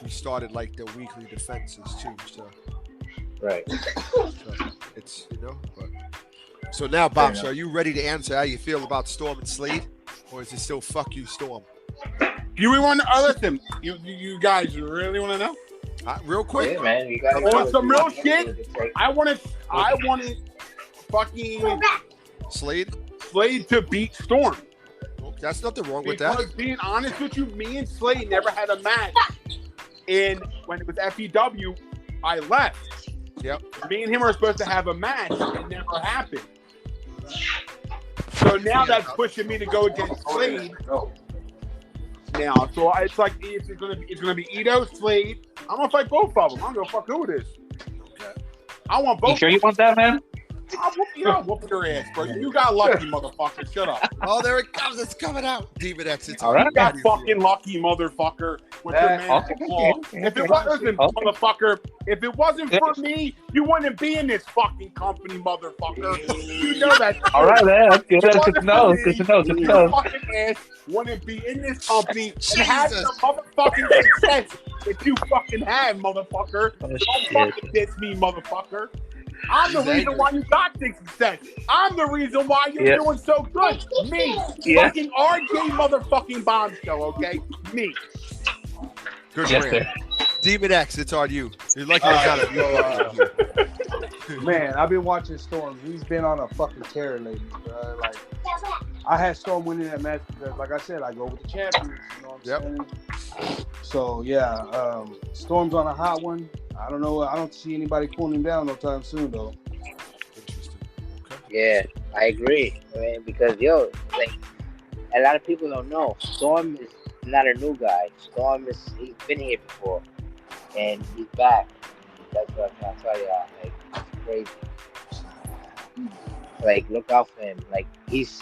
we started like the weekly defenses too. So right. So it's But so now, Bombshell, are you ready to answer how you feel about Storm and Slade, or is it still fuck you, Storm? You really want to listen? You guys really want to know? Real quick, yeah, man. You got want some real shit. I wanted fucking Slade to beat Storm. Well, that's nothing wrong with because that. Being honest with you, me and Slade never had a match. And when it was FEW, I left. Yep. Me and him were supposed to have a match. It never happened. So now that's pushing me to go against Slade. Now, so it's like it's gonna be Ito, Slade. I'm gonna fight both of them. I'm gonna fuck who it is. I want both. You sure you want that, man? I'll whoop your ass, bro. You got lucky, motherfucker. Shut up. Oh, there it comes. It's coming out. Demon X. It's all right. You got fucking lucky, motherfucker. With your man. If it wasn't, motherfucker, if it wasn't for me, you wouldn't be in this fucking company, motherfucker. You know that. All right, man. That's good. That's good to know. Good to know. Good to know. Fucking ass wouldn't be in this company and have the motherfucking success that you fucking have, motherfucker. Oh, don't fucking diss me, motherfucker. I'm the reason why you got this success. I'm the reason why you're doing so good. Me. Fucking RJ motherfucking Bombshell, okay? Me. Good man. Demon X, it's on you. You're lucky I got it. Man, I've been watching Storm. He's been on a fucking tear lately, bro. Like, I had Storm winning that match because, like I said, I go with the champions. You know what I'm saying? So, yeah, Storm's on a hot one. I don't know. I don't see anybody cooling him down no time soon, though. Interesting. Okay. Yeah, I agree. I mean, because, like, a lot of people don't know. Storm is not a new guy. He's been here before. And he's back. That's what I'm trying to tell y'all. Like, it's crazy. Like, look out for him. Like, he's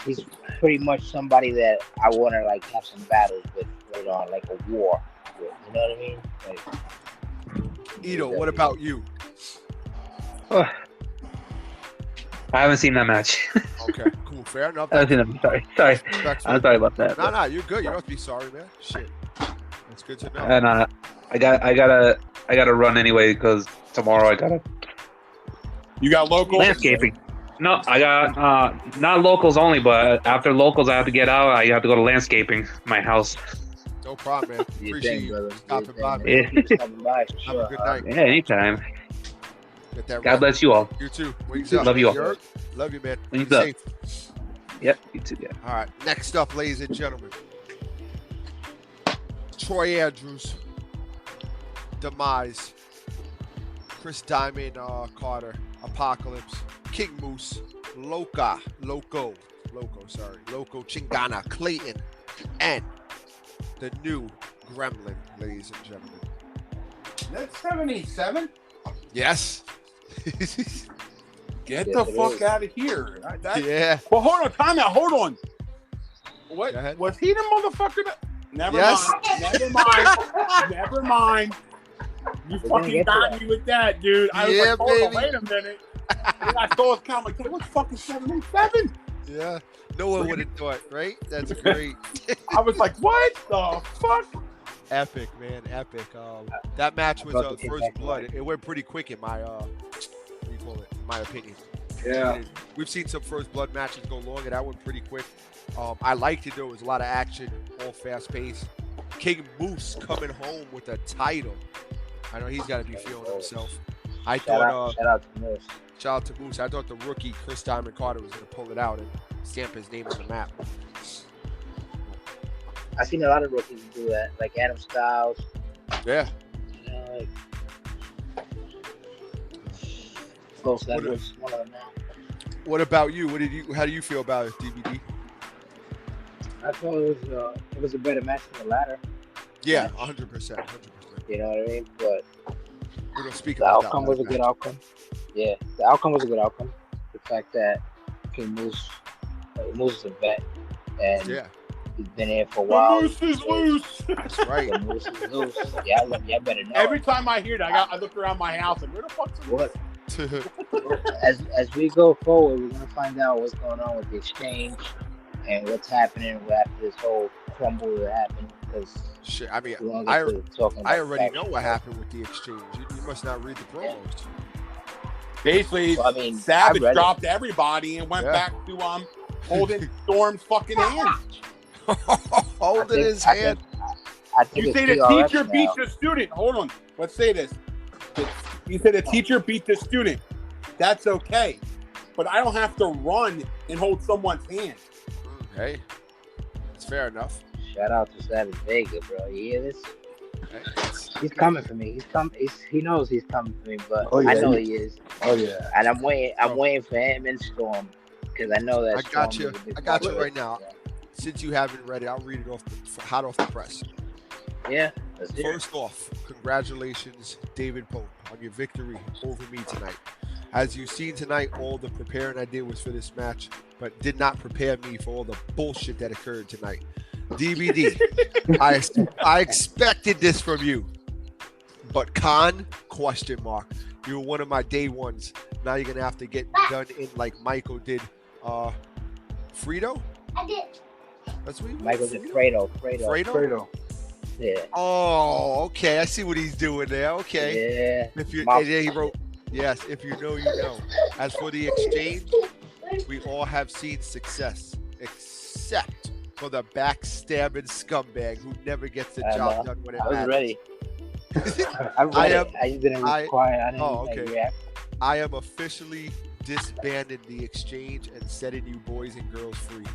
pretty much somebody that I want to, like, have some battles with later on, like a war with. You know what I mean? Like, Ito, what about you? I haven't seen that match. Okay, cool. Fair enough. I haven't seen that. Sorry. I'm sorry about that. No, you're good. You don't have to be sorry, man. Shit. That's good to know. And I gotta run anyway because tomorrow I gotta. You got local landscaping. No, I got not locals only, but after locals I have to get out. I have to go to landscaping my house. No problem, man. Appreciate you stopping by, man. Yeah. Have a good night. Yeah, anytime. Get that God bless you all. You too. Wings up. Love you all. Love you, man. Wings Be up. safe. Yep, you too. Yeah. All right. Next up, ladies and gentlemen, Troy Andrews, Demise, Chris Diamond, Carter, Apocalypse, King Moose, Loco Chingana, Clayton, and the new Gremlin, ladies and gentlemen. That's 77? Yes. Get the fuck out of here. Yeah. Well, hold on. Time out. Hold on. What? Was he the motherfucker that... Never mind. You fucking got me with that, dude. I was like, hold on, wait a minute. And I saw his count, like, what's fucking 77? Yeah. No one would have thought, right? That's great. I was like, what the fuck? Epic, man. Epic. That match was about to get first back blood. right. It went pretty quick in my what do you call it? In my opinion. Yeah. We've seen some first blood matches go long, and that went pretty quick. I liked it. There was a lot of action, all fast paced. King Moose coming home with a title. I know he's got to be feeling himself. I Shout thought. out to Moose. Shout out to Moose. I thought the rookie Chris Diamond Carter was going to pull it out and stamp his name on the map. I've seen a lot of rookies do that, like Adam Styles. Yeah. You know, like Ghost Edwards, one of them now. What about you? How do you feel about it, DVD? I thought it was a better match than the ladder. Yeah, 100%. You know what I mean? But We don't speak the about outcome that was a good outcome. Yeah, the outcome was a good outcome. The fact that King Moose is a vet, and Yeah, he's been here for a while. Moose is loose. that's right. The Moose is loose. Y'all better know. Every time I hear that, I look around my house and where the fuck's the What? As we go forward, we're gonna find out what's going on with the exchange and what's happening after this whole crumble that happened. Because Shit, I mean, we I talking about already know factions. what happened with the exchange. You must not read the promos. Basically, Well, I mean, Savage I read it. dropped everybody and went Yeah. back to holding Storm's fucking hand. Holding his hand. I think You it's say the PRS teacher now. beat the student. Hold on. Let's say this. You say the teacher beat the student. That's okay. But I don't have to run and hold someone's hand. Hey, it's fair enough. Shout out to Savage Vega, bro. You hear this? Hey, it's- He's coming for me. He knows he's coming for me, but Oh, yeah. I know he is. Oh yeah. And I'm waiting for him and Storm because I know that. I got Storm you. is a big I got you part of right it. now. Since you haven't read it, I'll read it hot off the press. Yeah, let's hear it. First off, congratulations, David Pope, on your victory over me tonight. As you've seen tonight, all the preparing I did was for this match, but did not prepare me for all the bullshit that occurred tonight. DVD, I expected this from you, but Khan, question mark. You were one of my day ones. Now you're gonna have to get done in like Michael did. Frito? I did. That's what you Michael did Fredo. Fredo. Yeah. Oh, okay. I see what he's doing there. Okay. Yeah. If you Mouth- and then he wrote, yes, if you know, you know. As for the exchange, we all have seen success, except for the backstabbing scumbag who never gets the I job know. done when it I was matters. ready. I I read am- it. I just didn't I- require. I didn't oh, like, okay. react. I am officially disbanding the exchange and setting you boys and girls free.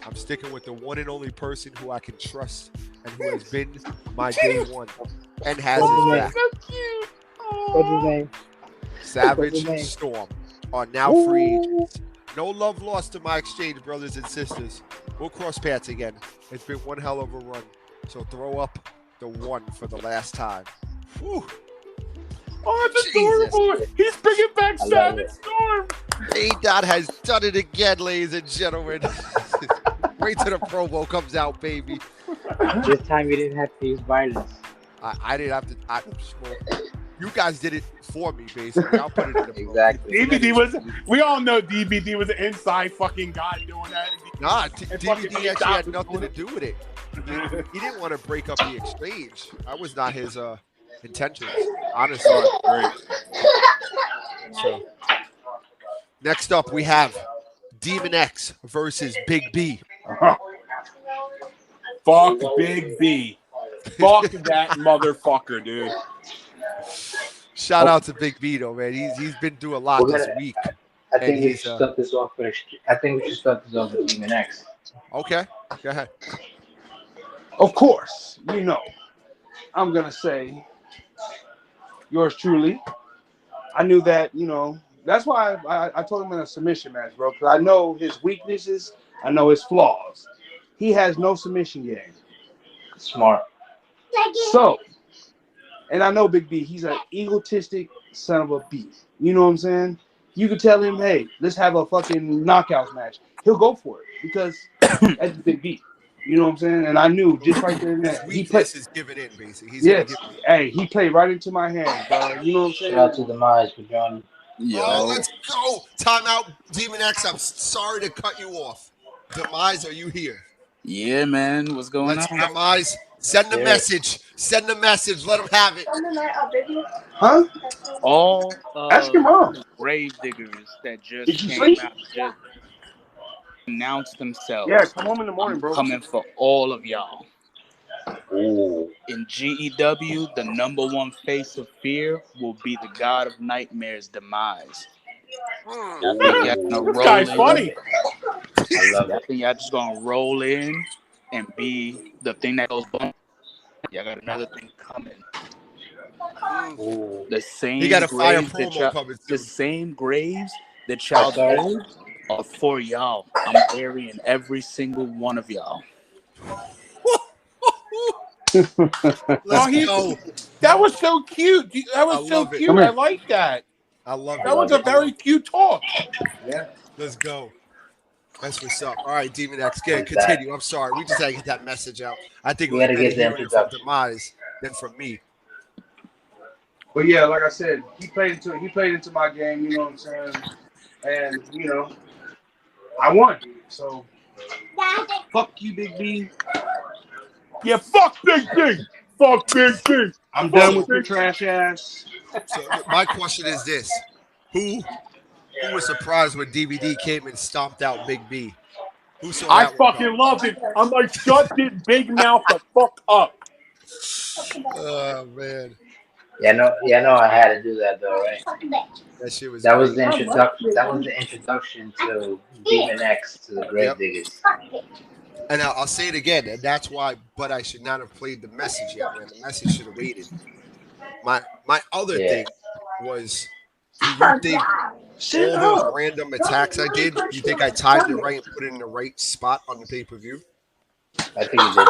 I'm sticking with the one and only person who I can trust and who has been my day one and has his What's back. What's his name? Savage What's his and name? Storm are now free agents. No love lost to my exchange brothers and sisters. We'll cross paths again. It's been one hell of a run. So throw up the one for the last time. Whew. Oh, it's Jesus. adorable. He's bringing back I love Savage it. Storm. A-Dot has done it again, ladies and gentlemen. Wait till the promo comes out, baby. This time you didn't have to use violence. I didn't have to. You guys did it for me, basically. I'll put it in the promo. Exactly. DVD was. We all know DVD was an inside fucking guy doing that. Nah, And fucking DVD actually A-Dot had was nothing to doing do with it. He didn't want to break up the exchange. That was not his intentions, honestly. Great. So, next up, we have Demon X versus Big B. Fuck Big B. Fuck that motherfucker, dude. Shout out to Big B, though, man. He's been through a lot We're this gonna- week. I think And we he's, should start this off with. I think we should start this off with Demon X. Okay, go ahead. Of course, you know, I'm gonna say yours truly. I knew that, you know, that's why I told him in a submission match, bro, because I know his weaknesses, I know his flaws. He has no submission game. Smart. So, and I know Big B, he's an egotistic son of a beast. You know what I'm saying? You could tell him, hey, let's have a fucking knockouts match. He'll go for it because that's Big B. You know what I'm saying? And I knew just right there and His then. weakness is giving in, basically. He's Yes. gonna give Hey, he played right into my hands, bro. You know what I'm saying? Shout out to Demise for joining. Oh, let's go. Timeout, Demon X. I'm sorry to cut you off. Demise, are you here? Yeah, man. What's going Let's on? Demise. Send the message. Send the message. Let them have it. Huh? All Ask your mom. the grave diggers that just Did you came sleep? out, just announced themselves. Yeah, come home in the morning, I'm bro. coming for all of y'all. Ooh. In GEW, the number one face of fear will be the god of nightmares, Demise. I think y'all gonna This roll guy's in. funny. I love I it. think y'all just gonna roll in and be the thing that goes bump. Y'all got another thing coming. Ooh. The He same got a fire graves that promo y'all, coming the soon. same graves that I y'all saw it. dug are for y'all. I'm burying every single one of y'all. Let's go. That was so cute. That I was so love it. cute. I like that. I love I it. That was love a it. very cute talk. Yeah. Let's go. That's what's up. All right, Demon X. Again, What's that? continue. I'm sorry. We just had to get that message out. I think it We was gotta better get the hearing it from introduction. Demise than from me. But yeah, like I said, he played into my game. You know what I'm saying? And I won. So fuck you, Big B. Yeah, fuck Big D. Fuck Big D. I'm done Fuck with your Big D. trash ass. So my question is this: Who was surprised when DVD came and stomped out Big B? Who saw I that one fucking loved it. I'm like, shut this big mouth the fuck up. coming? Oh man, Yeah, no, I had to do that though, right? that shit was That was great. the introduction. That was the introduction to Demon X to the Yep. Gravediggers. And I'll say it again, and that's why. But I should not have played the message yet, man. The message should have waited. My other Yeah. thing was, do you think all those random attacks I did, you think I timed it right and put it in the right spot on the pay-per-view? I think he did.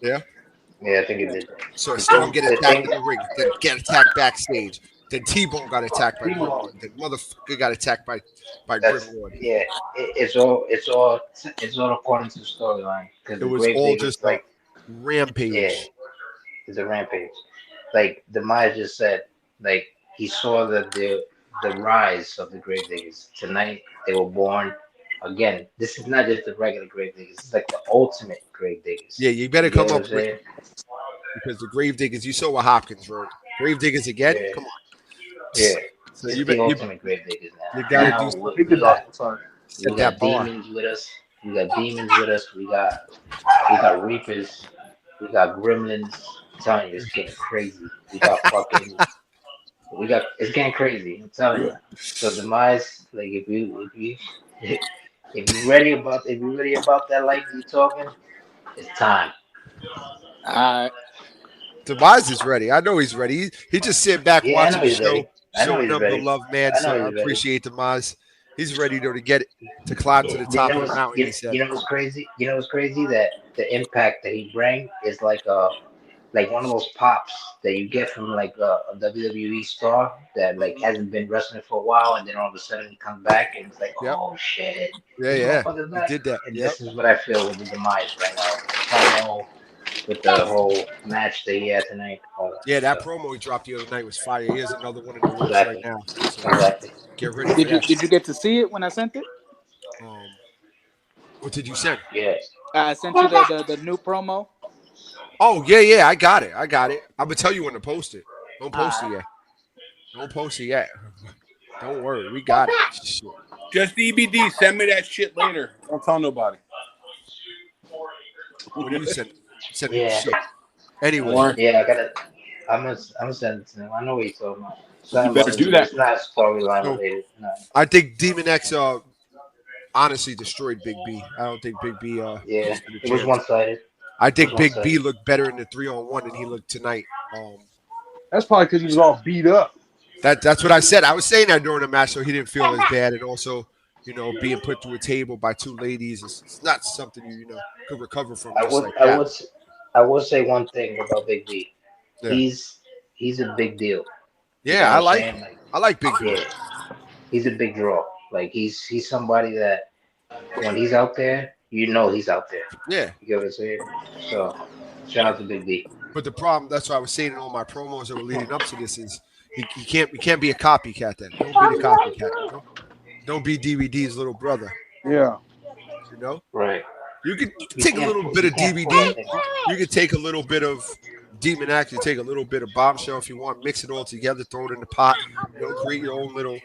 Yeah. Yeah, I think he did. So Because Storm get the attacked thing, in the ring, then get attacked backstage. Then T-Bone got attacked by Grimlord. Then motherfucker got attacked by that's Grimlord. yeah. It's all according to the storyline. Because It the was all Gravediggers, just a like, yeah, rampage. it's a rampage. Like Demise just said, like he saw the rise of the Gravediggers. Tonight they were born again. This is not just the regular Gravediggers. It's like the ultimate Gravediggers. Yeah, you better You get come what I'm up with saying? because the Gravediggers, you saw what Hopkins wrote. Gravediggers again? Yeah, Come on. yeah. So It's you the bet ultimate Gravediggers you now. got to do Now something we got set that bar. demons with us. We got demons with us. We got reapers. We got gremlins. I'm telling you, it's getting crazy. It's getting crazy. I'm telling you. So Demise, like if you ready about that, like you talking, it's time. Demise is ready. I know he's ready. He just sit back Yeah, I watching know the he's show, ready. I know showing he's them the ready. love, man. I know So I he's ready. appreciate Demise. He's ready though to get it, to climb to the You top know of the what's mountain. He you said, know what's crazy? You know what's crazy? That the impact that he bring is like one of those pops that you get from like a WWE star that like hasn't been wrestling for a while, and then all of a sudden he comes back and it's like, "Yep, oh shit, yeah, this yeah, motherfucker's he back. did that. And Yep, this is what I feel with the Demise right now. Promo with the whole match that he had tonight, all that yeah." That stuff. promo he dropped the other night was fire. He has another one in the works right Exactly, now. So exactly. get ready for Did you that did you shit. get to see it when I sent it? What did you send? Yeah. I sent you the new promo. Oh yeah, I got it. I'm gonna tell you when to post it. Don't post it Ah, yet. Don't post it yet. Don't worry, we got it. Shit. Just EBD. Send me that shit later. Don't tell nobody. What do you send? Send me Yeah. shit. Anyway, Or Yeah, I'm gonna send it to him. I know what you're talking about. you Something better about do it, that. it's not storyline so related. No. I think Demon X honestly destroyed Big B. I don't think Big B Yeah. stood a It was chance. one sided. I It was think one Big B sided. looked better in the 3-on-1 than he looked tonight. That's probably because he was all beat up. That's what I said. I was saying that during the match, so he didn't feel as bad, and also, being put through a table by two ladies is it's not something you could recover from I just would like I that. would I would say one thing about Big B. Yeah, He's a big deal. You know yeah, what I'm saying? Like, I like Big B. yeah, he's a big draw. Like he's somebody that when he's out there, you know he's out there. Yeah, You get what I'm saying? So shout out to Big B. but the problem, that's what I was saying in all my promos that were leading up to this is, You can't be a copycat then. Don't be the copycat. Don't be DVD's little brother. Yeah. You know. Right. You can take a little bit of DVD. You can take a little bit of Demon Act. You take a little bit of Bombshell if you want. Mix it all together. Throw it in the pot. You know, create your own little.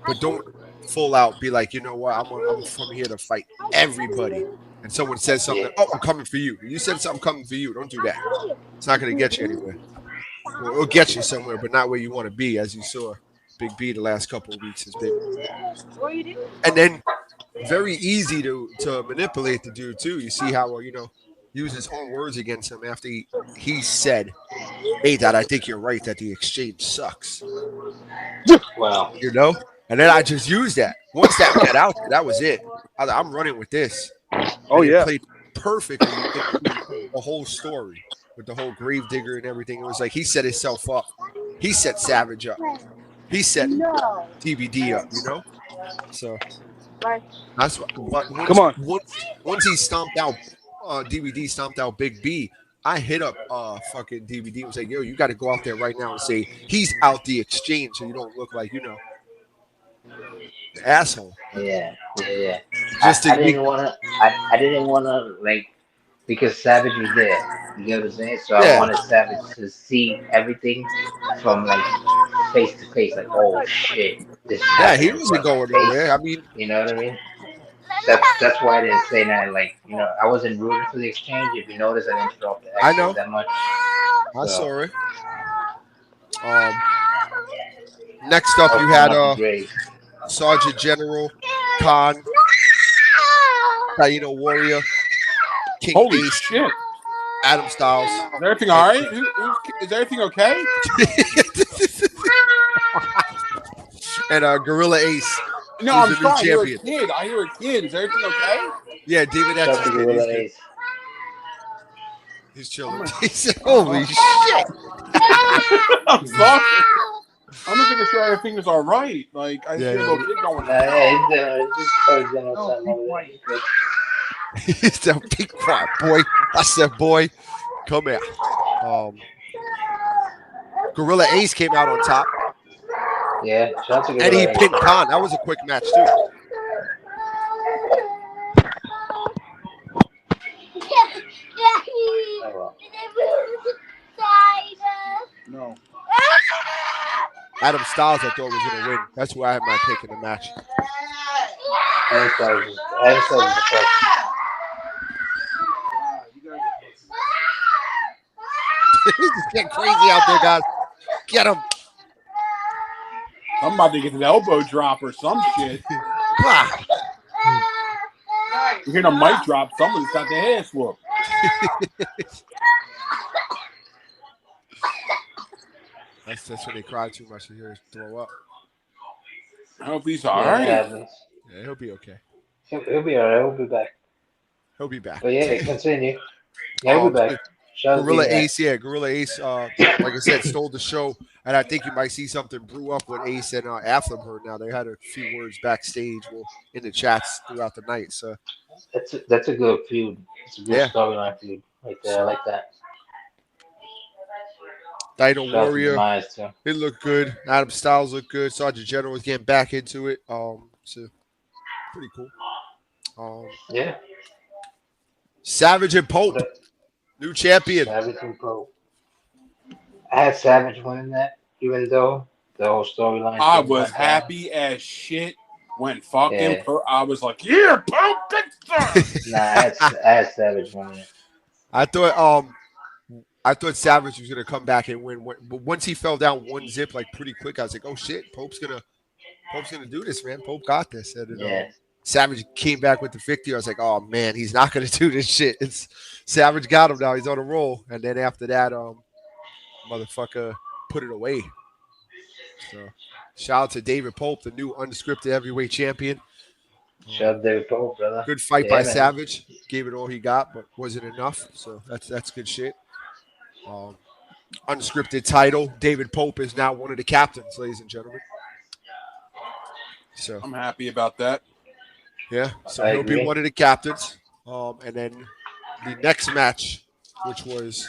But don't full out be like, you know what? I'm from here to fight everybody. And someone says something. Oh, I'm coming for you. You said something coming for you. Don't do that. It's not going to get you anywhere. Well, it'll get you somewhere, but not where you want to be, as you saw. Big B the last couple of weeks has been. And then very easy to manipulate the dude too. You see how use his own words against him after he said, "Hey, Dad, I think you're right that the exchange sucks." Wow. You know, and then I just used that. Once that got out there, that was it. I'm running with this. Oh and yeah. It played perfectly the whole story with the whole Gravedigger and everything. It was like he set himself up. He set Savage up. He set DVD up. You know, so. That's what. Come on. Once he stomped out, DVD stomped out Big B. I hit up fucking DVD and was like, "Yo, you got to go out there right now and say he's out the exchange, so you don't look like the asshole." Yeah. Just I didn't want to like because Savage was there. You get what I'm saying? So I wanted Savage to see everything from like face to face. Like, oh shit, this. Yeah, he wasn't going nowhere. I mean, you know what I mean? That's why I didn't say that. Like, I wasn't rooting for the exchange. If you notice, I didn't throw off the extras that much. I saw it. Next up, you had Sergeant General Khan, Warrior, King Holy Ace, shit. Adam Styles. Is everything all right? Is everything okay? And Gorilla Ace. No, I'm sorry. I hear a kid. Is everything okay? Yeah, David X. He's chilling. He said, "Holy shit!" I'm sorry. I'm just making sure everything is all right. Like I see a little kid going. He said, "Be quiet, boy." I said, "Boy, come here." Gorilla Ace came out on top. Yeah, and he pinned Khan. That was a quick match too. No. Adam Styles, I thought was going to win. That's why I had my pick in the match. Adam Styles was the first. He's just getting crazy out there, guys. Get him. I'm about to get an elbow drop or some shit. You're hearing a mic drop. Someone's got their ass whooped. That's when they cry too much. You hear us throw up. I hope he's all right. Yeah, he'll be okay. He'll be all right. He'll be back. He'll be back. But yeah, continue. Yeah, he'll be back. Gorilla Ace, Gorilla Ace, like I said, stole the show. And I think you might see something brew up with Ace and Afterburn now. They had a few words backstage in the chats throughout the night. So that's a good feud. It's a good storyline feud right there. I like that. Dino Warrior, it looked good. Adam Styles looked good. Sergeant General was getting back into it. So pretty cool. Yeah. Savage and Pope, new champion. Savage and Pope. I had Savage winning that, even though the whole storyline. I was happy as shit when fucking I was like, yeah, Pope, good stuff. Nah, I had Savage winning it. I thought Savage was gonna come back and win, but once he fell down one zip like pretty quick, I was like, "Oh shit, Pope's gonna do this, man. Pope got this." And Savage came back with the victory. I was like, "Oh man, he's not gonna do this shit." It's Savage got him now. He's on a roll, and then after that, motherfucker put it away. So shout out to David Pope, the new unscripted heavyweight champion. Shout out to David Pope, brother. Good fight by Savage. Gave it all he got, but wasn't enough. So that's good shit. Unscripted title. David Pope is now one of the captains, ladies and gentlemen. So I'm happy about that. Yeah, so he'll be one of the captains. And then the next match, which was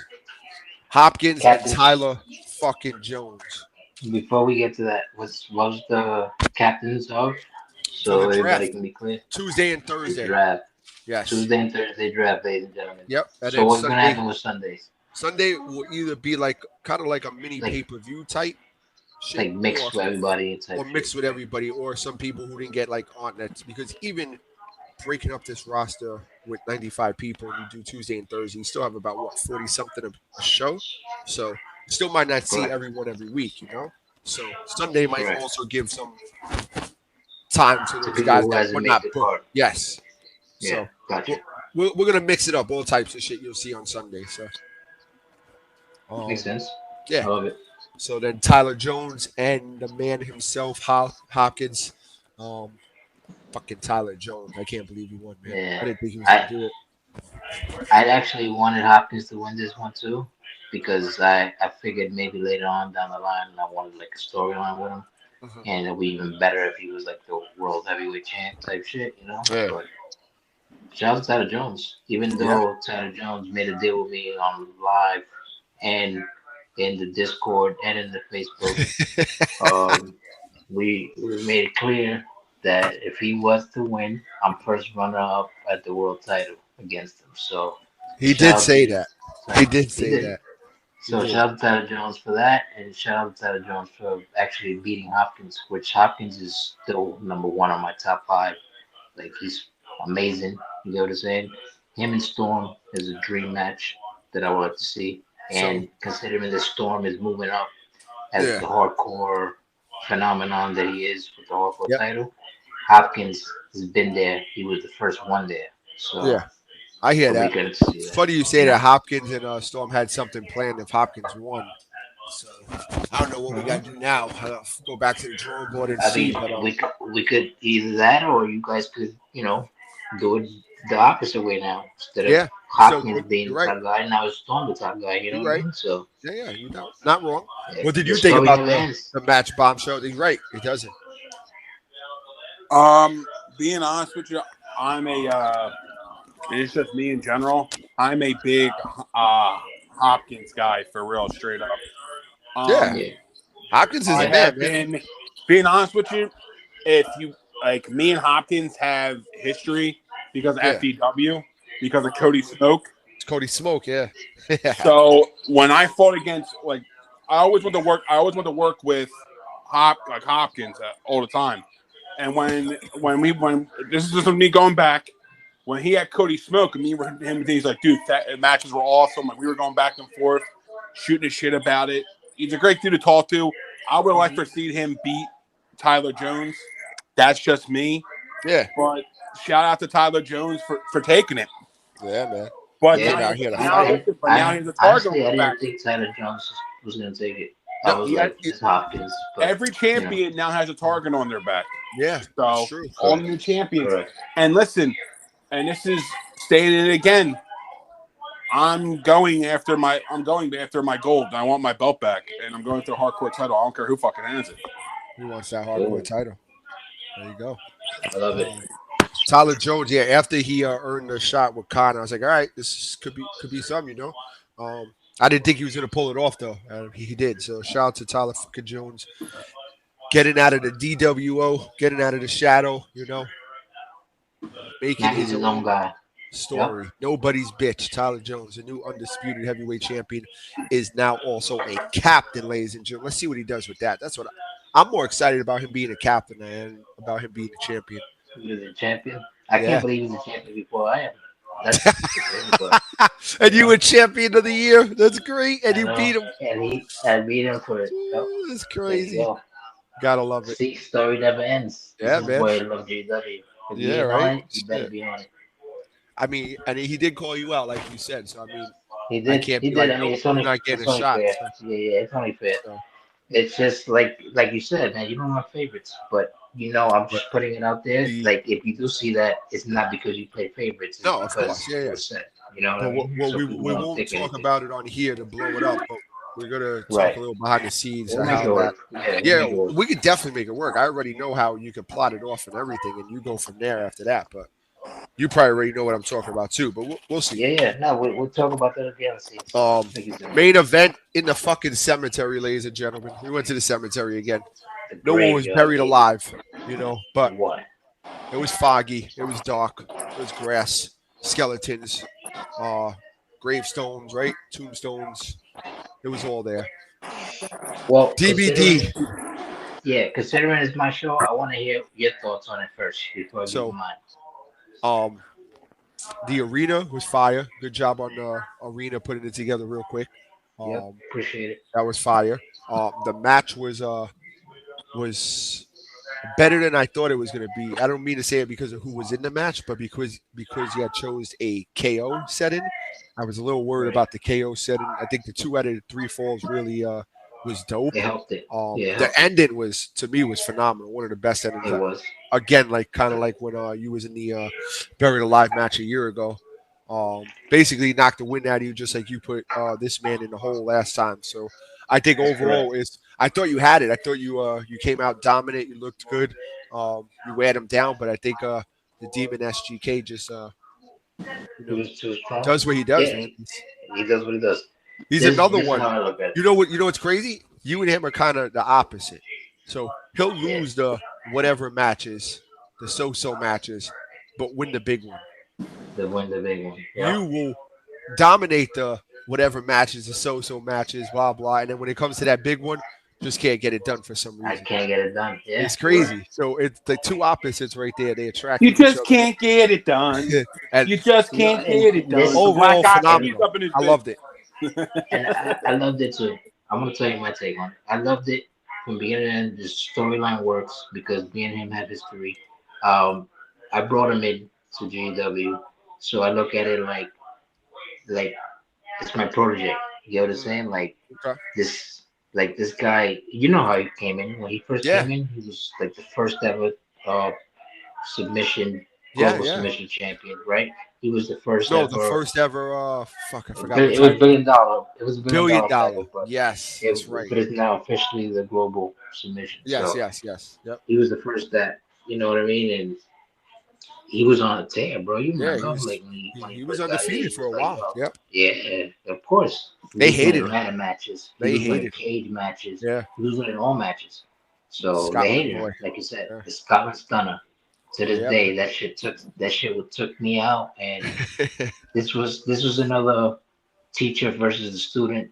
Hopkins and Tyler fucking Jones. Before we get to that, what was the captains of? For the So everybody draft, can be clear. Tuesday and The Thursday. draft. Yes. Tuesday and Thursday draft, ladies and gentlemen. Yep. And So then what's gonna Sunday. happen with Sundays? Sunday will either be like kind of like a mini Like pay-per-view type shit, like mixed with everybody type or mixed shit. with everybody, or some people who didn't get like on that, because even breaking up this roster with 95 people and you do Tuesday and Thursday, you still have about what 40 something a show. So you still might not see Correct. everyone every week, you know. So Sunday might Correct. also give some time to To those people guys who that hasn't were made not the booked. card. Yes. Yeah, So gotcha. we're gonna mix it up, all types of shit you'll see on Sunday. So Makes sense. yeah. I love it. So then Tyler Jones and the man himself, Hopkins. Fucking Tyler Jones. I can't believe he won, man. Yeah. I didn't think he was gonna do it. I actually wanted Hopkins to win this one too, because I figured maybe later on down the line I wanted like a storyline with him, Mhm. and it'd be even better if he was like the world heavyweight champ type shit, you know. Yeah. But shout out to Tyler Jones, even Yeah. though Tyler Jones made a deal with me on live and in the Discord and in the Facebook. We made it clear that if he was to win, I'm first runner up at the world title against him. So He shout did out say to that. so He did he say did. that. He So did. shout out to Tyler Jones for that, and shout out to Tyler Jones for actually beating Hopkins, which Hopkins is still number one on my top five. Like he's amazing. You know what I'm saying? Him and Storm is a dream match that I would like to see. So And considering the Storm is moving up as yeah. the hardcore phenomenon that he is with the hardcore Yep. title, Hopkins has been there. He was the first one there. So Yeah. I hear it'll be that. good to see It's that. funny you say You that know? Hopkins and Storm had something planned if Hopkins won. So I don't know what we got to do now. Go back to the drawing board and I see. mean, But we could either that or you guys could, do it the opposite way now. Instead of yeah. So Hopkins being you're the right. top guy, now it's Storm the top guy. You know You're what I right. mean? So Yeah. You know, not wrong. What did the you think story about never ends. the match bombshell? You're right. It doesn't. Being honest with you, I'm a. It's just me in general. I'm a big Hopkins guy for real, straight up. Yeah. Yeah, Hopkins is I the man, have man. been being honest with you. If you like, me and Hopkins have history because of Yeah. FDW, because of Cody Smoke. It's Cody Smoke. Yeah. So when I fought against, like, I always want to work. I always want to work with Hopkins all the time. And when this is just me going back, when he had Cody Smoke and me and him, he's like, dude, that matches were awesome. Like we were going back and forth, shooting his shit about it. He's a great dude to talk to. I would like to see him beat Tyler Jones. That's just me. Yeah. But shout out to Tyler Jones for taking it. Yeah, man. But yeah. Came out here to now, fight. I he's a target honestly on I the didn't back. think Tyler Jones was gonna take it. No, I was he like, had- it's Hopkins. But, Every champion now has a target on their back. Yeah. So That's true. all the new champions. Correct. And listen, and this is stating it again. I'm going after my gold. I want my belt back, and I'm going for a hardcore title. I don't care who fucking has it. He wants that hardcore Cool. title. There you go. I love it. Tyler Jones, yeah. After he earned the shot with Conor, I was like, all right, this could be something, you know. I didn't think he was gonna pull it off though. He did. So shout out to Tyler fucking Jones, getting out of the DWO, getting out of the shadow, you know, making Now he's his his own guy. story. Nobody's bitch. Tyler Jones, the new undisputed heavyweight champion, is now also a captain, ladies and gentlemen. Let's see what he does with that. That's what I'm more excited about, him being a captain than about him being a champion. He was a champion. I Yeah. can't believe he's a champion before I am. That's crazy, but, And you were champion of the year. That's great. And you beat him. And I beat him for it. Yep. That's There you crazy. go. Gotta love it. See, story never ends. Yeah, This is man. why I love GW. If you Yeah, ain't right. on it, you better be on it. I mean, and he did call you out, like you said. So I mean, He did. can't He be did. like, I mean, no, it's only, you're not getting it's a only shot. fair. So, Yeah, it's only fair. so, It's just like you said, man. You don't have favorites, but I'm just putting it out there. The- Like if you do see that, it's not because you play favorites. It's No, of because course. Yeah, it yeah. was set. You know what I But mean? well, So we people we don't won't think talk anything. about it on here to blow it up, but we're gonna talk Right. a little behind the scenes. We'll of make how it that, work. Yeah, we'll yeah, make it work. we could definitely make it work. I already know how you could plot it off and everything, and you go from there after that. But You probably already know what I'm talking about too, but we'll see. Yeah. No, we'll talk about that again. See. Like you said. Main event in the fucking cemetery, ladies and gentlemen. We went to the cemetery again. The No one was graveyard buried game. alive, you know, but What? it was foggy. It was dark. It was grass, skeletons, gravestones, right? Tombstones. It was all there. Well, DVD. considering it's my show, I want to hear your thoughts on it first before I give So, you mine. The arena was fire. Good job on the arena putting it together real quick. Yep, appreciate it. That was fire. The match was better than I thought it was going to be. I don't mean to say it because of who was in the match, but because you had chose a KO setting. I was a little worried about the KO setting. I think the 2 out of the 3 falls really was dope. It helped it. The ending was, to me, was phenomenal. One of the best endings. It was. Again, kind of like when you was in the Buried Alive match a year ago. Basically knocked the wind out of you, just like you put this man in the hole last time. So I think overall I thought you had it. I thought you came out dominant. You looked good. You weighed him down, but I think the Demon SGK just does what he does. Man. He does what he does. He's another one. You know what's crazy? You and him are kind of the opposite. So he'll lose the whatever matches, the so-so matches, but win the big one. Yeah. You will dominate the whatever matches, the so-so matches, blah blah, and then when it comes to that big one, just can't get it done for some reason. I can't get it done. Yeah. It's crazy. So it's the two opposites right there. They attract. You just can't get it done. You just can't get it done. Overall, phenomenal. I loved it. And I loved it too. I'm gonna tell you my take on it. I loved it from beginning to end. The storyline works because me and him have history. I brought him in to GEW, so I look at it like it's my protege. You know what I'm saying? Like this guy. You know how he came in when he first came in. He was like the first ever submission submission champion, right? He was the first. No, the first ever. Fuck, I forgot. It was $1 billion. It was $1 billion. Title, yes, that's right. But it's now officially the global submission. Yes, so yes. Yep. He was the first that, you know what I mean, and he was on a tear, bro. You remember, he was undefeated for a while. Yep. Yeah, of course. They hated him. Ladder matches. They hated cage matches. Yeah. He was winning all matches. So Scotland they hated boy. him, like you said. The Scotland Stunner. To this day, that shit took me out, and this was another teacher versus the student.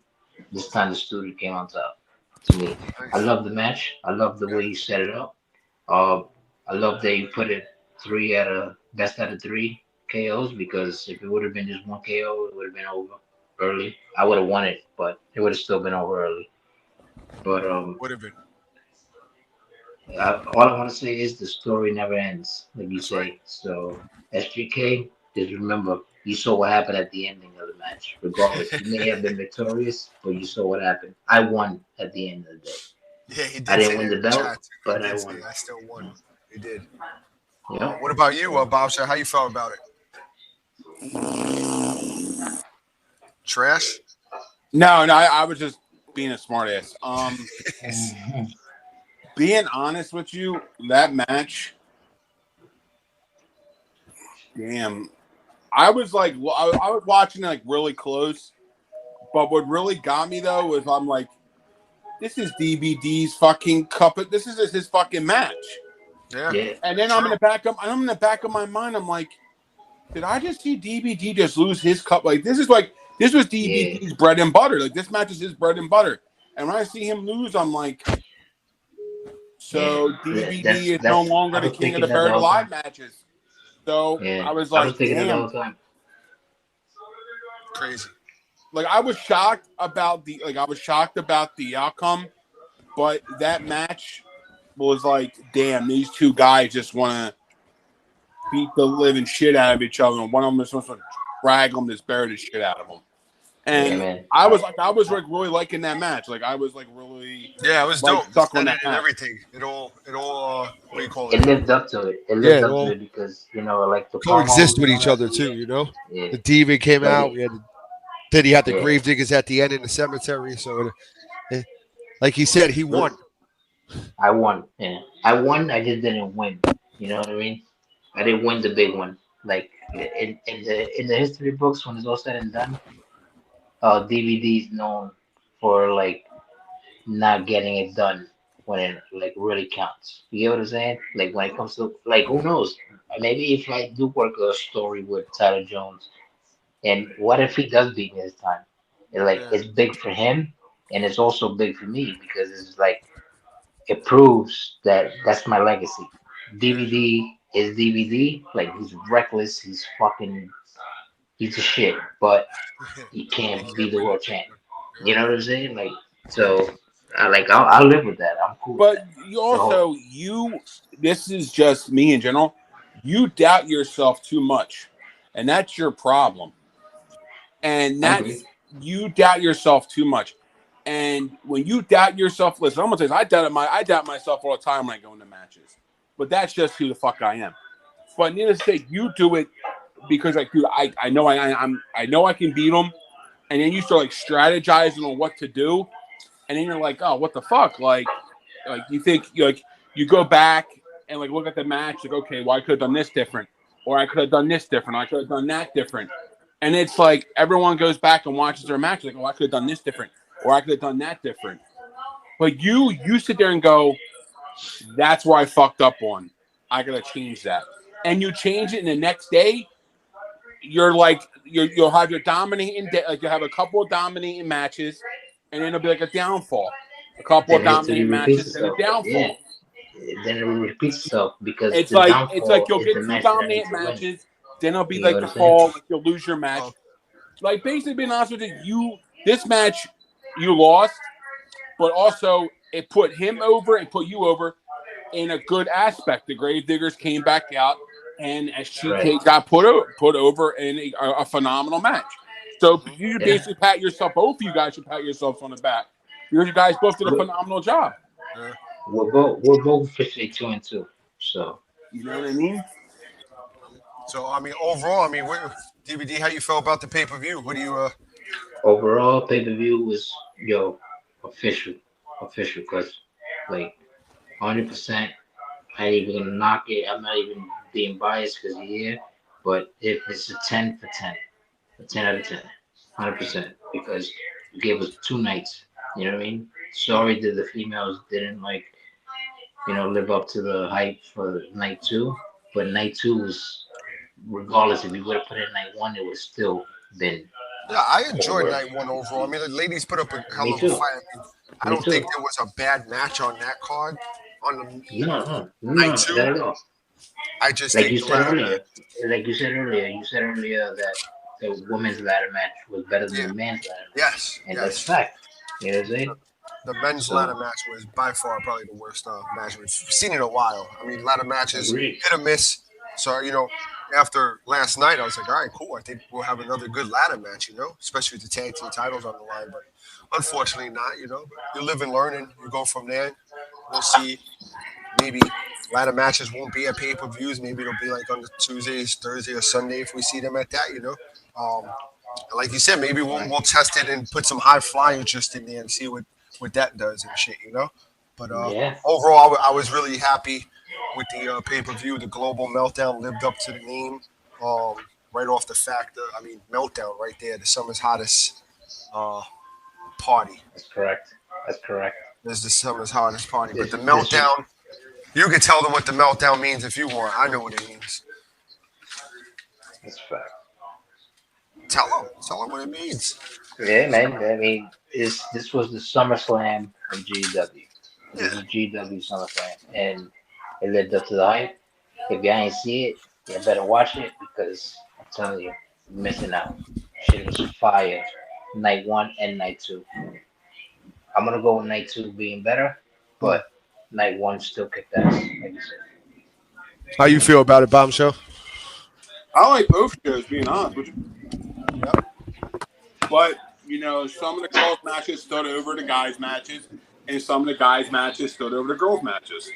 This time the student came on top. To me, I love the match. I love the way he set it up. I love that you put it best out of 3 KOs, because if it would have been just 1 KO, it would have been over early. I would have won it, but it would have still been over early. But would have been. All I want to say is the story never ends, like you say. So SGK, just remember, you saw what happened at the ending of the match. Regardless, you may have been victorious, but you saw what happened. I won at the end of the day. Yeah, he did. I didn't win the belt, but I won. I still won. He did. Yeah. What about you, Bowser? How you felt about it? Trash? No, I was just being a smartass. Being honest with you, that match, damn, I was watching it like really close, but what really got me though was I'm like, this is DBD's fucking cup. This is his fucking match. Yeah. And then I'm in the back of my mind, I'm like, did I just see DBD just lose his cup? Like this was DBD's bread and butter. Like this match is his bread and butter. And when I see him lose, I'm like, so DBD is no longer the king of the Buried Alive matches. So I was like, damn. Crazy. Like I was shocked about the outcome, but that match was like, damn, these two guys just want to beat the living shit out of each other, and one of them is supposed to drag them, just bury the shit out of them. And I was like really liking that match. Like I was like really, it was dope. Stuck on that and everything. It all. What do you call it? It lived up to it. It lived up to it because like the coexist with each other too. The Demon came out. Then he had the Gravediggers at the end in the cemetery. So, like he said, he won. I won. Yeah, I won. I just didn't win. You know what I mean? I didn't win the big one. Like in the history books, when it's all said and done, DVD is known for like not getting it done when it like really counts. You get what I'm saying? Like when it comes to like who knows? Maybe if I do work a story with Tyler Jones, and what if he does beat me this time? And like Yeah. it's big for him, and it's also big for me because it's like it proves that that's my legacy. Yeah. DVD is DVD. Like he's reckless. He's fucking. He's a shit, but he He can't be can't the win the world champ. champion. You know Yeah. what I'm saying? Like so. I'll live with that. I'm cool with But that. you So also this is just me in general. You doubt yourself too much, and that's your problem. And I agree. that's you doubt yourself too much. And when you doubt yourself, listen, I'm gonna tell you, I doubt myself all the time when I go into matches. But that's just who the fuck I am. But needless to say, you do it because like, dude, I know I know I can beat them, and then you start like strategizing on what to do, and then you're like, oh, what the fuck? Like you think you go back and like look at the match, like, okay, well, I could have done this different, or I could have done this different, or I could have done that different. And it's like everyone goes back and watches their match, like, oh, I could have done this different, or I could have done that different. But you sit there and go, that's where I fucked up on. I gotta change that. And you change it, and the next day you're like you'll have your dominating like you'll have a couple of dominating matches, and then it'll be like a downfall. A couple of Then history dominating repeats matches, then a itself. Yeah. downfall. Then it repeats itself because It's the like downfall you'll is the get two match that I need dominant to win. matches, then it'll be You get like what the I'm saying? fall, like you'll lose your match. Oh, Like basically being honest with you, this match you lost, but also it put him over and put you over in a good aspect. The Gravediggers came back out, and Right. SGK got put over in a phenomenal match. So mhm. you Yeah. basically pat yourself. Both of you guys should pat yourselves on the back because you guys both did a We're, phenomenal job. Yeah. we're both officially 2-2. So You know what I mean? So I mean, overall, I mean, DVD, how you felt about the pay per view? What do you overall, pay-per-view was official, official. Cause like 100%, I ain't even gonna knock it. I'm not even being biased because you're here, but if it's a 10 for 10, a 10 out of 10, 100%, because you gave us 2 nights. You know what I mean? Sorry that the females didn't like, live up to the hype for night two, but night two was, regardless if you would have put in night one, it would have still been Yeah, I or enjoyed worse. night one overall. I mean, the ladies put up a hell Me of a too. fight. I mean, I Me don't think too. there was a bad match on that card. On the No, no, night no, two, not at all. I just Like think you the said ladder earlier, match. that the women's ladder match was better than Yeah, the men's ladder match, yes, and that's yes. fact. You know what I'm saying? The men's ladder So match was by far probably the worst match we've seen in a while. I mean, ladder matches agreed. hit or miss. So after last night, I was like, all right, cool. I think we'll have another good ladder match. Especially with the tag team titles on the line. But unfortunately, not. You live and learn, and you go from there. We'll see. Maybe ladder matches won't be at pay per views. Maybe it'll be like on the Tuesdays, Thursday, or Sunday if we see them at that. Um, like you said, maybe we'll test it and put some high flyers just in there and see what that does and shit. But Yeah, overall, I was really happy with the pay per view. The Global Meltdown lived up to the name. Right off the factor, I mean, Meltdown right there, the summer's hottest uh, party. that's correct. That's correct. This is the summer's hottest party. But This the this is Meltdown, you can tell them what the Meltdown means if you want. I know what it means. that's fact. Tell them what it means. Yeah, man. I mean, this was the SummerSlam of GEW. This Yeah. is GEW SummerSlam, and it lived up to the hype. If you ain't see it, you better watch it because I'm telling you, you're missing out. Shit was fire. Night one and night two. I'm gonna go with night two being better, Hmm. but night one still kicked ass, like you said. How you feel about it, Bombshell? I like both shows, being honest with you. But some of the girls' matches stood over the guys' matches, and some of the guys' matches stood over the girls' matches.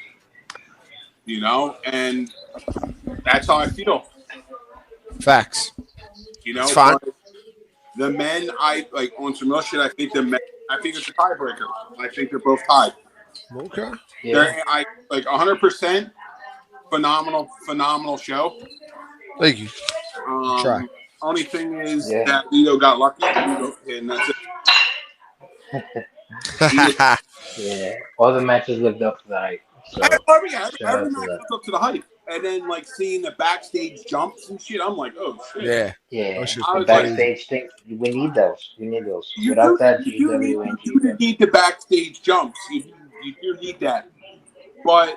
And that's how I feel. Facts. It's fine. But the men, I like on some real shit. I think the men. I think it's a tiebreaker. I think they're both tied. Okay. Yeah, I like 100% phenomenal show. Thank you. Try. Only thing is that Ito got lucky, and that's it. Yeah, all the matches lived up to the hype. So shout Every out to match that. was up to the hype, and then like seeing the backstage jumps and shit, I'm like, oh shit. Yeah. Yeah, Those shit's I the been was like, crazy. backstage things. We need those. We need those. you Without do, that, you do need, GEW and you do GW. need the backstage jumps. You do need that, but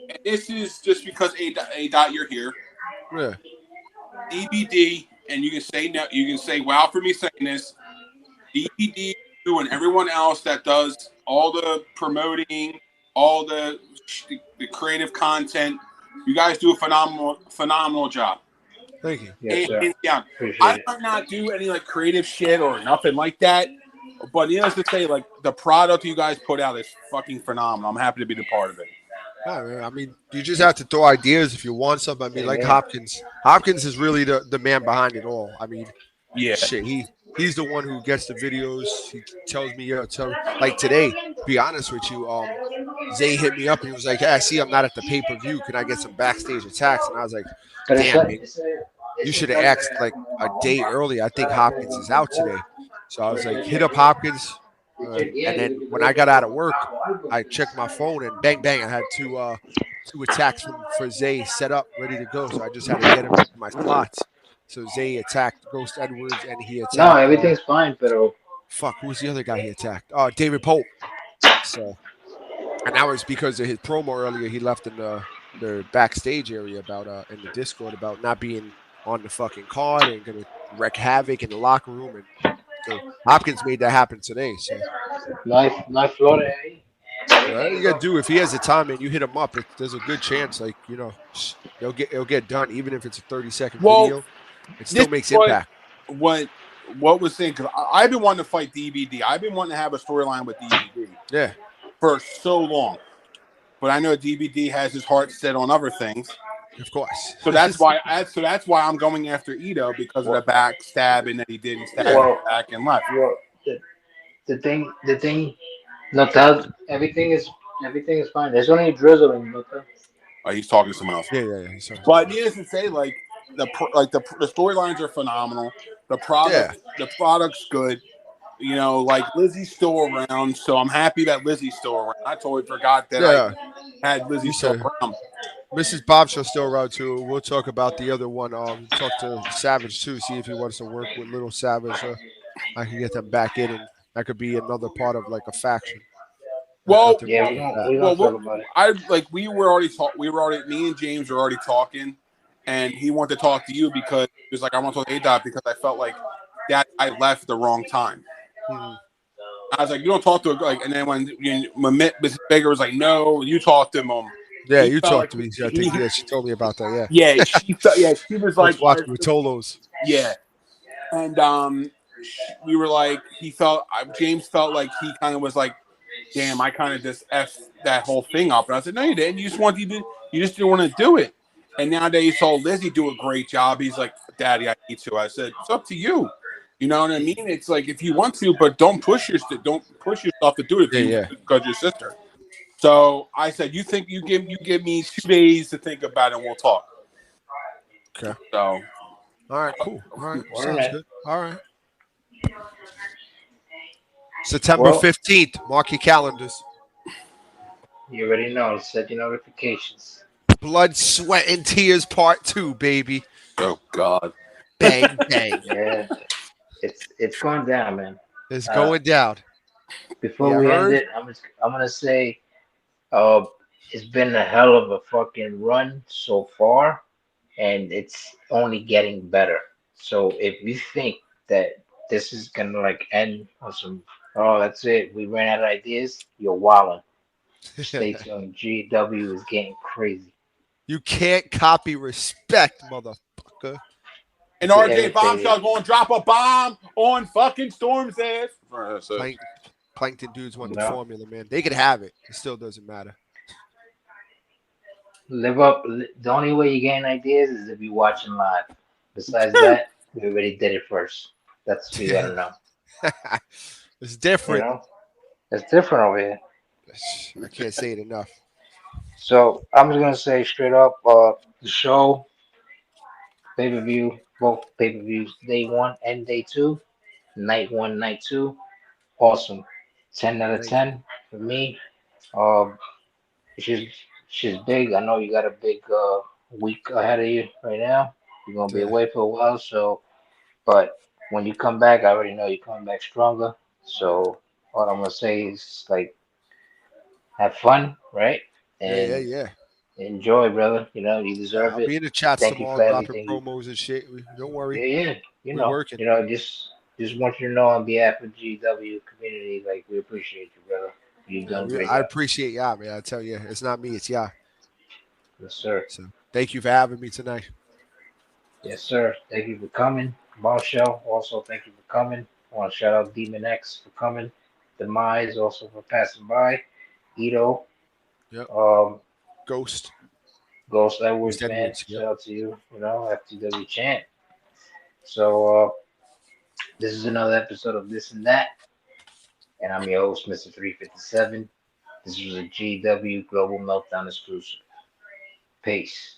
and this is just because a dot you're here. Yeah. DBD, and you can say no. You can say wow for me saying this. DBD, you and everyone else that does all the promoting, all the creative content. You guys do a phenomenal job. Thank you. Yes, sir. Hands down. Appreciate I it. might not do any like creative shit or nothing like that, but needless to say, like the product you guys put out is fucking phenomenal. I'm happy to be the part of it. I mean, you just have to throw ideas if you want something. I mean, Same like here. Hopkins. Hopkins is really the man behind it all. I mean, Yeah. shit, he's the one who gets the videos. He tells me, like today, to be honest with you, Zay hit me up and he was like, "Hey, I see I'm not at the pay-per-view. Can I get some backstage attacks?" And I was like, But "Damn, man, you should have asked like a day early. I think Hopkins is out today." So I was like, hit up Hopkins. And then when I got out of work, I checked my phone and bang, bang, I had two attacks for Zay set up, ready to go. So I just had to get him into my slots. So Zay attacked Ghost Edwards and he no, attacked everything's fine, pero fuck, who was the other guy he attacked? Oh, David Pope. So and that was because of his promo earlier. He left in the backstage area about in the Discord about not being on the fucking card and gonna wreak havoc in the locker room. And so Hopkins made that happen today. So no Florida. all you gotta do if he has the time and you hit him up, there's a good chance, like it'll get done, even if it's a 30-second Well, video. It still this makes is impact. What was saying because I've been wanting to fight DBD. I've been wanting to have a storyline with DBD Yeah, for so long, but I know DBD has his heart set on other things. of course. So that's why I'm going after Ito because of the backstabbing that he did and stabbed Well, back and left. well, the thing, no, that everything is fine. There's only drizzling, no. Oh, he's talking to someone else. Yeah. Sorry. But needless to say, like the storylines are phenomenal. The product's good. You know, like Lizzie's still around, so I'm happy that Lizzie's still around. I totally forgot that I had Lizzie still around. Mrs. Bobshaw's still around too. We'll talk about the other one. Talk to Savage too. See if he wants to work with Little Savage. I can get them back in, and that could be another part of like a faction. Well, Yeah, we don't talk about it. We were already me and James were already talking, and he wanted to talk to you because he was like, I want to talk to A-Dot because I felt like that I left the wrong time. Mhm. I was like, you don't talk to a like, and then when Mrs. Baker was like, no, you talked to him. Yeah, He you felt talked like to me. I think she told me about that. Yeah, she was like watching with Tolos. Yeah, and we were like, James felt like he kind of was like, damn, I kind of just effed that whole thing up, and I said, no, you didn't. You just didn't want to do it. And now that he saw Lizzie do a great job, he's like, Daddy, I need to. I said, it's up to you. You know what I mean? It's like if you want to, but don't push yourself to do it because your sister. So I said, you give me 2 days to think about it, and we'll talk. Okay. So, all right, cool. All right, sounds good. All right. September 15th. Mark your calendars. You already know. Set your notifications. Blood, Sweat, and Tears Part 2, baby. Oh God. Bang, bang. Yeah, it's going down, man. It's going down. Before we end it, I'm gonna say, it's been a hell of a fucking run so far, and it's only getting better. So if you think that this is gonna like end on some, oh, that's it, we ran out of ideas, you're wilding. Stay tuned. GW is getting crazy. You can't copy respect, motherfucker. And RJ Bombshell going to drop a bomb on fucking Storm's ass. Plankton dudes want the formula, man. They could have it. It still doesn't matter. Live up. The only way you gain ideas is if you're watching live. Besides that, we already did it first. That's what you gotta know. It's different. You know? It's different over here. I can't say it enough. So I'm just gonna say straight up, the show pay-per-view, both pay-per-views, day one and day two, night one, night two. Awesome. 10 out of Thank you. 10 for me. Um, she's she's big. I know you got a big week ahead of you right now. You're gonna be Yeah, away for a while, so but when you come back, I already know you're coming back stronger. So all I'm gonna say is like have fun, right? yeah, yeah, And yeah. enjoy, brother. You know, you Yeah, deserve I'll it. be in the chats Thank you tomorrow for dropping everything. promos and shit. Don't worry. Yeah, yeah. We working. Just want you to know on behalf of GW community, like we appreciate you, brother. You've Yeah, done a great I job. appreciate y'all, man. I tell you, it's not me, it's y'all. Yes, sir. So thank you for having me tonight. Yes, sir. Thank you for coming. Marshall, also thank you for coming. I want to shout out Demon X for coming. Demise also for passing by. Ito, Yep. um, Ghost. Ghost Ghost Edwards, man. Edwards. Yep. Shout out to you. You know, FTW champ. So this is another episode of This and That, and I'm your host, Mr. 357. This was a GW Global Meltdown exclusive. Peace.